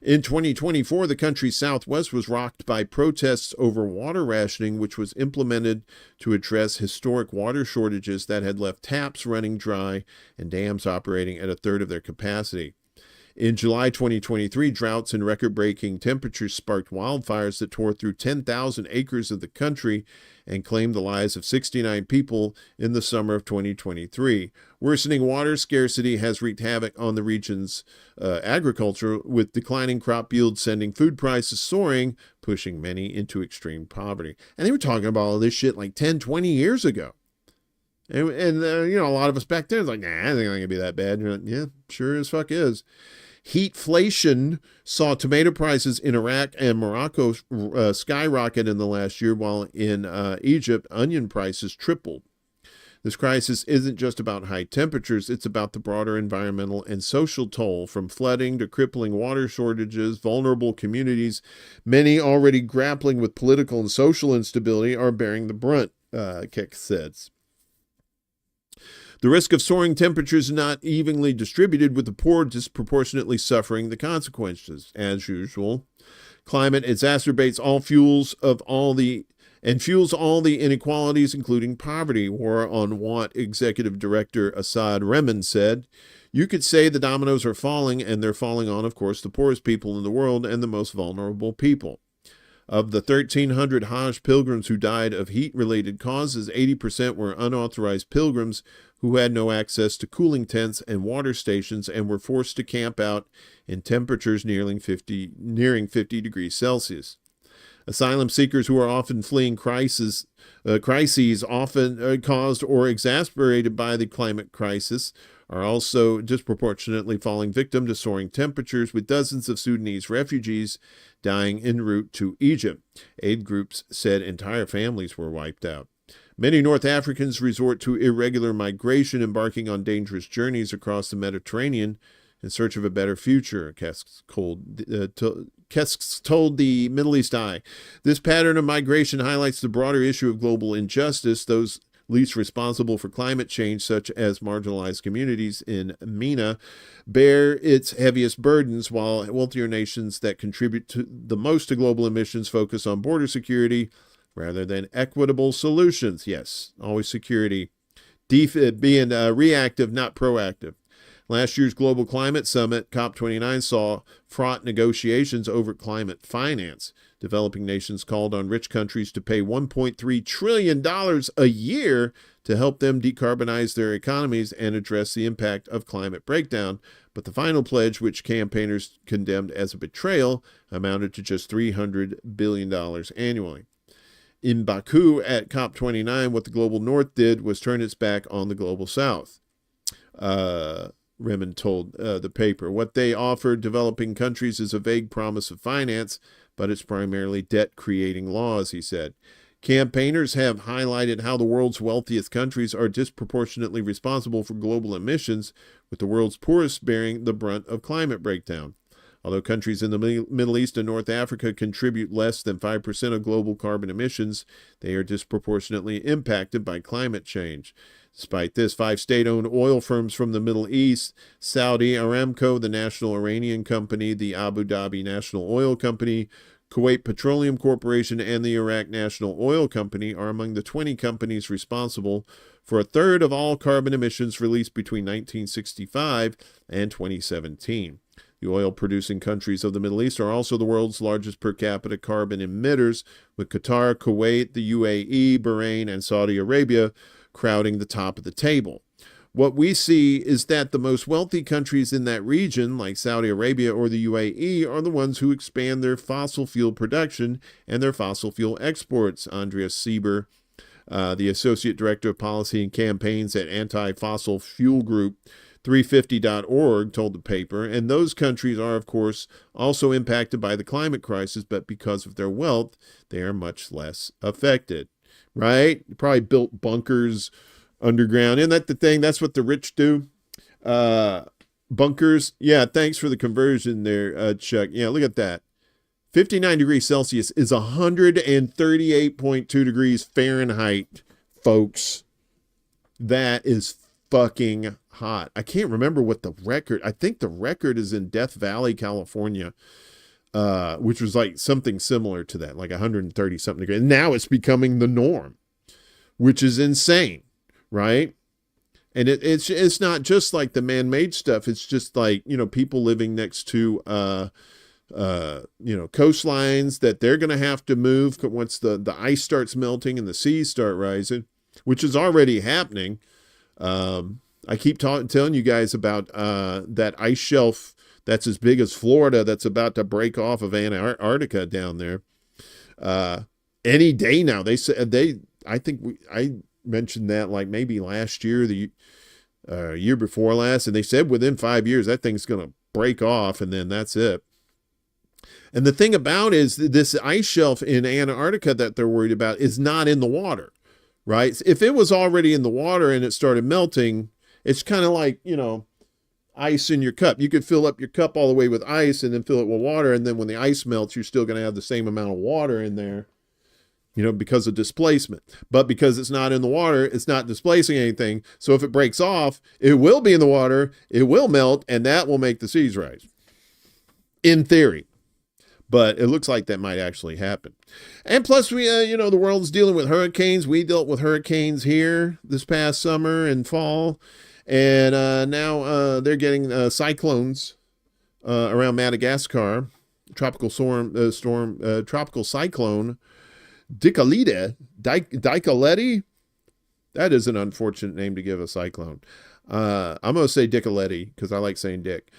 In 2024, the country's southwest was rocked by protests over water rationing, which was implemented to address historic water shortages that had left taps running dry and dams operating at a third of their capacity. In July 2023, droughts and record-breaking temperatures sparked wildfires that tore through 10,000 acres of the country and claimed the lives of 69 people in the summer of 2023. Worsening water scarcity has wreaked havoc on the region's agriculture, with declining crop yields sending food prices soaring, pushing many into extreme poverty. And they were talking about all this shit like 10, 20 years ago. And a lot of us back then was like, nah, I think it's going to be that bad. And you're like, yeah, sure as fuck is. Heatflation saw tomato prices in Iraq and Morocco skyrocket in the last year, while in Egypt, onion prices tripled. This crisis isn't just about high temperatures, it's about the broader environmental and social toll, from flooding to crippling water shortages. Vulnerable communities, many already grappling with political and social instability, are bearing the brunt, Keck says. The risk of soaring temperatures is not evenly distributed, with the poor disproportionately suffering the consequences. As usual, climate exacerbates fuels all the inequalities, including poverty. War on Want Executive Director Assad Rehman said, "You could say the dominoes are falling, and they're falling on, of course, the poorest people in the world and the most vulnerable people. Of the 1,300 Hajj pilgrims who died of heat-related causes, 80% were unauthorized pilgrims who had no access to cooling tents and water stations and were forced to camp out in temperatures nearing 50 degrees Celsius. Asylum seekers who are often fleeing crises often caused or exasperated by the climate crisis are also disproportionately falling victim to soaring temperatures, with dozens of Sudanese refugees dying en route to Egypt. Aid groups said entire families were wiped out. Many North Africans resort to irregular migration, embarking on dangerous journeys across the Mediterranean in search of a better future, Kesks told the Middle East Eye. This pattern of migration highlights the broader issue of global injustice. Those least responsible for climate change, such as marginalized communities in MENA, bear its heaviest burdens, while wealthier nations that contribute the most to global emissions focus on border security rather than equitable solutions. Yes, always security. Being reactive, not proactive. Last year's Global Climate Summit, COP29, saw fraught negotiations over climate finance. Developing nations called on rich countries to pay $1.3 trillion a year to help them decarbonize their economies and address the impact of climate breakdown. But the final pledge, which campaigners condemned as a betrayal, amounted to just $300 billion annually. In Baku at COP29, what the Global North did was turn its back on the Global South. Remen told the paper. What they offered developing countries is a vague promise of finance, but it's primarily debt-creating laws, he said. Campaigners have highlighted how the world's wealthiest countries are disproportionately responsible for global emissions, with the world's poorest bearing the brunt of climate breakdown. Although countries in the Middle East and North Africa contribute less than 5% of global carbon emissions, they are disproportionately impacted by climate change. Despite this, 5 state-owned oil firms from the Middle East, Saudi Aramco, the national Iranian company, the Abu Dhabi National Oil Company, Kuwait Petroleum Corporation, and the Iraq National Oil Company are among the 20 companies responsible for a third of all carbon emissions released between 1965 and 2017. The oil-producing countries of the Middle East are also the world's largest per capita carbon emitters, with Qatar, Kuwait, the UAE, Bahrain, and Saudi Arabia crowding the top of the table. What we see is that the most wealthy countries in that region, like Saudi Arabia or the UAE, are the ones who expand their fossil fuel production and their fossil fuel exports. Andreas Sieber, the Associate Director of Policy and Campaigns at Anti-Fossil Fuel Group 350.org, told the paper, and those countries are, of course, also impacted by the climate crisis, but because of their wealth, they are much less affected. Right? You probably built bunkers underground. Isn't that the thing? That's what the rich do. Bunkers. Yeah, thanks for the conversion there, Chuck. Yeah, look at that. 59 degrees Celsius is 138.2 degrees Fahrenheit, folks. That is fucking hot. I can't remember what the record. I think the record is in Death Valley, California. Which was like something similar to that, like 130 something degrees. Now it's becoming the norm, which is insane, right? And it's not just like the man-made stuff. It's just like, people living next to, coastlines that they're going to have to move once the ice starts melting and the seas start rising, which is already happening. I keep telling you guys about that ice shelf that's as big as Florida that's about to break off of Antarctica down there. Any day now. They said I mentioned that like maybe last year, the year before last, and they said within 5 years that thing's going to break off, and then that's it. And the thing about is this ice shelf in Antarctica that they're worried about is not in the water, right? If it was already in the water and it started melting, it's kind of like, ice in your cup. You could fill up your cup all the way with ice and then fill it with water. And then when the ice melts, you're still going to have the same amount of water in there, because of displacement. But because it's not in the water, it's not displacing anything. So if it breaks off, it will be in the water, it will melt, and that will make the seas rise. In theory. But it looks like that might actually happen. And plus, we, the world's dealing with hurricanes. We dealt with hurricanes here this past summer and fall. And now they're getting cyclones around Madagascar. Tropical cyclone Dicalete. That is an unfortunate name to give a cyclone. I'm going to say Dicoletti because I like saying Dick.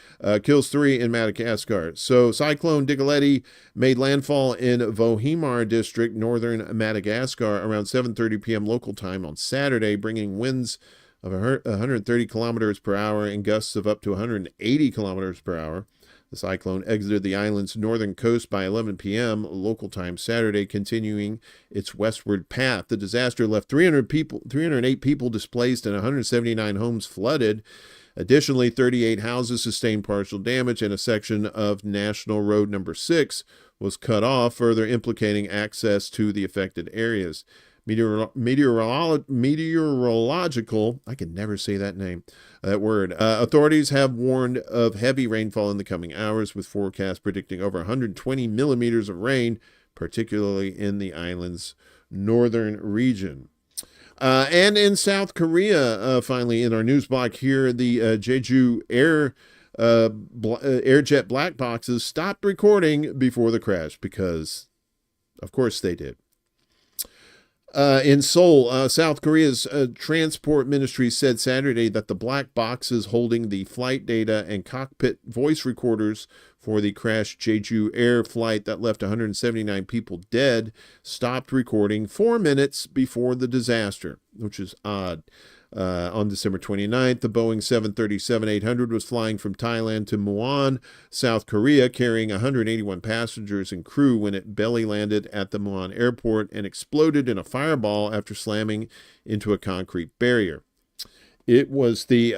Kills 3 in Madagascar. So Cyclone Dicoletti made landfall in Vohemar district, northern Madagascar, around 7:30 p.m. local time on Saturday, bringing winds of 130 kilometers per hour and gusts of up to 180 kilometers per hour. The cyclone exited the island's northern coast by 11 p.m. local time Saturday, continuing its westward path. The disaster left 308 people displaced and 179 homes flooded. Additionally, 38 houses sustained partial damage and a section of National Road number 6 was cut off, further implicating access to the affected areas. Meteorological, I can never say that word. Authorities have warned of heavy rainfall in the coming hours, with forecasts predicting over 120 millimeters of rain, particularly in the island's northern region. And in South Korea, finally, in our news block here, the Jeju Airjet black boxes stopped recording before the crash because, of course, they did. In Seoul, South Korea's transport ministry said Saturday that the black boxes holding the flight data and cockpit voice recorders for the crashed Jeju Air flight that left 179 people dead stopped recording 4 minutes before the disaster, which is odd. On December 29th, the Boeing 737-800 was flying from Thailand to Muon, South Korea, carrying 181 passengers and crew when it belly landed at the Muon airport and exploded in a fireball after slamming into a concrete barrier. It was the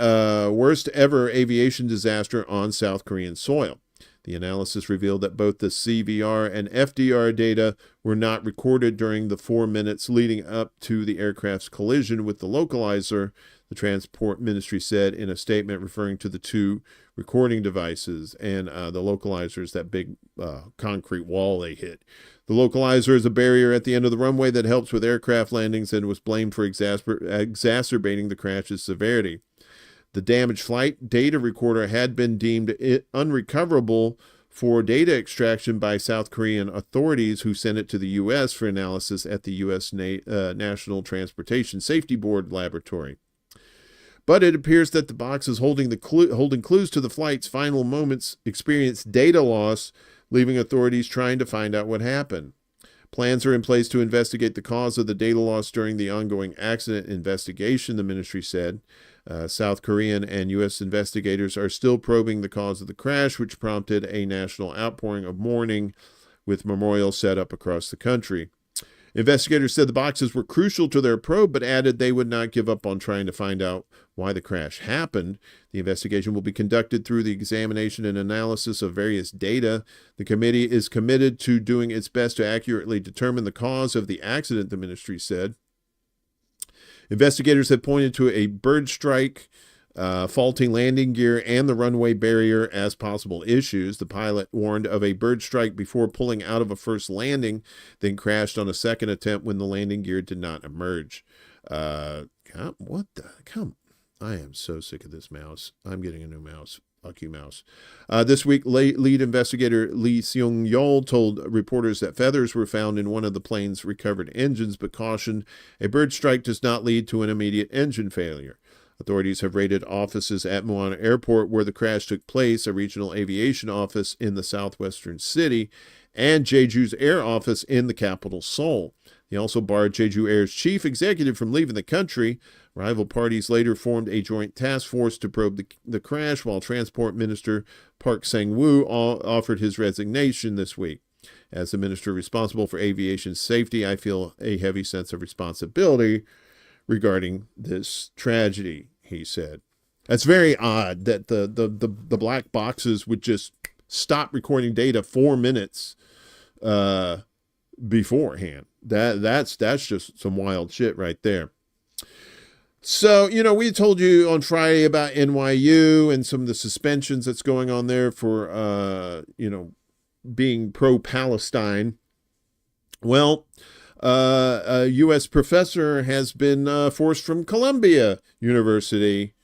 worst ever aviation disaster on South Korean soil. The analysis revealed that both the CVR and FDR data were not recorded during the 4 minutes leading up to the aircraft's collision with the localizer, the transport ministry said in a statement referring to the two recording devices and the localizer is that big concrete wall they hit. The localizer is a barrier at the end of the runway that helps with aircraft landings and was blamed for exacerbating the crash's severity. The damaged flight data recorder had been deemed unrecoverable for data extraction by South Korean authorities, who sent it to the U.S. for analysis at the U.S. National Transportation Safety Board laboratory. But it appears that the boxes holding clues to the flight's final moments experienced data loss, leaving authorities trying to find out what happened. Plans are in place to investigate the cause of the data loss during the ongoing accident investigation, the ministry said. South Korean and U.S. investigators are still probing the cause of the crash, which prompted a national outpouring of mourning with memorials set up across the country. Investigators said the boxes were crucial to their probe, but added they would not give up on trying to find out why the crash happened. The investigation will be conducted through the examination and analysis of various data. The committee is committed to doing its best to accurately determine the cause of the accident, the ministry said. Investigators have pointed to a bird strike, faulty landing gear, and the runway barrier as possible issues. The pilot warned of a bird strike before pulling out of a first landing, then crashed on a second attempt when the landing gear did not emerge. I am so sick of this mouse. I'm getting a new mouse. Fuck you, mouse. This week, lead investigator Lee Seung-yeol told reporters that feathers were found in one of the plane's recovered engines, but cautioned a bird strike does not lead to an immediate engine failure. Authorities have raided offices at Muon Airport, where the crash took place, a regional aviation office in the southwestern city, and Jeju's air office in the capital, Seoul. They also barred Jeju Air's chief executive from leaving the country. Rival parties later formed a joint task force to probe the crash, while Transport Minister Park Sang-woo offered his resignation this week. As the minister responsible for aviation safety, I feel a heavy sense of responsibility regarding this tragedy, he said. That's very odd that the black boxes would just stop recording data 4 minutes beforehand. That's just some wild shit right there. So, we told you on Friday about NYU and some of the suspensions that's going on there for, being pro-Palestine. Well, a U.S. professor has been forced from Columbia University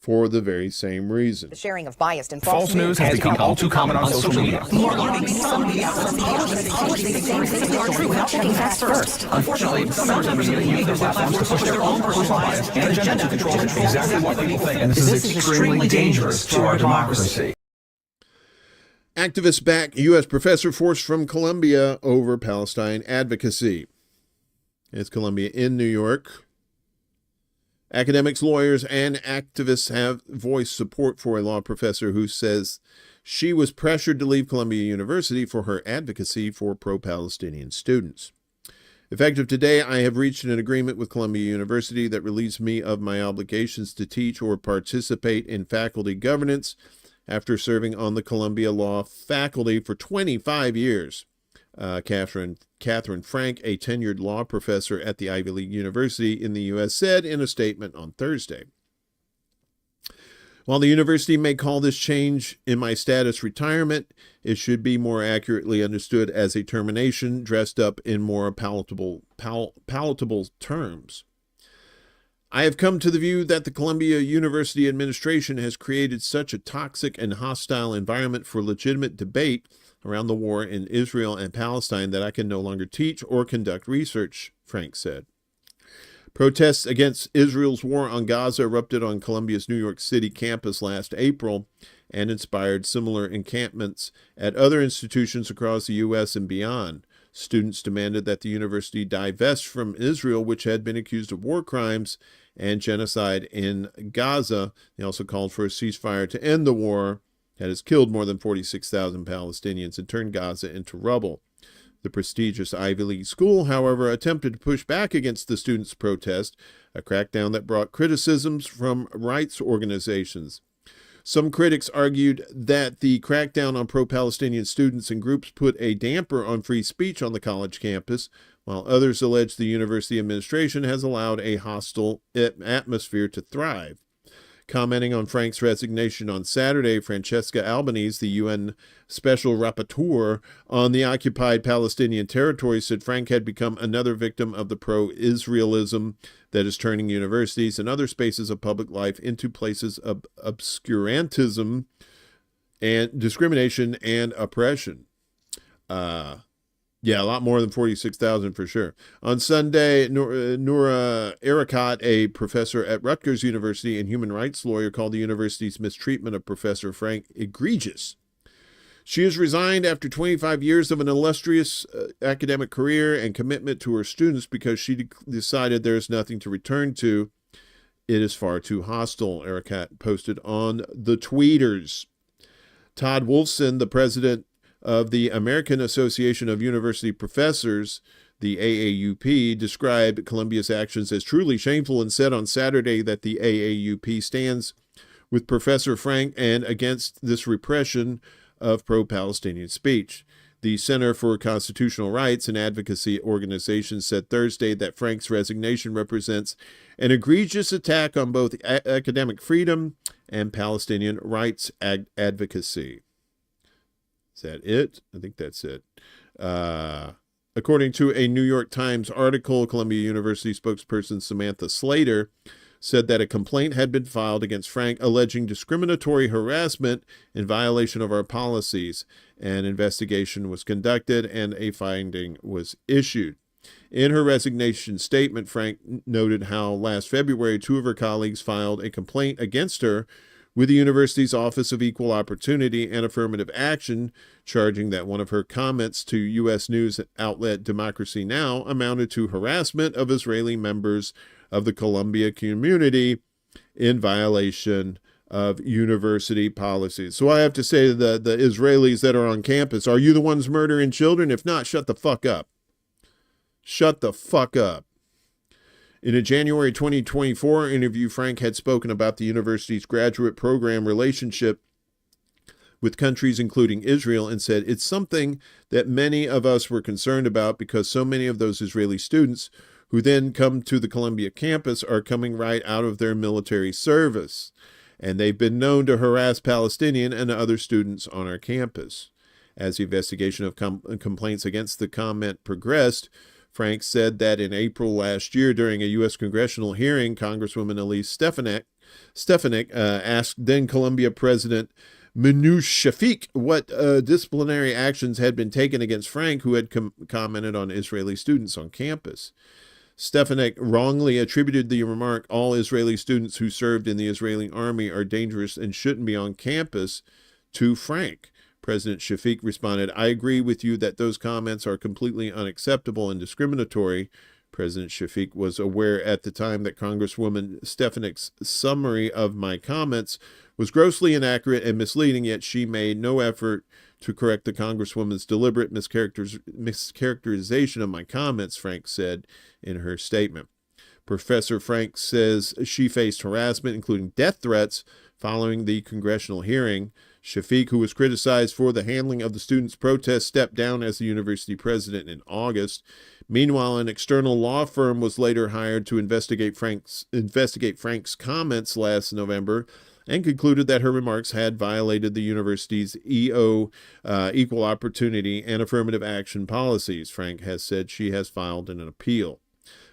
for the very same reason. The sharing of biased and False news has become all too common on social media. More alarming, some media outlets publish these things they are true without checking facts first. Unfortunately, some members of the media use their platforms to push their own personal bias and agenda to control exactly what people think. And this is extremely dangerous to our democracy. Activists back U.S. professor forced from Columbia over Palestine advocacy. It's Columbia in New York. Academics, lawyers, and activists have voiced support for a law professor who says she was pressured to leave Columbia University for her advocacy for pro-Palestinian students. Effective today, I have reached an agreement with Columbia University that relieves me of my obligations to teach or participate in faculty governance after serving on the Columbia Law faculty for 25 years. Catherine Frank, a tenured law professor at the Ivy League University in the U.S., said in a statement on Thursday. While the university may call this change in my status retirement, it should be more accurately understood as a termination dressed up in more palatable terms. I have come to the view that the Columbia University administration has created such a toxic and hostile environment for legitimate debate around the war in Israel and Palestine that I can no longer teach or conduct research, Frank said. Protests against Israel's war on Gaza erupted on Columbia's New York City campus last April and inspired similar encampments at other institutions across the U.S. and beyond. Students demanded that the university divest from Israel, which had been accused of war crimes and genocide in Gaza. They also called for a ceasefire to end the war that has killed more than 46,000 Palestinians and turned Gaza into rubble. The prestigious Ivy League school, however, attempted to push back against the students' protest, a crackdown that brought criticisms from rights organizations. Some critics argued that the crackdown on pro-Palestinian students and groups put a damper on free speech on the college campus, while others alleged the university administration has allowed a hostile atmosphere to thrive. Commenting on Frank's resignation on Saturday, Francesca Albanese, the UN Special Rapporteur on the occupied Palestinian territory, said Frank had become another victim of the pro-Israelism that is turning universities and other spaces of public life into places of obscurantism and discrimination and oppression. Yeah, a lot more than 46,000 for sure. On Sunday, Noura Erakat, a professor at Rutgers University and human rights lawyer, called the university's mistreatment of Professor Frank egregious. She has resigned after 25 years of an illustrious academic career and commitment to her students because she decided there is nothing to return to. It is far too hostile, Erakat posted on the tweeters. Todd Wolfson, the president of the American Association of University Professors, the AAUP, described Columbia's actions as truly shameful and said on Saturday that the AAUP stands with Professor Frank and against this repression of pro-Palestinian speech. The Center for Constitutional Rights and Advocacy organization said Thursday that Frank's resignation represents an egregious attack on both academic freedom and Palestinian rights advocacy. Is that it? I think that's it. According to a New York Times article, Columbia University spokesperson Samantha Slater said that a complaint had been filed against Frank alleging discriminatory harassment in violation of our policies. An investigation was conducted and a finding was issued. In her resignation statement, Frank noted how last February, two of her colleagues filed a complaint against her with the university's Office of Equal Opportunity and Affirmative Action, charging that one of her comments to U.S. news outlet Democracy Now! Amounted to harassment of Israeli members of the Columbia community in violation of university policies. So I have to say to the Israelis that are on campus, are you the ones murdering children? If not, shut the fuck up. Shut the fuck up. In a January 2024 interview, Frank had spoken about the university's graduate program relationship with countries including Israel and said, it's something that many of us were concerned about because so many of those Israeli students who then come to the Columbia campus are coming right out of their military service. And they've been known to harass Palestinian and other students on our campus. As the investigation of complaints against the comment progressed, Frank said that in April last year, during a U.S. congressional hearing, Congresswoman Elise Stefanik Stefanik asked then Colombia President Minouche Shafik what disciplinary actions had been taken against Frank, who had commented on Israeli students on campus. Stefanik wrongly attributed the remark, "All Israeli students who served in the Israeli army are dangerous and shouldn't be on campus," to Frank. President Shafik responded, "I agree with you that those comments are completely unacceptable and discriminatory." President Shafik was aware at the time that Congresswoman Stefanik's summary of my comments was grossly inaccurate and misleading, yet she made no effort to correct the Congresswoman's deliberate mischaracterization of my comments, Frank said in her statement. Professor Frank says she faced harassment, including death threats, following the congressional hearing. Shafik, who was criticized for the handling of the students' protest, stepped down as the university president in August. Meanwhile, an external law firm was later hired to investigate Frank's comments last November and concluded that her remarks had violated the university's equal opportunity and affirmative action policies. Frank has said she has filed an appeal.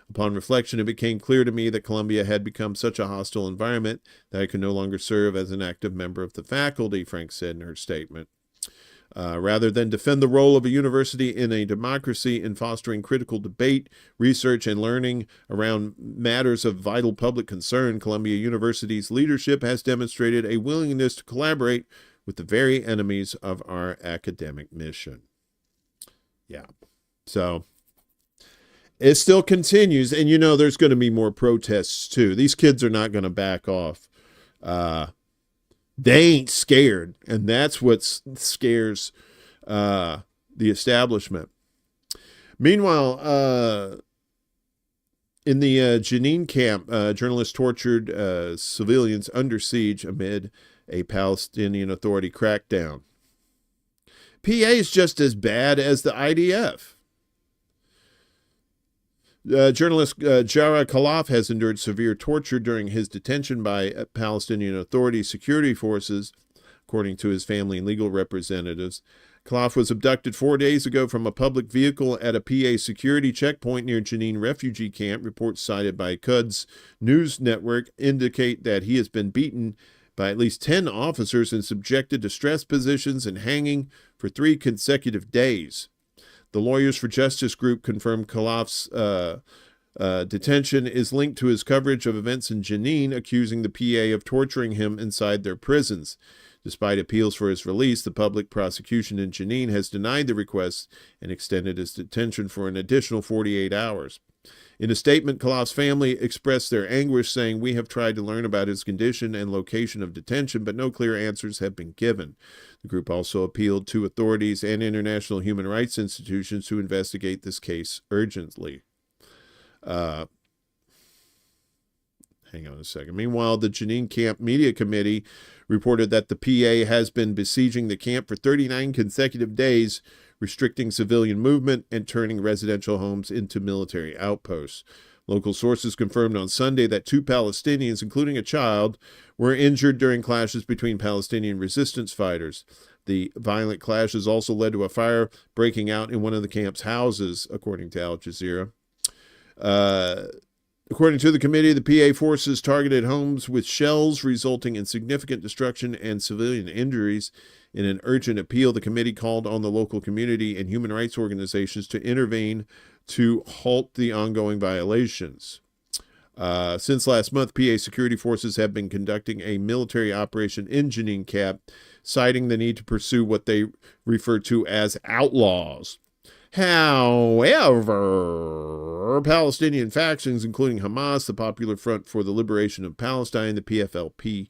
Upon reflection, it became clear to me that Columbia had become such a hostile environment that I could no longer serve as an active member of the faculty, Frank said in her statement. Rather than defend the role of a university in a democracy in fostering critical debate, research, and learning around matters of vital public concern, Columbia University's leadership has demonstrated a willingness to collaborate with the very enemies of our academic mission. Yeah. So it still continues, and there's going to be more protests too. These kids are not going to back off. They ain't scared, and that's what scares the establishment. Meanwhile, in the Jenin camp, journalists tortured civilians under siege amid a Palestinian Authority crackdown. PA is just as bad as the IDF. Journalist Jara Khalaf has endured severe torture during his detention by Palestinian Authority security forces, according to his family and legal representatives. Khalaf was abducted 4 days ago from a public vehicle at a PA security checkpoint near Jenin refugee camp. Reports cited by Quds News Network indicate that he has been beaten by at least 10 officers and subjected to stress positions and hanging for 3 consecutive days. The Lawyers for Justice group confirmed Khalaf's detention is linked to his coverage of events in Jenin, accusing the PA of torturing him inside their prisons. Despite appeals for his release, the public prosecution in Jenin has denied the request and extended his detention for an additional 48 hours. In a statement, Khalaf's family expressed their anguish, saying, "We have tried to learn about his condition and location of detention, but no clear answers have been given." The group also appealed to authorities and international human rights institutions to investigate this case urgently. Hang on a second. Meanwhile, the Jenin Camp Media Committee reported that the PA has been besieging the camp for 39 consecutive days, restricting civilian movement and turning residential homes into military outposts. Local sources confirmed on Sunday that 2 Palestinians, including a child, were injured during clashes between Palestinian resistance fighters. The violent clashes also led to a fire breaking out in one of the camp's houses, according to Al Jazeera. According to the committee, the PA forces targeted homes with shells, resulting in significant destruction and civilian injuries. In an urgent appeal, the committee called on the local community and human rights organizations to intervene to halt the ongoing violations. Since last month, PA security forces have been conducting a military operation in Jenin Camp, citing the need to pursue what they refer to as outlaws. However, Palestinian factions, including Hamas, the Popular Front for the Liberation of Palestine, the PFLP,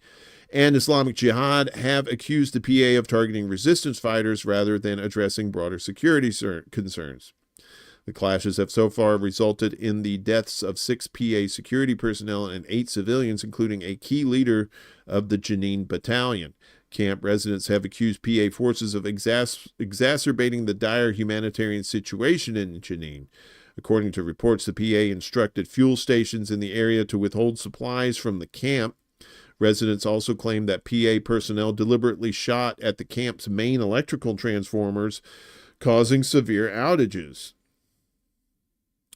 and Islamic Jihad, have accused the PA of targeting resistance fighters rather than addressing broader security concerns. The clashes have so far resulted in the deaths of 6 PA security personnel and 8 civilians, including a key leader of the Jenin Battalion. Camp residents have accused PA forces of exacerbating the dire humanitarian situation in Jenin. According to reports, the PA instructed fuel stations in the area to withhold supplies from the camp. Residents also claim that PA personnel deliberately shot at the camp's main electrical transformers, causing severe outages.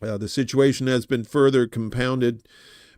The situation has been further compounded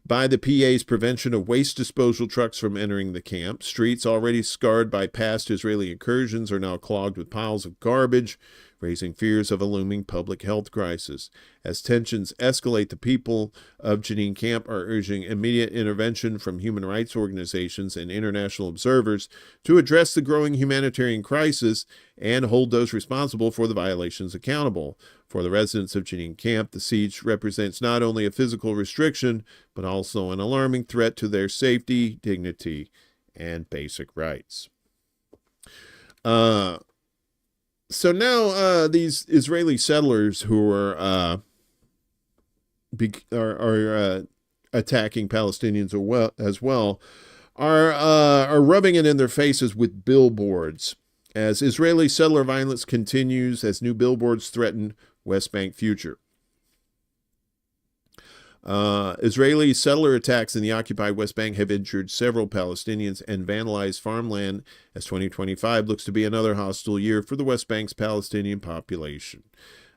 by the PA's prevention of waste disposal trucks from entering the camp. Streets already scarred by past Israeli incursions are now clogged with piles of garbage, raising fears of a looming public health crisis. As tensions escalate, the people of Jenin camp are urging immediate intervention from human rights organizations and international observers to address the growing humanitarian crisis and hold those responsible for the violations accountable. For the residents of Jenin camp, the siege represents not only a physical restriction, but also an alarming threat to their safety, dignity, and basic rights. So now these Israeli settlers who are attacking Palestinians as well are rubbing it in their faces with billboards as Israeli settler violence continues as new billboards threaten West Bank future. Israeli settler attacks in the occupied West Bank have injured several Palestinians and vandalized farmland as 2025 looks to be another hostile year for the West Bank's Palestinian population.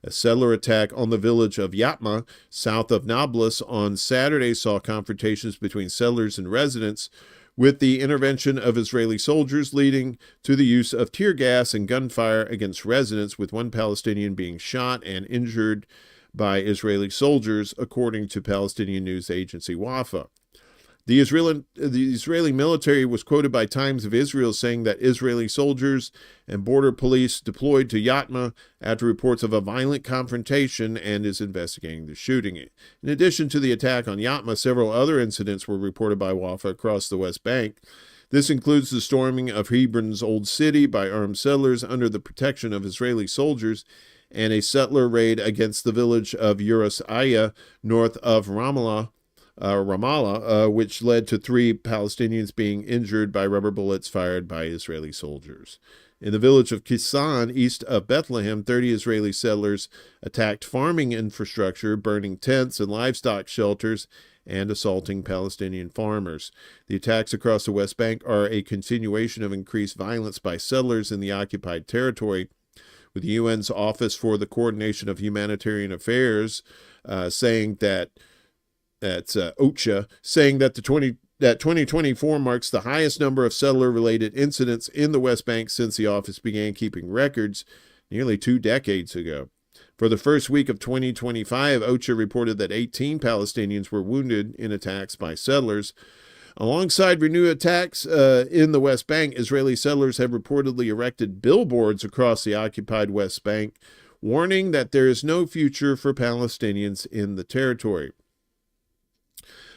A settler attack on the village of Yatma, south of Nablus, on Saturday saw confrontations between settlers and residents, with the intervention of Israeli soldiers leading to the use of tear gas and gunfire against residents, with one Palestinian being shot and injured by Israeli soldiers, according to Palestinian news agency Wafa. The Israeli military was quoted by Times of Israel saying that Israeli soldiers and border police deployed to Yatma after reports of a violent confrontation and is investigating the shooting. In addition to the attack on Yatma, several other incidents were reported by Wafa across the West Bank. This includes the storming of Hebron's old city by armed settlers under the protection of Israeli soldiers, and a settler raid against the village of Urus Aya, north of Ramallah, which led to 3 Palestinians being injured by rubber bullets fired by Israeli soldiers. In the village of Kisan, east of Bethlehem, 30 Israeli settlers attacked farming infrastructure, burning tents and livestock shelters, and assaulting Palestinian farmers. The attacks across the West Bank are a continuation of increased violence by settlers in the occupied territory, with the UN's Office for the Coordination of Humanitarian Affairs saying that OCHA, saying that 2024 marks the highest number of settler-related incidents in the West Bank since the office began keeping records nearly 2 decades ago. For the first week of 2025, OCHA reported that 18 Palestinians were wounded in attacks by settlers. Alongside renewed attacks in the West Bank, Israeli settlers have reportedly erected billboards across the occupied West Bank, warning that there is no future for Palestinians in the territory.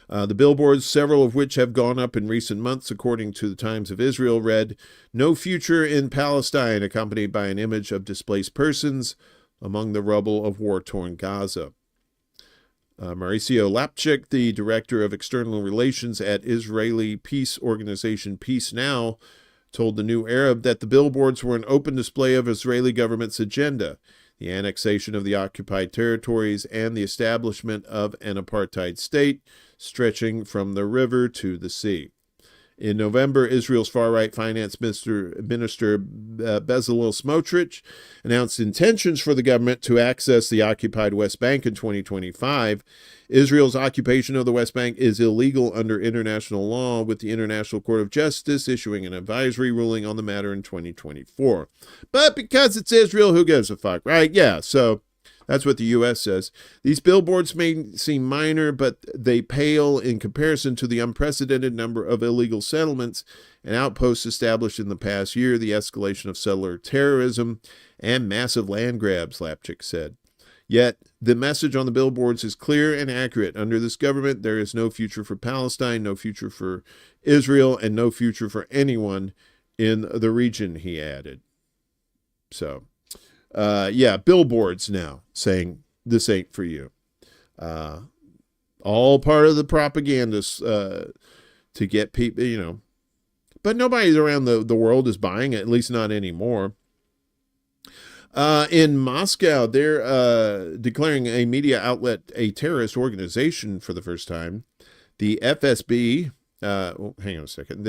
The billboards, several of which have gone up in recent months, according to the Times of Israel, read, "No future in Palestine," accompanied by an image of displaced persons among the rubble of war-torn Gaza. Mauricio Lapchik, the director of external relations at Israeli peace organization Peace Now, told the New Arab that the billboards were an open display of Israeli government's agenda, the annexation of the occupied territories and the establishment of an apartheid state stretching from the river to the sea. In November, Israel's far-right finance minister Bezalel Smotrich announced intentions for the government to access the occupied West Bank in 2025. Israel's occupation of the West Bank is illegal under international law, with the International Court of Justice issuing an advisory ruling on the matter in 2024. But because it's Israel, who gives a fuck, right? Yeah, so that's what the U.S. says. These billboards may seem minor, but they pale in comparison to the unprecedented number of illegal settlements and outposts established in the past year, the escalation of settler terrorism, and massive land grabs, Lapchik said. Yet, the message on the billboards is clear and accurate. Under this government, there is no future for Palestine, no future for Israel, and no future for anyone in the region, he added. So, billboards now saying this ain't for you. All part of the propaganda to get people, but nobody around the world is buying it, at least not anymore. In Moscow, they're declaring a media outlet a terrorist organization for the first time. The FSB, hang on a second.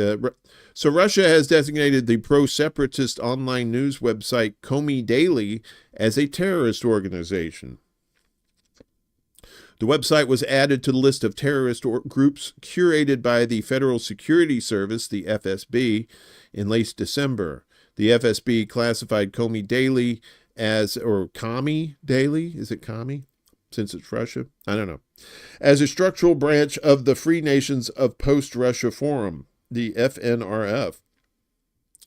So Russia has designated the pro-separatist online news website Komi Daily as a terrorist organization. The website was added to the list of terrorist groups curated by the Federal Security Service, the FSB, in late December. The FSB classified Comey Daily as, or Commie Daily, is it Commie? Since it's Russia? I don't know. As a structural branch of the Free Nations of Post-Russia Forum, the FNRF,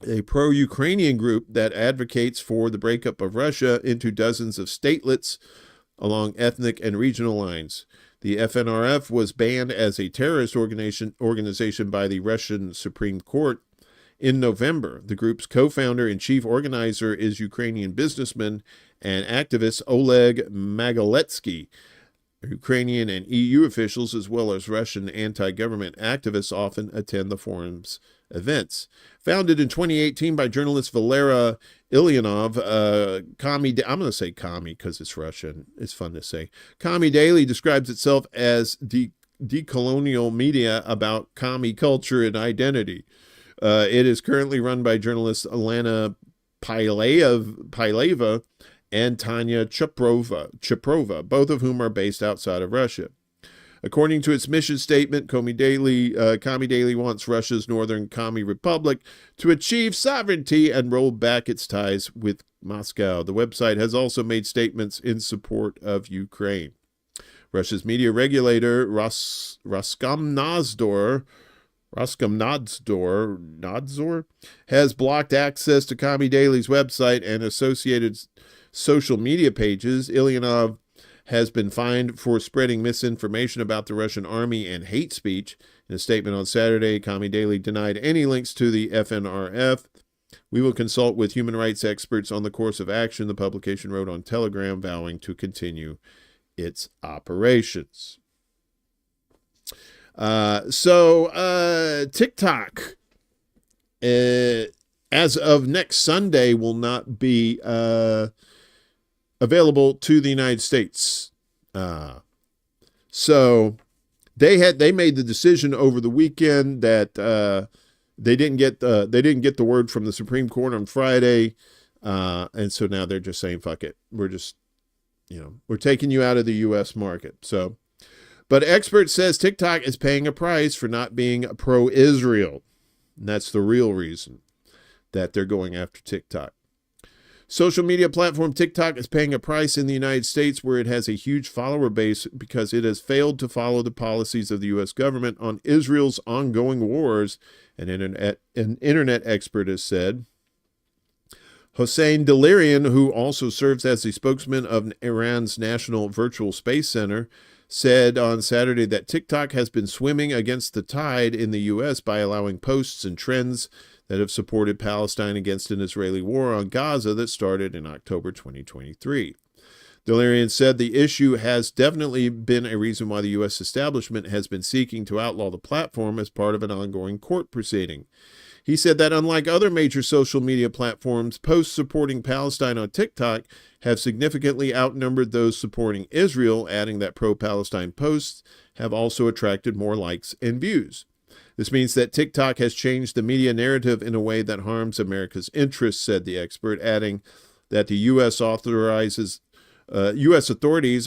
a pro-Ukrainian group that advocates for the breakup of Russia into dozens of statelets along ethnic and regional lines. The FNRF was banned as a terrorist organization by the Russian Supreme Court in November. The group's co-founder and chief organizer is Ukrainian businessman and activist Oleg Magaletsky. Ukrainian and EU officials, as well as Russian anti-government activists, often attend the forum's events. Founded in 2018 by journalist Valera Ilyanov, I'm going to say Commie because it's Russian. It's fun to say. Commie Daily describes itself as decolonial media about commie culture and identity. It is currently run by journalists Alana Pileva and Tanya Cheprova, both of whom are based outside of Russia. According to its mission statement, Commie Daily wants Russia's Northern Commie Republic to achieve sovereignty and roll back its ties with Moscow. The website has also made statements in support of Ukraine. Russia's media regulator, Roskomnadzor, has blocked access to Commie Daily's website and associated social media pages. Ilyanov has been fined for spreading misinformation about the Russian army and hate speech. In a statement on Saturday, Commie Daily denied any links to the FNRF. We will consult with human rights experts on the course of action, the publication wrote on Telegram, vowing to continue its operations. TikTok, as of next Sunday, will not be available to the United States. So they made the decision over the weekend that they didn't get the word from the Supreme Court on Friday, and so now they're just saying fuck it. We're just we're taking you out of the U.S. market. So, but expert says TikTok is paying a price for not being pro-Israel, and that's the real reason that they're going after TikTok. Social media platform TikTok is paying a price in the United States, where it has a huge follower base, because it has failed to follow the policies of the U.S. government on Israel's ongoing wars, an internet expert has said. Hossein Delirian, who also serves as the spokesman of Iran's National Virtual Space Center, said on Saturday that TikTok has been swimming against the tide in the U.S. by allowing posts and trends that have supported Palestine against an Israeli war on Gaza that started in October 2023. Delirian said the issue has definitely been a reason why the U.S. establishment has been seeking to outlaw the platform as part of an ongoing court proceeding. He said that unlike other major social media platforms, posts supporting Palestine on TikTok have significantly outnumbered those supporting Israel, adding that pro-Palestine posts have also attracted more likes and views. This means that TikTok has changed the media narrative in a way that harms America's interests, said the expert, adding that the U.S. authorities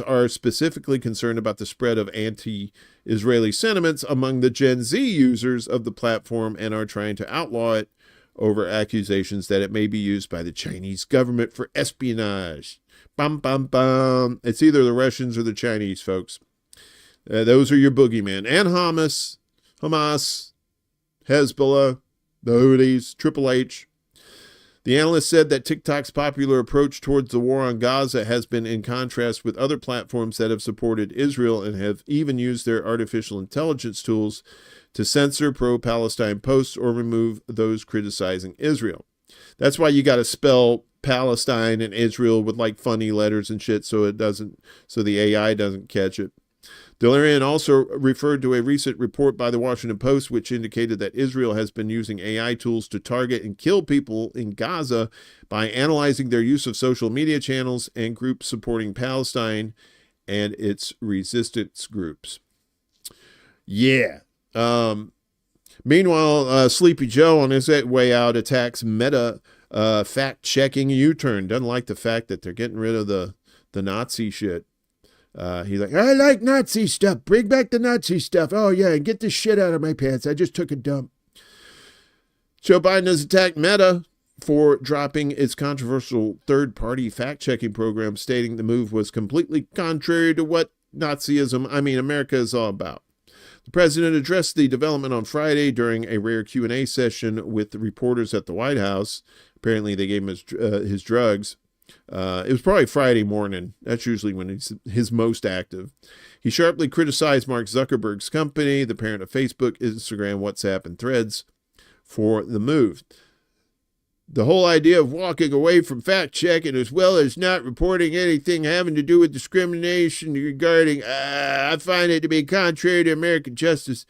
are specifically concerned about the spread of anti-Israeli sentiments among the Gen Z users of the platform and are trying to outlaw it over accusations that it may be used by the Chinese government for espionage. Bum, bum, bum. It's either the Russians or the Chinese, folks. Those are your boogeymen. And Hamas, Hezbollah, the Houthis, Triple H. The analyst said that TikTok's popular approach towards the war on Gaza has been in contrast with other platforms that have supported Israel and have even used their artificial intelligence tools to censor pro-Palestine posts or remove those criticizing Israel. That's why you got to spell Palestine and Israel with like funny letters and shit so the AI doesn't catch it. Delirian also referred to a recent report by the Washington Post, which indicated that Israel has been using AI tools to target and kill people in Gaza by analyzing their use of social media channels and groups supporting Palestine and its resistance groups. Yeah. Meanwhile, Sleepy Joe on his way out attacks Meta fact-checking U-turn. Doesn't like the fact that they're getting rid of the Nazi shit. He's like, I like Nazi stuff. Bring back the Nazi stuff. Oh, yeah, and get this shit out of my pants. I just took a dump. Joe Biden has attacked Meta for dropping its controversial third-party fact-checking program, stating the move was completely contrary to what America is all about. The president addressed the development on Friday during a rare Q&A session with the reporters at the White House. Apparently, they gave him his drugs. It was probably Friday morning. That's usually when he's his most active. He sharply criticized Mark Zuckerberg's company, the parent of Facebook, Instagram, WhatsApp, and Threads, for the move. The whole idea of walking away from fact-checking as well as not reporting anything having to do with discrimination regarding, I find it to be contrary to American justice.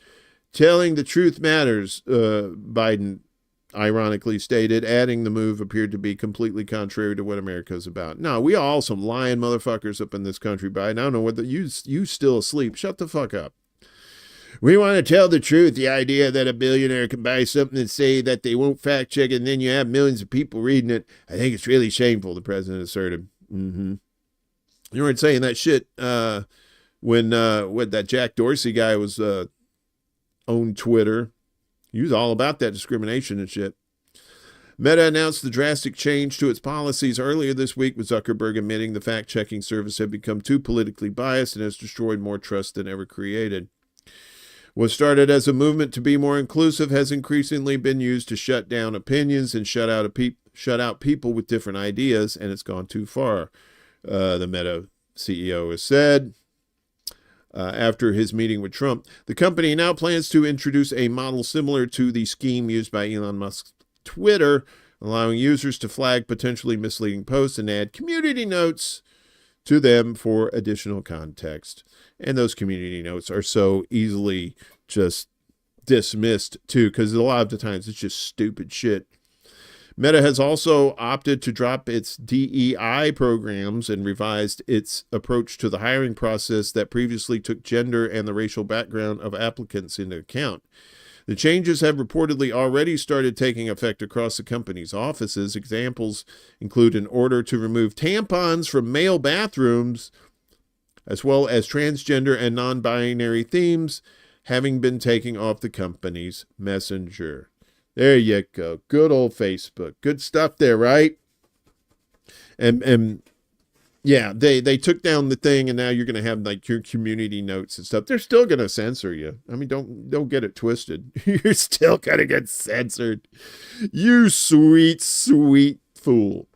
Telling the truth matters, Biden ironically stated, adding the move appeared to be completely contrary to what America is about. No, we all some lying motherfuckers up in this country, Biden. I don't know whether you still asleep. Shut the fuck up. We want to tell the truth. The idea that a billionaire can buy something and say that they won't fact check it, and then you have millions of people reading it. I think it's really shameful, the president asserted. You weren't saying that shit when that Jack Dorsey guy was owned Twitter. He was all about that discrimination and shit. Meta announced the drastic change to its policies earlier this week, with Zuckerberg admitting the fact-checking service had become too politically biased and has destroyed more trust than ever created. What started as a movement to be more inclusive has increasingly been used to shut down opinions and shut out people with different ideas, and it's gone too far, the Meta CEO has said. After his meeting with Trump, the company now plans to introduce a model similar to the scheme used by Elon Musk's Twitter, allowing users to flag potentially misleading posts and add community notes to them for additional context. And those community notes are so easily just dismissed, too, because a lot of the times it's just stupid shit. Meta has also opted to drop its DEI programs and revised its approach to the hiring process that previously took gender and the racial background of applicants into account. The changes have reportedly already started taking effect across the company's offices. Examples include an order to remove tampons from male bathrooms, as well as transgender and non-binary themes having been taken off the company's messenger. There you go. Good old Facebook. Good stuff there, right? And yeah, they took down the thing, and now you're going to have like your community notes and stuff. They're still going to censor you. I mean, don't get it twisted. You're still going to get censored. You sweet, sweet fool.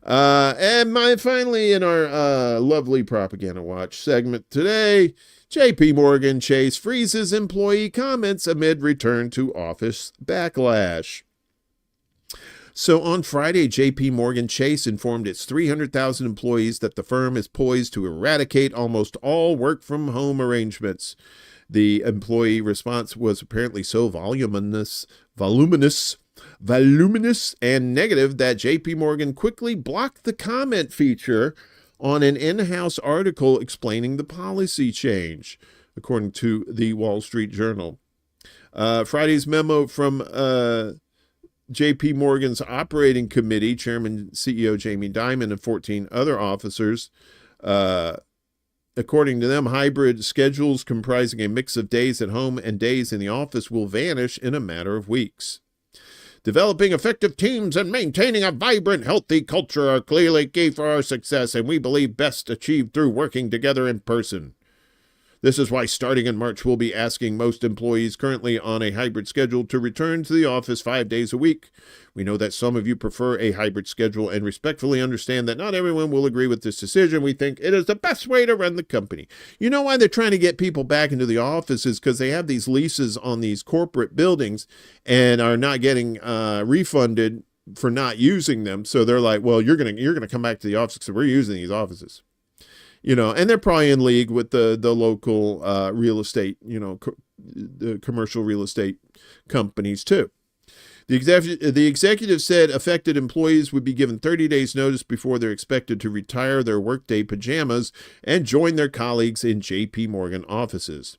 And finally, in our lovely Propaganda Watch segment today, J.P. Morgan Chase freezes employee comments amid return to office backlash. So on Friday, J.P. Morgan Chase informed its 300,000 employees that the firm is poised to eradicate almost all work-from-home arrangements. The employee response was apparently so voluminous and negative that J.P. Morgan quickly blocked the comment feature on an in-house article explaining the policy change, according to the Wall Street Journal. Friday's memo from J.P. Morgan's operating committee, Chairman CEO Jamie Dimon, and 14 other officers, according to them, hybrid schedules comprising a mix of days at home and days in the office will vanish in a matter of weeks. Developing effective teams and maintaining a vibrant, healthy culture are clearly key for our success, and we believe best achieved through working together in person. This is why starting in March, we'll be asking most employees currently on a hybrid schedule to return to the office 5 days a week. We know that some of you prefer a hybrid schedule and respectfully understand that not everyone will agree with this decision. We think it is the best way to run the company. You know why they're trying to get people back into the offices? Because they have these leases on these corporate buildings and are not getting refunded for not using them. So they're like, well, you're gonna come back to the office because we're using these offices. You know, and they're probably in league with the local real estate, the commercial real estate companies too. The executive said affected employees would be given 30 days notice before they're expected to retire their workday pajamas and join their colleagues in J.P. Morgan offices.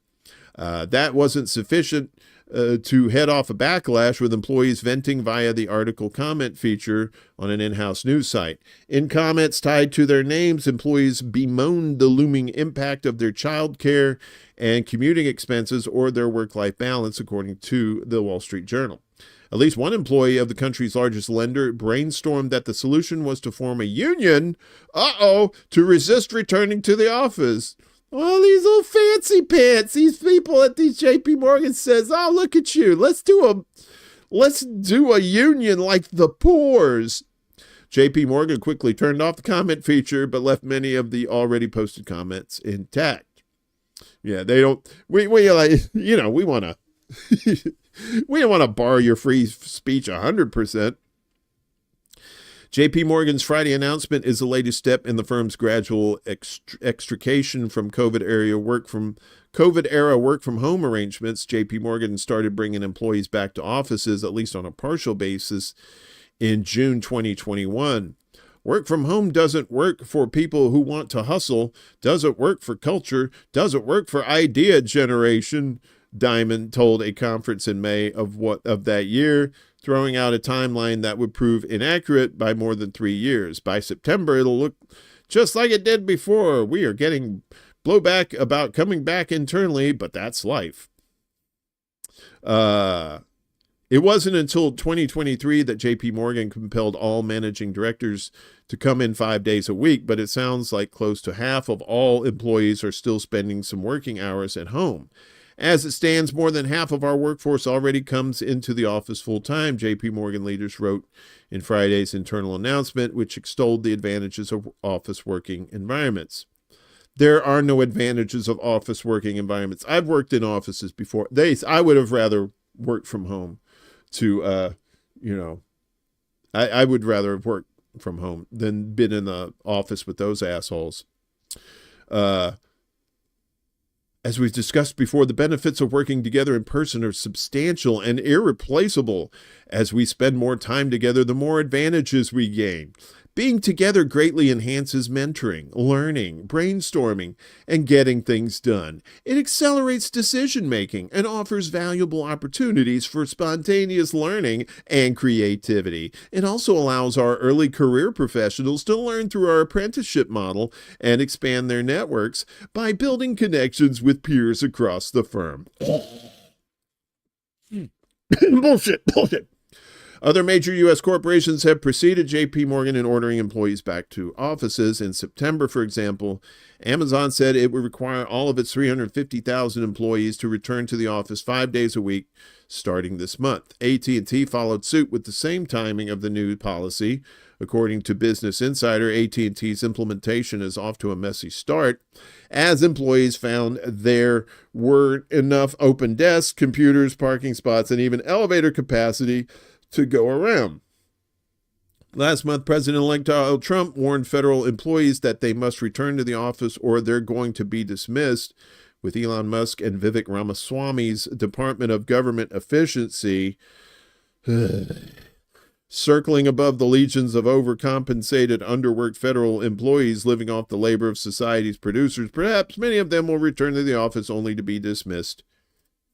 That wasn't sufficient. to head off a backlash with employees venting via the article comment feature on an in-house news site. In comments tied to their names, employees bemoaned the looming impact of their child care and commuting expenses or their work-life balance, according to the Wall Street Journal. At least one employee of the country's largest lender brainstormed that the solution was to form a union, to resist returning to the office. Well, these little fancy pants, these people at these JP Morgan says, oh, look at you. Let's do a union like the poors. JP Morgan quickly turned off the comment feature, but left many of the already posted comments intact. Yeah, they don't, we want to, we don't want to borrow your free speech 100%. JP Morgan's Friday announcement is the latest step in the firm's gradual extrication from COVID-era work from home arrangements. JP Morgan started bringing employees back to offices, at least on a partial basis, in June 2021. Work from home doesn't work for people who want to hustle, doesn't work for culture, doesn't work for idea generation, Diamond told a conference in May of that year, throwing out a timeline that would prove inaccurate by more than 3 years. By September, it'll look just like it did before. We are getting blowback about coming back internally, but that's life. It wasn't until 2023 that JP Morgan compelled all managing directors to come in 5 days a week, but it sounds like close to half of all employees are still spending some working hours at home. As it stands, more than half of our workforce already comes into the office full-time, JP Morgan leaders wrote in Friday's internal announcement, which extolled the advantages of office working environments. There are no advantages of office working environments. I've worked in offices before. I would have rather worked from home I would rather have worked from home than been in the office with those assholes. As we've discussed before, the benefits of working together in person are substantial and irreplaceable. As we spend more time together, the more advantages we gain. Being together greatly enhances mentoring, learning, brainstorming, and getting things done. It accelerates decision-making and offers valuable opportunities for spontaneous learning and creativity. It also allows our early career professionals to learn through our apprenticeship model and expand their networks by building connections with peers across the firm. Bullshit. Other major U.S. corporations have preceded JP Morgan in ordering employees back to offices. In September, for example, Amazon said it would require all of its 350,000 employees to return to the office 5 days a week starting this month. AT&T followed suit with the same timing of the new policy. According to Business Insider, AT&T's implementation is off to a messy start, as employees found there weren't enough open desks, computers, parking spots, and even elevator capacity to go around. Last month, President-elect Donald Trump warned federal employees that they must return to the office or they're going to be dismissed, with Elon Musk and Vivek Ramaswamy's Department of Government Efficiency circling above the legions of overcompensated, underworked federal employees living off the labor of society's producers. Perhaps many of them will return to the office only to be dismissed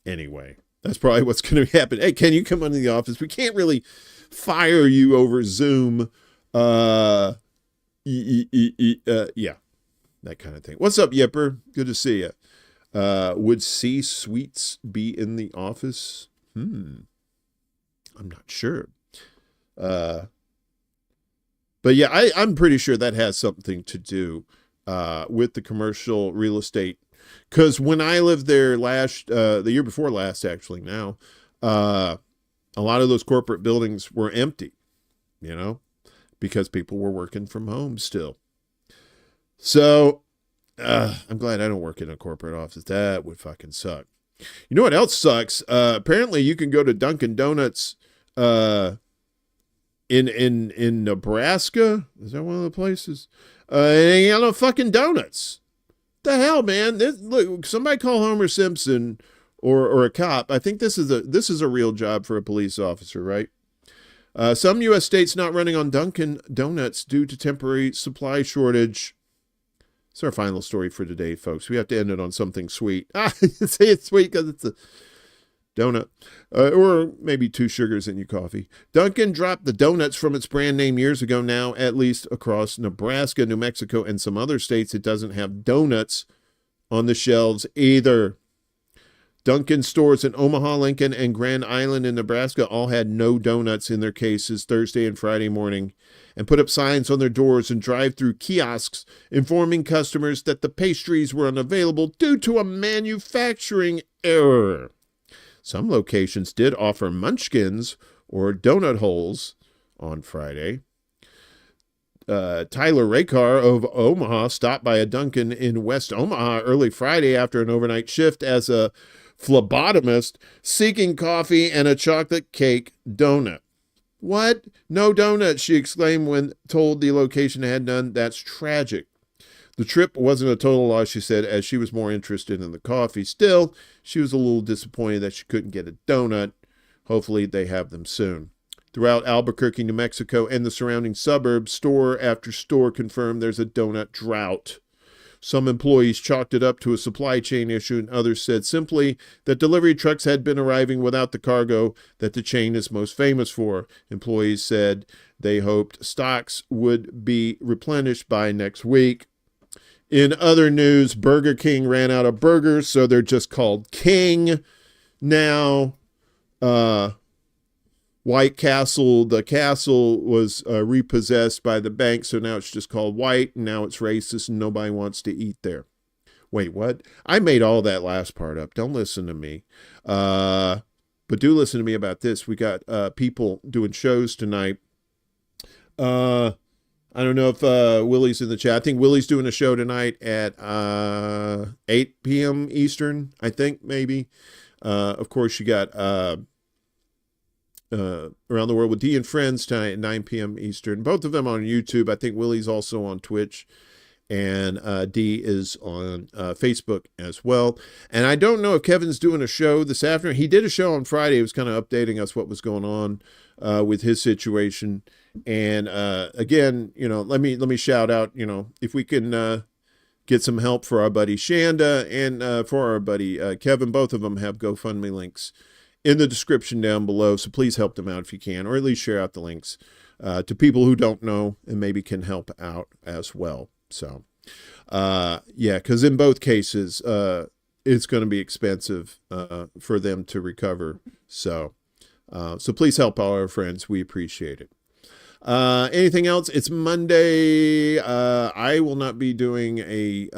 anyway. That's probably what's going to happen. Hey, can you come into the office? We can't really fire you over Zoom. Yeah, that kind of thing. What's up, Yipper? Good to see you. Would C-suites be in the office? I'm not sure. But yeah, I'm pretty sure that has something to do with the commercial real estate. Because when I lived there the year before last, actually now, a lot of those corporate buildings were empty, because people were working from home still. So I'm glad I don't work in a corporate office. That would fucking suck. You know what else sucks? Apparently you can go to Dunkin' Donuts in Nebraska. Is that one of the places? And ain't got no fucking donuts. The hell, man! Look, somebody call Homer Simpson or a cop. I think this is a real job for a police officer, right? Some U.S. states not running on Dunkin' Donuts due to temporary supply shortage. It's our final story for today, folks. We have to end it on something sweet. Say it's sweet because donut, or maybe 2 sugars in your coffee. Dunkin' dropped the donuts from its brand name years ago. Now, at least across Nebraska, New Mexico, and some other states, it doesn't have donuts on the shelves either. Dunkin' stores in Omaha, Lincoln, and Grand Island in Nebraska all had no donuts in their cases Thursday and Friday morning, and put up signs on their doors and drive-through kiosks informing customers that the pastries were unavailable due to a manufacturing error. Some locations did offer munchkins or donut holes on Friday. Tyler Rakar of Omaha stopped by a Dunkin' in West Omaha early Friday after an overnight shift as a phlebotomist, seeking coffee and a chocolate cake donut. What? No donuts, she exclaimed when told the location had none. That's tragic. The trip wasn't a total loss, she said, as she was more interested in the coffee. Still, she was a little disappointed that she couldn't get a donut. Hopefully they have them soon. Throughout Albuquerque, New Mexico, and the surrounding suburbs, store after store confirmed there's a donut drought. Some employees chalked it up to a supply chain issue, and others said simply that delivery trucks had been arriving without the cargo that the chain is most famous for. Employees said they hoped stocks would be replenished by next week. In other news, Burger King ran out of burgers, so they're just called King now. White Castle, the castle was repossessed by the bank, so now it's just called White, and now it's racist, and nobody wants to eat there. Wait, what? I made all that last part up. Don't listen to me. But do listen to me about this. We got people doing shows tonight. I don't know if Willie's in the chat. I think Willie's doing a show tonight at 8 p.m. Eastern, I think, maybe. Of course, you got Around the World with D and Friends tonight at 9 p.m. Eastern. Both of them on YouTube. I think Willie's also on Twitch. And D is on Facebook as well. And I don't know if Kevin's doing a show this afternoon. He did a show on Friday. He was kind of updating us what was going on with his situation. And again, let me shout out, if we can get some help for our buddy Chanda and for our buddy Kevin. Both of them have GoFundMe links in the description down below. So please help them out if you can, or at least share out the links to people who don't know and maybe can help out as well. So, because in both cases, it's going to be expensive for them to recover. So please help all our friends. We appreciate it. Anything else? It's Monday. I will not be doing a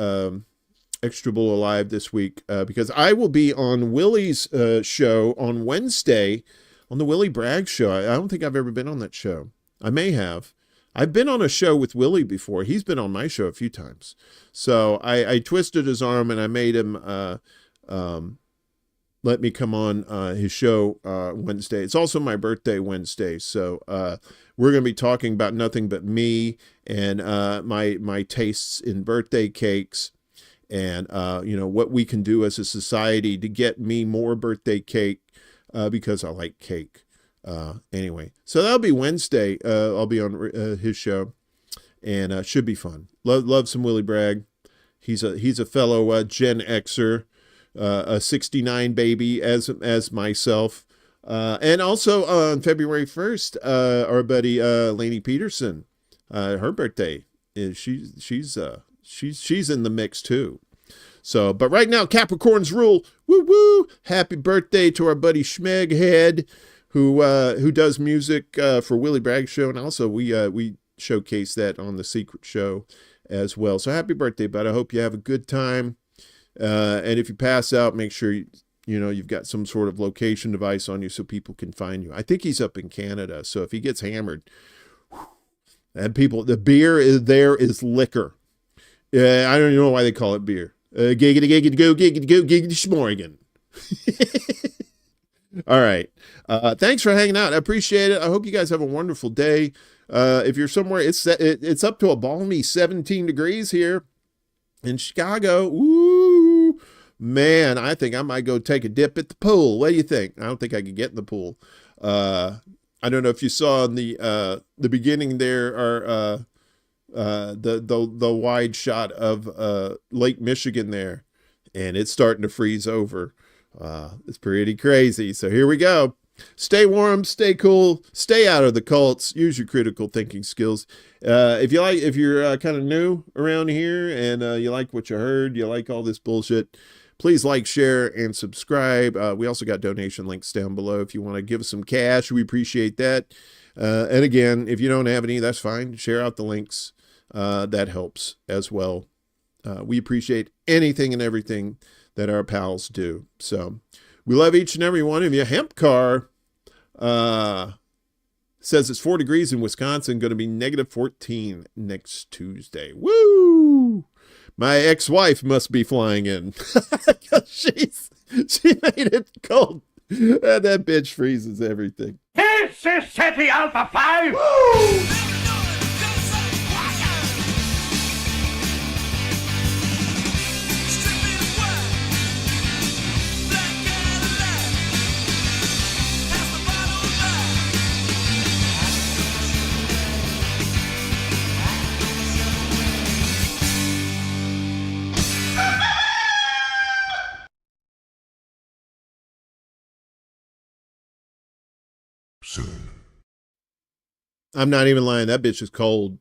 ExtraBulla Live this week because I will be on Willie's show on Wednesday on the Willie Bragg show. I don't think I've ever been on that show. I may have. I've been on a show with Willie before. He's been on my show a few times. So I twisted his arm and I made him let me come on his show Wednesday. It's also my birthday Wednesday. So we're going to be talking about nothing but me and my tastes in birthday cakes and, what we can do as a society to get me more birthday cake because I like cake. Anyway, so that'll be Wednesday. I'll be on his show, and should be fun. Love some Willie Bragg. He's a fellow Gen Xer, a 69 baby as myself, and also on February 1st, our buddy Lainey Peterson, her birthday is she's in the mix too. So, but right now, Capricorn's rule. Woo woo! Happy birthday to our buddy Schmeghead, who does music for Willie Bragg show, and also we showcase that on the Secret Show as well. So happy birthday, bud! I hope you have a good time. And if you pass out, make sure you've got some sort of location device on you so people can find you. I think he's up in Canada, so if he gets hammered, and the beer is liquor. I don't even know why they call it beer. Giggity giggity go giggity go giggity schmorgan. All right. Thanks for hanging out. I appreciate it. I hope you guys have a wonderful day. If you're somewhere, it's up to a balmy 17 degrees here in Chicago. Ooh, man, I think I might go take a dip at the pool. What do you think? I don't think I could get in the pool. I don't know if you saw in the beginning there are the wide shot of Lake Michigan there, and it's starting to freeze over. It's pretty crazy. So here we go. Stay warm, stay cool, stay out of the cults. Use your critical thinking skills. If you're kind of new around here and you like what you heard, you like all this bullshit, please like, share, and subscribe. We also got donation links down below if you want to give us some cash. We appreciate that. And again, if you don't have any, that's fine. Share out the links. That helps as well. We appreciate anything and everything that our pals do. So we love each and every one of you. Hemp Car says it's 4 degrees in Wisconsin, going to be -14 next Tuesday. Woo! My ex-wife must be flying in. She made it cold. And that bitch freezes everything. This is City Alpha 5! Woo! Soon. I'm not even lying. That bitch is cold.